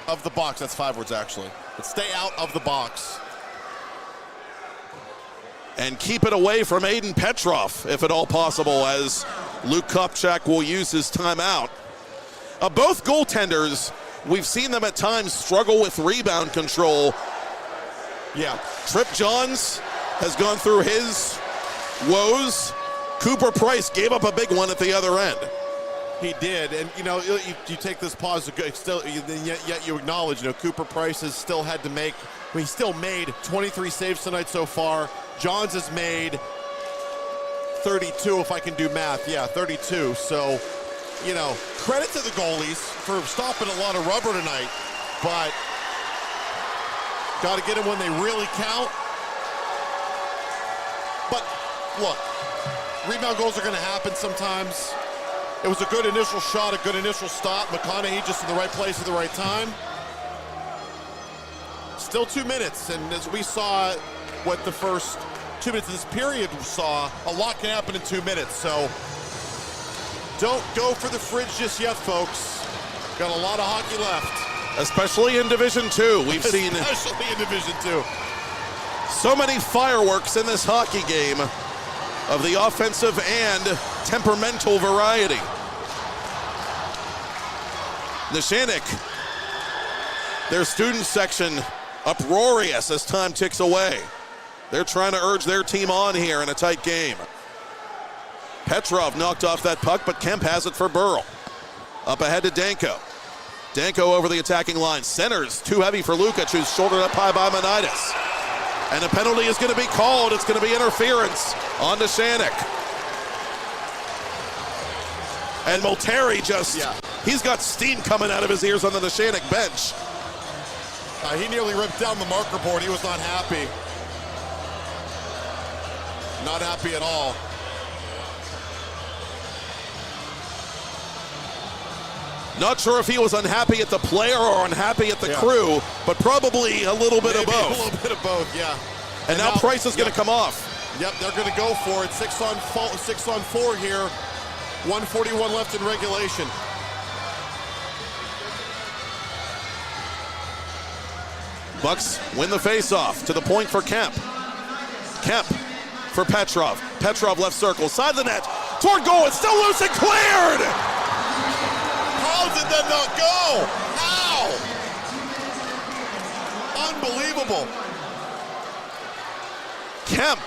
S1: of the box. That's 5 words, actually. But stay out of the box.
S2: And keep it away from Aiden Petrov, if at all possible, as Luke Popchock will use his timeout. Both goaltenders, we've seen them at times struggle with rebound control.
S1: Yeah.
S2: Trib Johns has gone through his woes. Cooper Price gave up a big one at the other end.
S1: He did, and you take this pause, yet you acknowledge, Cooper Price has still had to make, he still made 23 saves tonight so far. Johns has made 32, if I can do math. Yeah, 32. So, credit to the goalies for stopping a lot of rubber tonight, but got to get them when they really count. But look, rebound goals are going to happen sometimes. It was a good initial shot, a good initial stop. McConaughey just in the right place at the right time. Still 2 minutes, and as we saw what the first 2 minutes of this period saw, a lot can happen in 2 minutes. So don't go for the fridge just yet, folks. Got a lot of hockey left.
S2: Especially in Division II. We've seen
S1: especially in Division II.
S2: So many fireworks in this hockey game of the offensive and temperamental variety. Neshannock, their student section, uproarious as time ticks away. They're trying to urge their team on here in a tight game. Petrov knocked off that puck, but Kemp has it for Burrell. Up ahead to Danko. Danko over the attacking line. Centers, too heavy for Lukic, who's shouldered up high by Manitis. And a penalty is going to be called. It's going to be interference on Neshannock. And Multeri he's got steam coming out of his ears on the Neshannock bench.
S1: He nearly ripped down the marker board. He was not happy. Not happy at all.
S2: Not sure if he was unhappy at the player or unhappy at the crew, but probably a little bit of both.
S1: A little bit of both, yeah.
S2: And now Price is going to come off.
S1: Yep, they're going to go for it. 6 on 4 here. 1:41 left in regulation.
S2: Bucks win the faceoff to the point for Kemp. Kemp for Petrov. Petrov left circle, side of the net, toward goal. It's still loose and cleared.
S1: How did that not go? How? Unbelievable.
S2: Kemp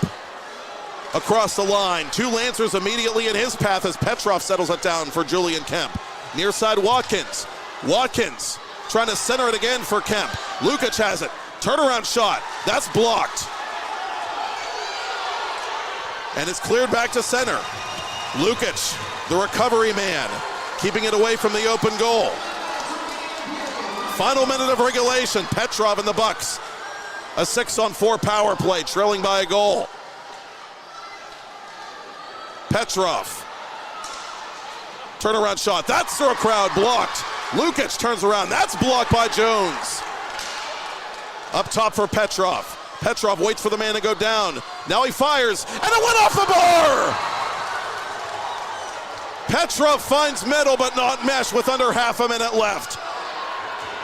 S2: across the line. 2 Lancers immediately in his path as Petrov settles it down for Julian Kemp. Near side Watkins. Watkins trying to center it again for Kemp. Lukic has it. Turnaround shot. That's blocked. And it's cleared back to center. Lukic, the recovery man, keeping it away from the open goal. Final minute of regulation. Petrov and the Bucks. A 6-on-4 power play, trailing by a goal. Petrov. Turnaround shot. That's through a crowd, blocked. Lukic turns around. That's blocked by Jones. Up top for Petrov. Petrov waits for the man to go down. Now he fires, and it went off the bar! Petrov finds middle, but not mesh with under half a minute left.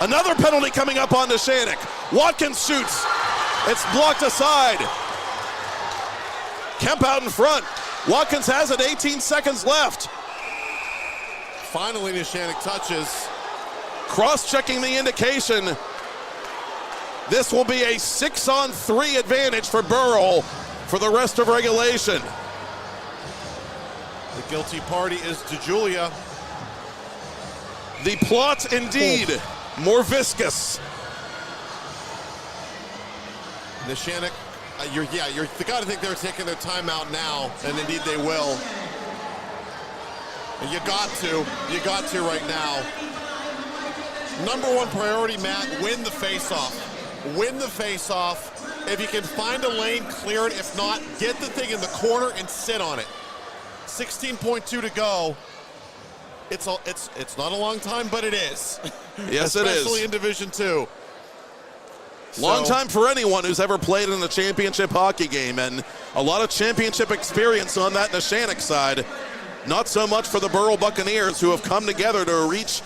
S2: Another penalty coming up on Neshannock. Watkins shoots. It's blocked aside. Kemp out in front. Watkins has it, 18 seconds left.
S1: Finally, Neshannock touches.
S2: Cross-checking the indication. This will be a 6-on-3 advantage for Burrell for the rest of regulation.
S1: The guilty party is DeJulia.
S2: The plot, indeed, more viscous.
S1: Neshannock, you got to think they're taking their timeout now, and indeed they will. And you got to right now. Number one priority, Matt, win the faceoff. Win the faceoff. If you can find a lane, clear it. If not, get the thing in the corner and sit on it. 16.2 to go. It's not a long time, but it is.
S2: Yes, it is.
S1: Especially in Division II.
S2: Long time for anyone who's ever played in a championship hockey game, and a lot of championship experience on that Neshannock side. Not so much for the Burrell Buccaneers, who have come together to reach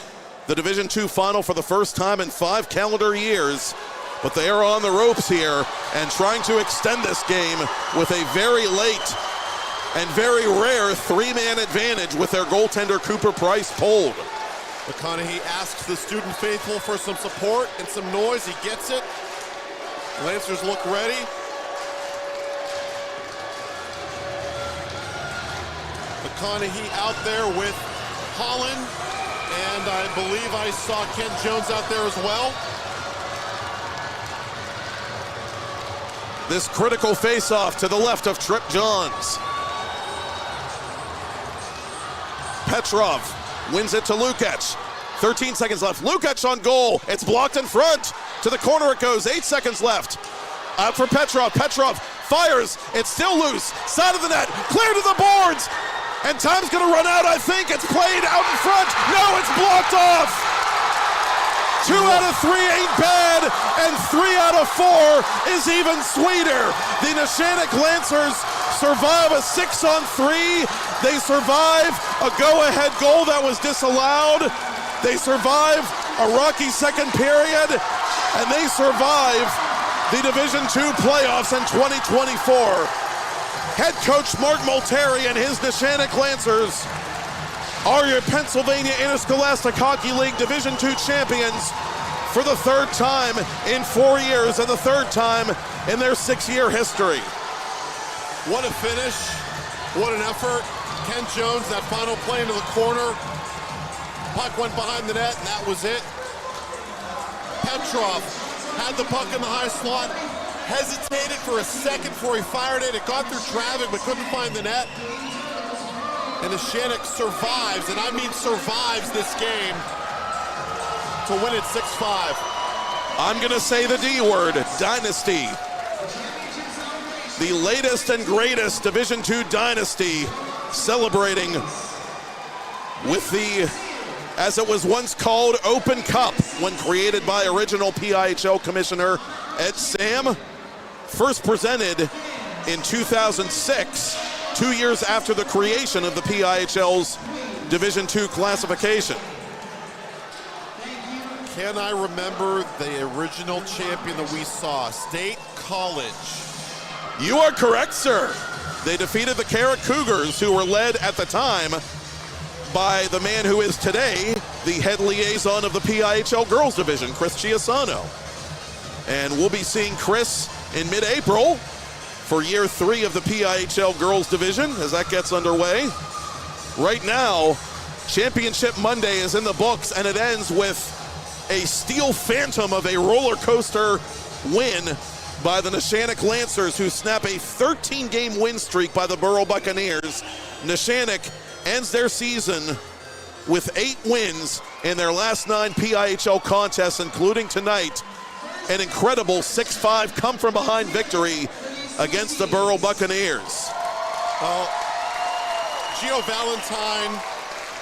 S2: the Division II final for the first time in 5 calendar years. But they are on the ropes here and trying to extend this game with a very late and very rare 3-man advantage with their goaltender Cooper Price pulled.
S1: McConaughey asks the student faithful for some support and some noise. He gets it. Lancers look ready. McConaughey out there with Holland, and I believe I saw Kent Jones out there as well.
S2: This critical face-off to the left of Trip Johns. Petrov wins it to Lukic. 13 seconds left. Lukic on goal. It's blocked in front. To the corner it goes. 8 seconds left. Out for Petrov. Petrov fires. It's still loose. Side of the net. Clear to the boards. And time's going to run out, I think. It's played out in front. No, it's blocked off. 2 out of 3 ain't bad, and 3 out of 4 is even sweeter. The Neshannock Lancers survive a 6-on-3. They survive a go-ahead goal that was disallowed. They survive a rocky second period, and they survive the Division II playoffs in 2024. Head coach Mark Multeri and his Neshannock Lancers are your Pennsylvania Interscholastic Hockey League Division II champions for the 3rd time in 4 years and the 3rd time in their 6-year history.
S1: What a finish, what an effort. Kent Jones, that final play into the corner. Puck went behind the net, and that was it. Petrov had the puck in the high slot, hesitated for a second before he fired it. It got through traffic, but couldn't find the net. And Neshannock survives, and I mean survives this game to win it 6-5.
S2: I'm going to say the D word, dynasty. The latest and greatest Division II dynasty celebrating with the as it was once called Open Cup when created by original PIHL Commissioner Ed Sam. First presented in 2006, 2 years after the creation of the PIHL's Division II classification.
S1: Can I remember the original champion that we saw? State College.
S2: You are correct, sir. They defeated the Carrot Cougars, who were led at the time by the man who is today the head liaison of the PIHL Girls Division, Chris Chiasano. And we'll be seeing Chris in mid-April for year 3 of the PIHL Girls Division as that gets underway. Right now, Championship Monday is in the books, and it ends with a steel phantom of a roller coaster win by the Neshannock Lancers, who snap a 13-game win streak by the Burrell Buccaneers. Neshannock ends their season with 8 wins in their last 9 PIHL contests, including tonight. An incredible 6-5 come-from-behind victory against the Burrell Buccaneers.
S1: Well, Gio Valentine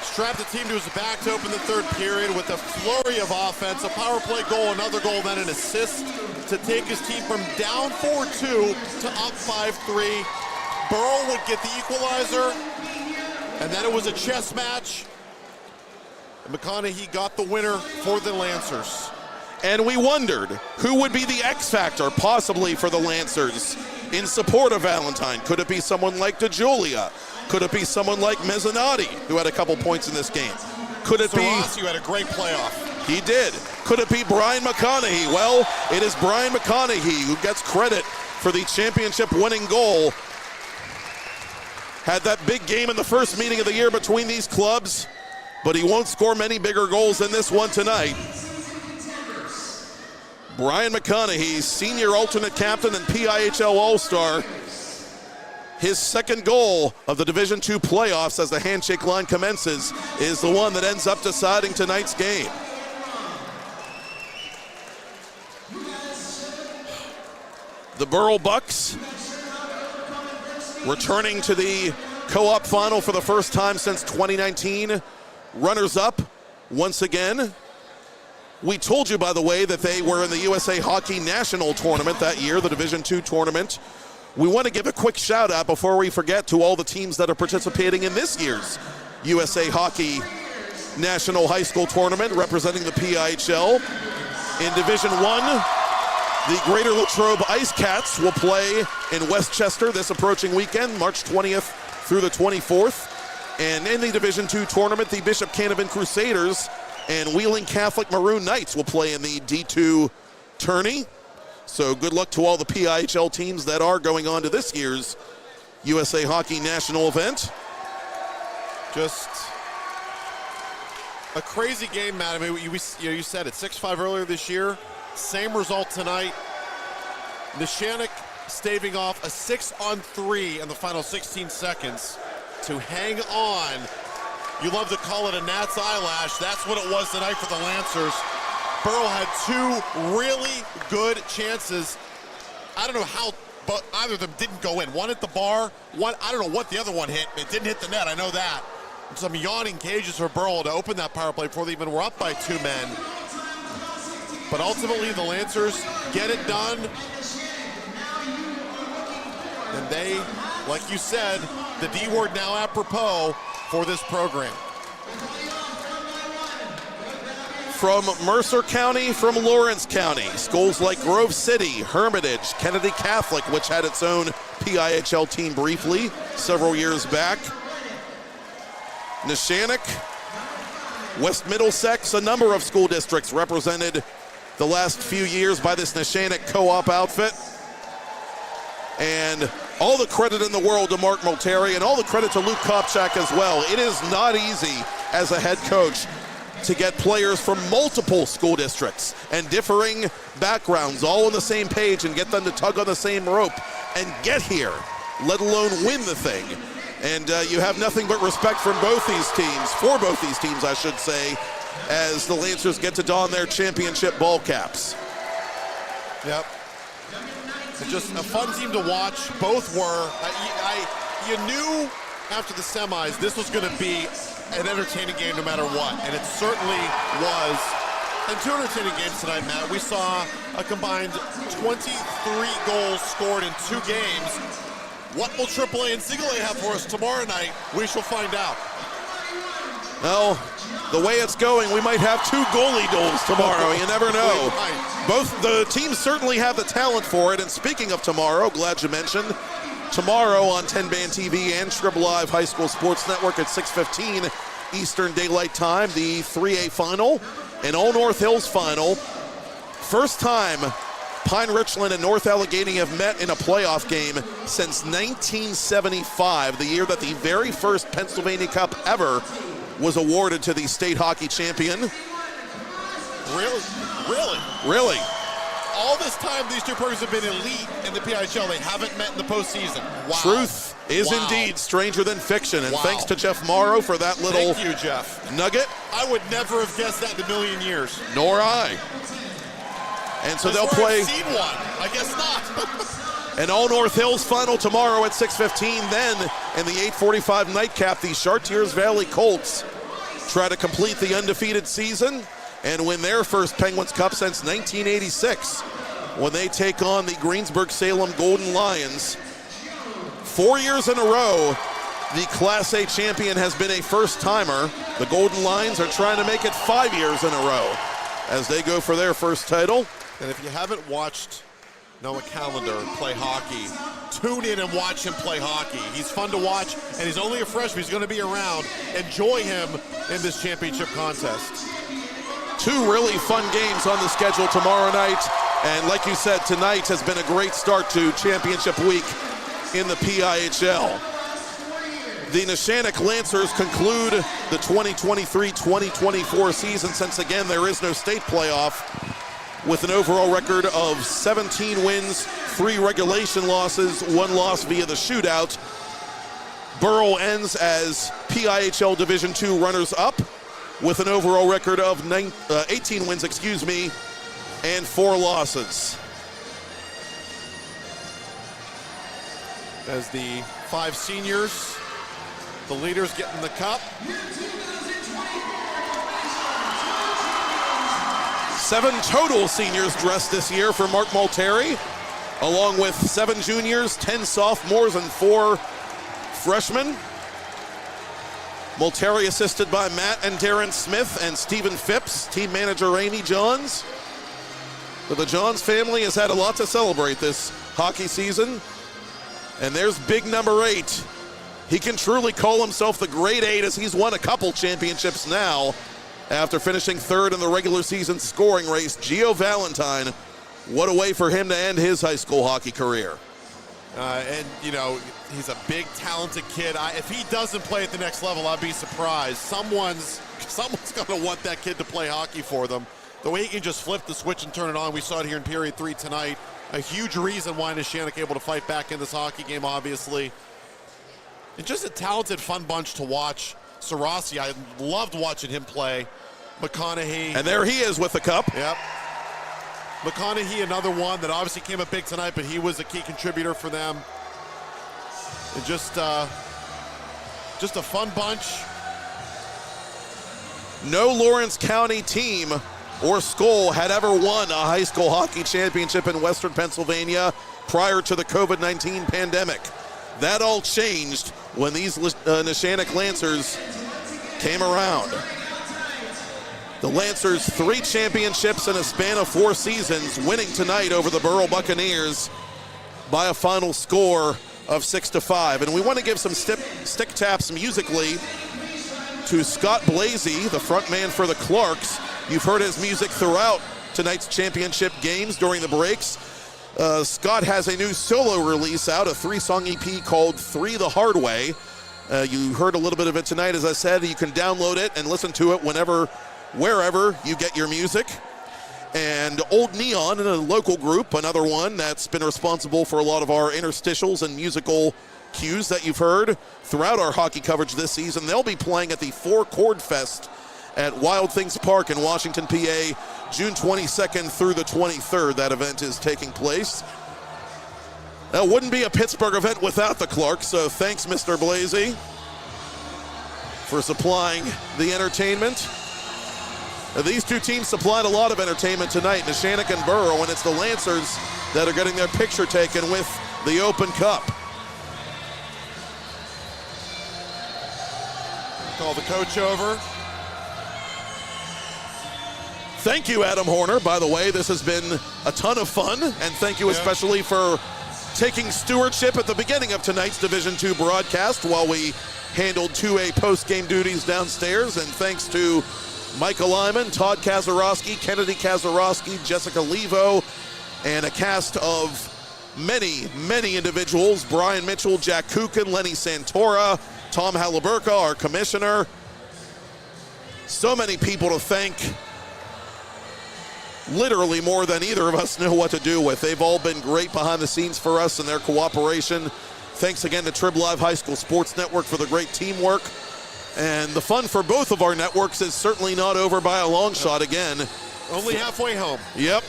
S1: strapped the team to his back to open the third period with a flurry of offense, a power play goal, another goal, then an assist to take his team from down 4-2 to up 5-3. Burrell would get the equalizer, and then it was a chess match. And McConaughey got the winner for the Lancers.
S2: And we wondered who would be the X factor possibly for the Lancers in support of Valentine. Could it be someone like DeJulia? Could it be someone like Mezzanotte, who had a couple points in this game? Could it be...
S1: Rossi had a great playoff.
S2: He did. Could it be Brian McConaughey? Well, it is Brian McConaughey who gets credit for the championship winning goal. Had that big game in the first meeting of the year between these clubs, but he won't score many bigger goals than this one tonight. Brian McConaughey, senior alternate captain and PIHL All-Star. His second goal of the Division II playoffs as the handshake line commences is the one that ends up deciding tonight's game. The Burrell Bucks returning to the co-op final for the first time since 2019. Runners-up once again. We told you, by the way, that they were in the USA Hockey National Tournament that year, the Division II tournament. We want to give a quick shout out before we forget to all the teams that are participating in this year's USA Hockey National High School Tournament representing the PIHL. In Division I, the Greater Latrobe Ice Cats will play in Westchester this approaching weekend, March 20th through the 24th. And in the Division II tournament, the Bishop Canevin Crusaders and Wheeling Catholic Maroon Knights will play in the D2 tourney. So good luck to all the PIHL teams that are going on to this year's USA Hockey National event.
S1: Just a crazy game, Matt. I mean, you said it, 6-5 earlier this year. Same result tonight. Neshannock staving off a 6-on-3 in the final 16 seconds to hang on. You love to call it a gnat's eyelash. That's what it was tonight for the Lancers. Burrell had 2 really good chances. I don't know how, but either of them didn't go in. One hit the bar, one, I don't know what the other one hit. It didn't hit the net, I know that. Some yawning cages for Burrell to open that power play before they even were up by 2 men. But ultimately, the Lancers get it done. And they, like you said, the D word now apropos for this program.
S2: From Mercer County, from Lawrence County, schools like Grove City, Hermitage, Kennedy Catholic, which had its own PIHL team briefly several years back. Neshannock, West Middlesex, a number of school districts represented the last few years by this Neshannock co-op outfit. And all the credit in the world to Mark Multeri and all the credit to Luke Popchock as well. It is not easy as a head coach to get players from multiple school districts and differing backgrounds all on the same page and get them to tug on the same rope and get here, let alone win the thing. And you have nothing but respect from both these teams, for both these teams, I should say, as the Lancers get to don their championship ball caps.
S1: Yep. Just a fun team to watch. Both were. You knew after the semis this was going to be an entertaining game no matter what, and it certainly was. And 2 entertaining games tonight, Matt. We saw a combined 23 goals scored in 2 games. What will AAA and Single A have for us tomorrow night? We shall find out.
S2: Well, the way it's going, we might have 2 goalie duels tomorrow. You never know. Both the teams certainly have the talent for it. And speaking of tomorrow, glad you mentioned, tomorrow on TenbandTV and Trib Live High School Sports Network at 6:15 Eastern Daylight Time, the 3A final, an All North Hills final. First time Pine Richland and North Allegheny have met in a playoff game since 1975, the year that the very first Pennsylvania Cup ever was awarded to the state hockey champion. Really?
S1: All this time, these 2 programs have been elite in the PIHL. They haven't met in the postseason. Wow.
S2: Truth is indeed stranger than fiction, and thanks to Jeff Morrow for that little
S1: Thank you, Jeff.
S2: nugget.
S1: I would never have guessed that in a million years.
S2: Nor I. And so they'll play.
S1: I've seen one. I guess not.
S2: An All North Hills final tomorrow at 6:15. Then in the 8:45 nightcap, the Chartiers Valley Colts try to complete the undefeated season and win their first Penguins Cup since 1986 when they take on the Greensburg-Salem Golden Lions. 4 years in a row, the Class A champion has been a first-timer. The Golden Lions are trying to make it 5 years in a row as they go for their first title.
S1: And if you haven't watched Noah Callender play hockey, tune in and watch him play hockey. He's fun to watch, and he's only a freshman. He's going to be around. Enjoy him in this championship contest.
S2: 2 really fun games on the schedule tomorrow night. And like you said, tonight has been a great start to championship week in the PIHL. The Neshannock Lancers conclude the 2023-2024 season, since again there is no state playoff, with an overall record of 17 wins, 3 regulation losses, 1 loss via the shootout. Burrell ends as PIHL Division II runners-up with an overall record of 18 wins, and 4 losses.
S1: As the 5 seniors, the leaders getting the cup.
S2: 7 total seniors dressed this year for Mark Malteri, along with 7 juniors, 10 sophomores, and 4 freshmen. Malteri assisted by Matt and Darren Smith and Stephen Phipps, team manager Amy Johns. But the Johns family has had a lot to celebrate this hockey season. And there's big number 8. He can truly call himself the Great 8, as he's won a couple championships now after finishing 3rd in the regular season scoring race. Gio Valentine, what a way for him to end his high school hockey career.
S1: And, you know, he's a big, talented kid. If he doesn't play at the next level, I'd be surprised. Someone's going to want that kid to play hockey for them. The way he can just flip the switch and turn it on, we saw it here in period 3 tonight. A huge reason why Neshannock able to fight back in this hockey game, obviously. And just a talented, fun bunch to watch. Sarasi, I loved watching him play. McConaughey.
S2: And there he is with the cup.
S1: Yep. McConaughey, another one that obviously came up big tonight, but he was a key contributor for them. And just a fun bunch.
S2: No Lawrence County team or school had ever won a high school hockey championship in Western Pennsylvania prior to the COVID-19 pandemic. That all changed when these Neshannock Lancers came around. The Lancers 3 championships in a span of 4 seasons, winning tonight over the Burrell Buccaneers by a final score of 6-5. And we want to give some stick taps musically to Scott Blasey, the front man for the Clarks. You've heard his music throughout tonight's championship games during the breaks. Scott has a new solo release out, a 3-song EP called 3 the Hard Way. You heard a little bit of it tonight, as I said. You can download it and listen to it wherever you get your music. And Old Neon, a local group, another one that's been responsible for a lot of our interstitials and musical cues that you've heard throughout our hockey coverage this season. They'll be playing at the 4 Chord Fest at Wild Things Park in Washington, PA, June 22nd through the 23rd. That event is taking place. That wouldn't be a Pittsburgh event without the Clarks, so thanks, Mr. Blasey. for supplying the entertainment. These two teams supplied a lot of entertainment tonight, Neshannock and Burrell, and it's the Lancers that are getting their picture taken with the Open Cup.
S1: Call the coach over.
S2: Thank you, Adam Hoerner. By the way, this has been a ton of fun, and thank you especially for taking stewardship at the beginning of tonight's Division II broadcast while we handled 2A post-game duties downstairs. And thanks to Michael Lyman, Todd Kazarowski, Kennedy Kazarowski, Jessica Levo, and a cast of many, many individuals. Brian Mitchell, Jack Kukin, Lenny Santora, Tom Halliburka, our commissioner. So many people to thank. Literally more than either of us know what to do with. They've all been great behind the scenes for us and their cooperation. Thanks again to Trib Live High School Sports Network for the great teamwork. And the fun for both of our networks is certainly not over by a long shot again.
S1: Only halfway home.
S2: Yep.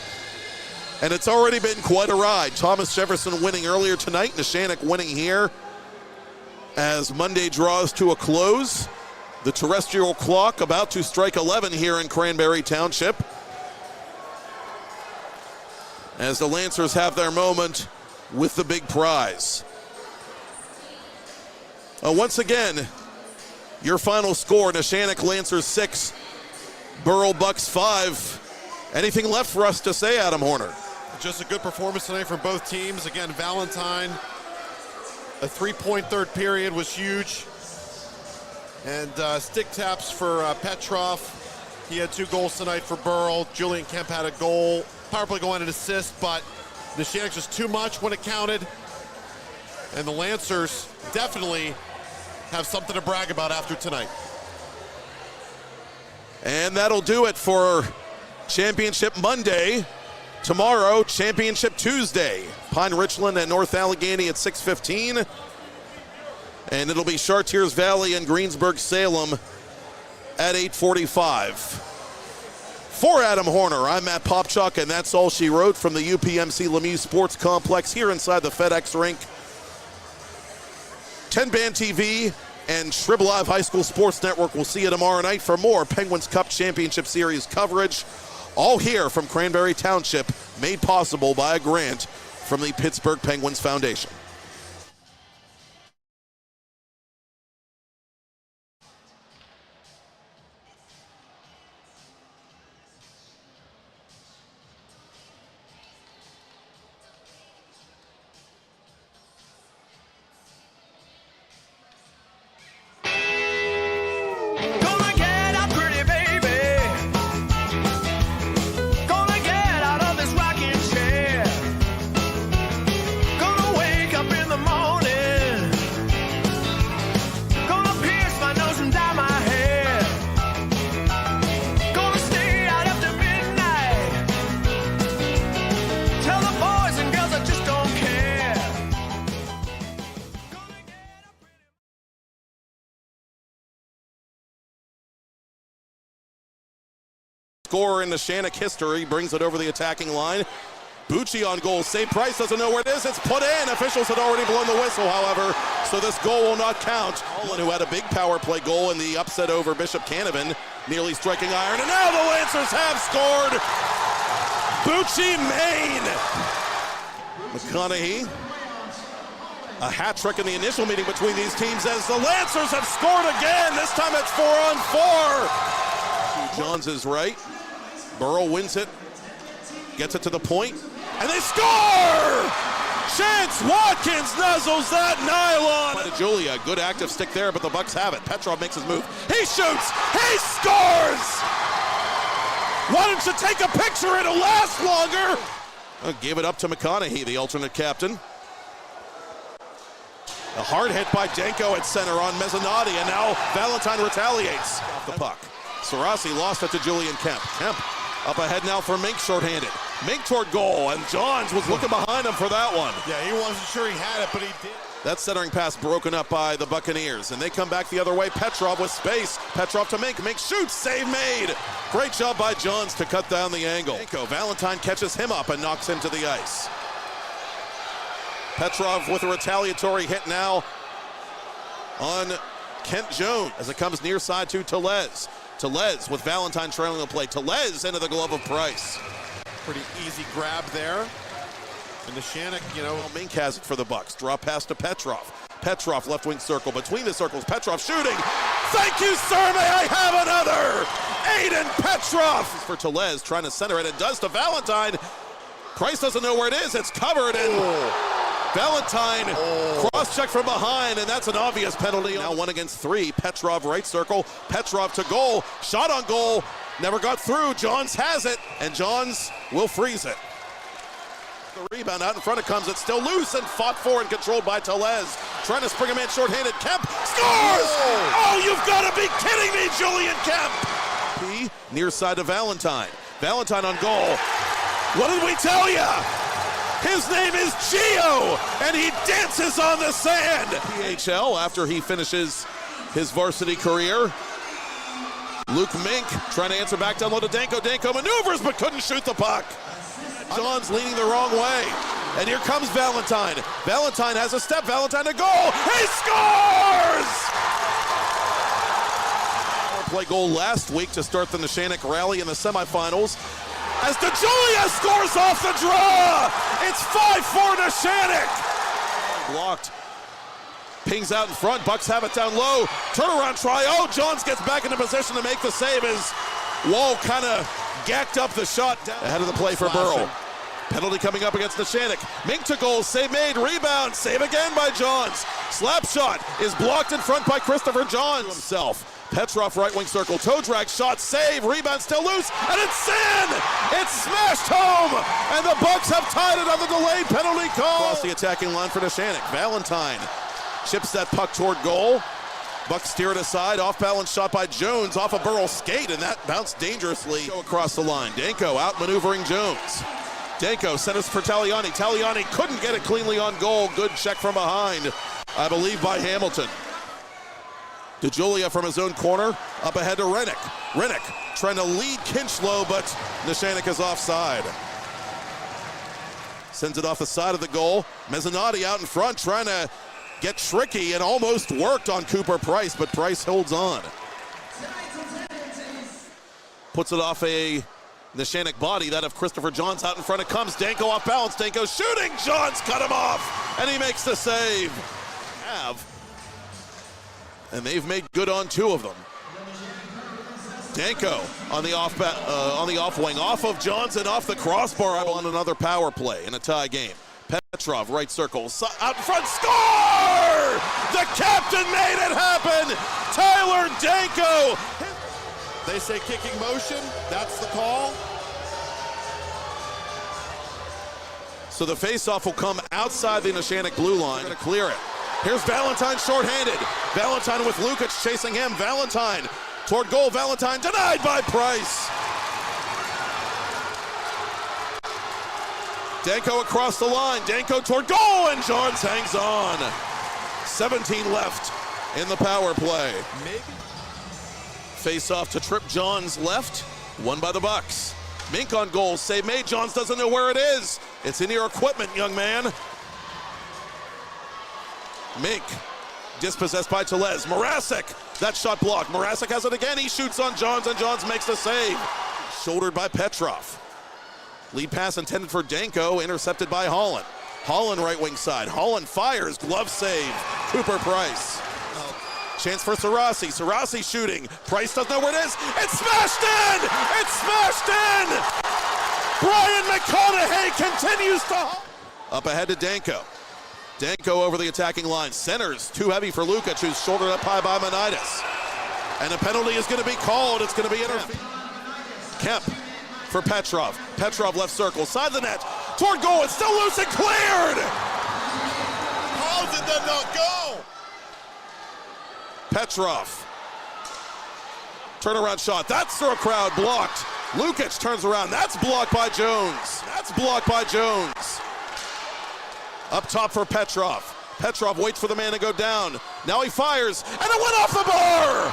S2: And it's already been quite a ride. Thomas Jefferson winning earlier tonight, Neshannock winning here as Monday draws to a close. The terrestrial clock about to strike 11 here in Cranberry Township, as the Lancers have their moment with the big prize. Once again, your final score, Neshannock Lancers 6, Burrell Bucks 5. Anything left for us to say, Adam Hoerner?
S1: Just a good performance tonight from both teams. Again, Valentine, a 3-point third period was huge. And stick taps for Petrov. He had 2 goals tonight for Burrell. Julian Kemp had a goal. Power play going an assist, but Neshannock just too much when it counted. And the Lancers definitely have something to brag about after tonight.
S2: And that'll do it for Championship Monday. Tomorrow, Championship Tuesday. Pine Richland and North Allegheny at 6:15. And it'll be Chartiers Valley and Greensburg-Salem at 8:45. For Adam Hoerner, I'm Matt Popchock, and that's all she wrote from the UPMC Lemieux Sports Complex here inside the FedEx rink. TenbandTV and Trib Live High School Sports Network will see you tomorrow night for more Penguins Cup Championship Series coverage. All here from Cranberry Township, made possible by a grant from the Pittsburgh Penguins Foundation. Scorer in Neshannock history, brings it over the attacking line. Bucci on goal. St. Price doesn't know where it is. It's put in. Officials had already blown the whistle, however, so this goal will not count. Olin, who had a big power play goal in the upset over Bishop Canavan, nearly striking iron, and now the Lancers have scored. Bucci, Maine. McConaughey. A hat trick in the initial meeting between these teams as the Lancers have scored again. This time it's 4-on-4. Johns is right. Burrell wins it, gets it to the point, and they score! Chance Watkins nuzzles that nylon. Julia, good active stick there, but the Bucks have it. Petrov makes his move. He shoots! He scores! Why don't you take a picture? It'll last longer. Gave it up to McConaughey, the alternate captain. A hard hit by Danko at center on Mezzanotti, and now Valentine retaliates off the puck. Sarasi lost it to Julian Kemp. Kemp up ahead now for Mink, shorthanded. Mink toward goal, and Johns was looking behind him for that one.
S1: Yeah, he wasn't sure he had it, but he did.
S2: That centering pass broken up by the Buccaneers, and they come back the other way. Petrov with space. Petrov to Mink. Mink shoots. Save made. Great job by Johns to cut down the angle. Valentine catches him up and knocks him to the ice. Petrov with a retaliatory hit now on Kent Jones as it comes near side to Tellez. Tellez with Valentine trailing the play. Tellez into the glove of Price.
S1: Pretty easy grab there. And Neshannock, you know.
S2: Mink has it for the Bucks. Draw pass to Petrov. Petrov left wing circle. Between the circles, Petrov shooting. Thank you, sir. May I have another? Aiden Petrov for Tellez trying to center it. It does to Valentine. Price doesn't know where it is. It's covered, and Valentine cross-check from behind, and that's an obvious penalty. Now 1 against 3. Petrov right circle. Petrov to goal. Shot on goal. Never got through. Johns has it, and Johns will freeze it. The rebound out in front, it comes. It's still loose and fought for and controlled by Tellez. Trying to spring a man short-handed. Kemp scores! Oh, you've got to be kidding me, Julian Kemp! Near side to Valentine. Valentine on goal. What did we tell you? His name is Gio, and he dances on the sand. PHL after he finishes his varsity career. Luke Mink trying to answer back down low to Danko. Danko maneuvers but couldn't shoot the puck. John's leaning the wrong way. And here comes Valentine. Valentine has a step. Valentine to goal. He scores! Play goal last week to start the Neshannock rally in the semifinals. As DeJulia scores off the draw! It's 5-4 Neshannock! Blocked. Pings out in front. Bucks have it down low. Turnaround try. Oh, Johns gets back into position to make the save as Wall kind of gacked up the shot down. Ahead of the play for Burrell. Penalty coming up against Neshannock. Mink to goal. Save made. Rebound. Save again by Johns. Slap shot is blocked in front by Christopher Johns himself. Petrov right wing circle, toe drag, shot, save, rebound still loose, and it's in! It's smashed home! And the Bucks have tied it on the delayed penalty call! Across the attacking line for Neshannock. Valentine chips that puck toward goal. Bucks steer it aside, off-balance shot by Jones off a Burrell skate, and that bounced dangerously across the line. Danko outmaneuvering Jones. Danko centers for Taliani. Taliani couldn't get it cleanly on goal. Good check from behind, I believe, by Hamilton. DeJulia from his own corner, up ahead to Rennick. Rennick trying to lead Kinchlow, but Neshannock is offside. Sends it off the side of the goal. Mezzanotte out in front trying to get tricky and almost worked on Cooper Price, but Price holds on. Puts it off a Neshannock body, that of Christopher Johns out in front. It comes, Danko off balance, Danko shooting, Johns cut him off, and he makes the save. And they've made good on 2 of them. Danko on the off wing, off of Johns and off the crossbar on another power play in a tie game. Petrov right circle, out in front, score! The captain made it happen. Tyler Danko.
S1: They say kicking motion. That's the call.
S2: So the faceoff will come outside the Neshannock blue line to clear it. Here's Valentine shorthanded. Valentine with Lukic chasing him. Valentine toward goal. Valentine denied by Price. Danko across the line. Danko toward goal, and Johns hangs on. 17 left in the power play. Face off to Trib. Johns left. Won by the Bucks. Mink on goal. Save made. Johns doesn't know where it is. It's in your equipment, young man. Mink dispossessed by Tellez. Morasek, that shot blocked. Morasek has it again. He shoots on Johns, and Johns makes the save. Shouldered by Petrov. Lead pass intended for Danko, intercepted by Holland. Holland right wing side. Holland fires, glove save. Cooper Price. Chance for Sarasi. Sarasi shooting. Price doesn't know where it is. It's smashed in! It's smashed in! Brian McConaughey continues to... Up ahead to Danko. Danko over the attacking line. Centers, too heavy for Lukic, who's shouldered up high by Manitis. And a penalty is going to be called. It's going to be Kemp for Petrov. Petrov left circle, side the net, toward goal. It's still loose and cleared!
S1: How did that not go?
S2: Petrov. Turnaround shot. That's through a crowd, blocked. Lukic turns around. That's blocked by Jones. That's blocked by Jones. Up top for Petrov. Petrov waits for the man to go down. Now he fires, and it went off the bar!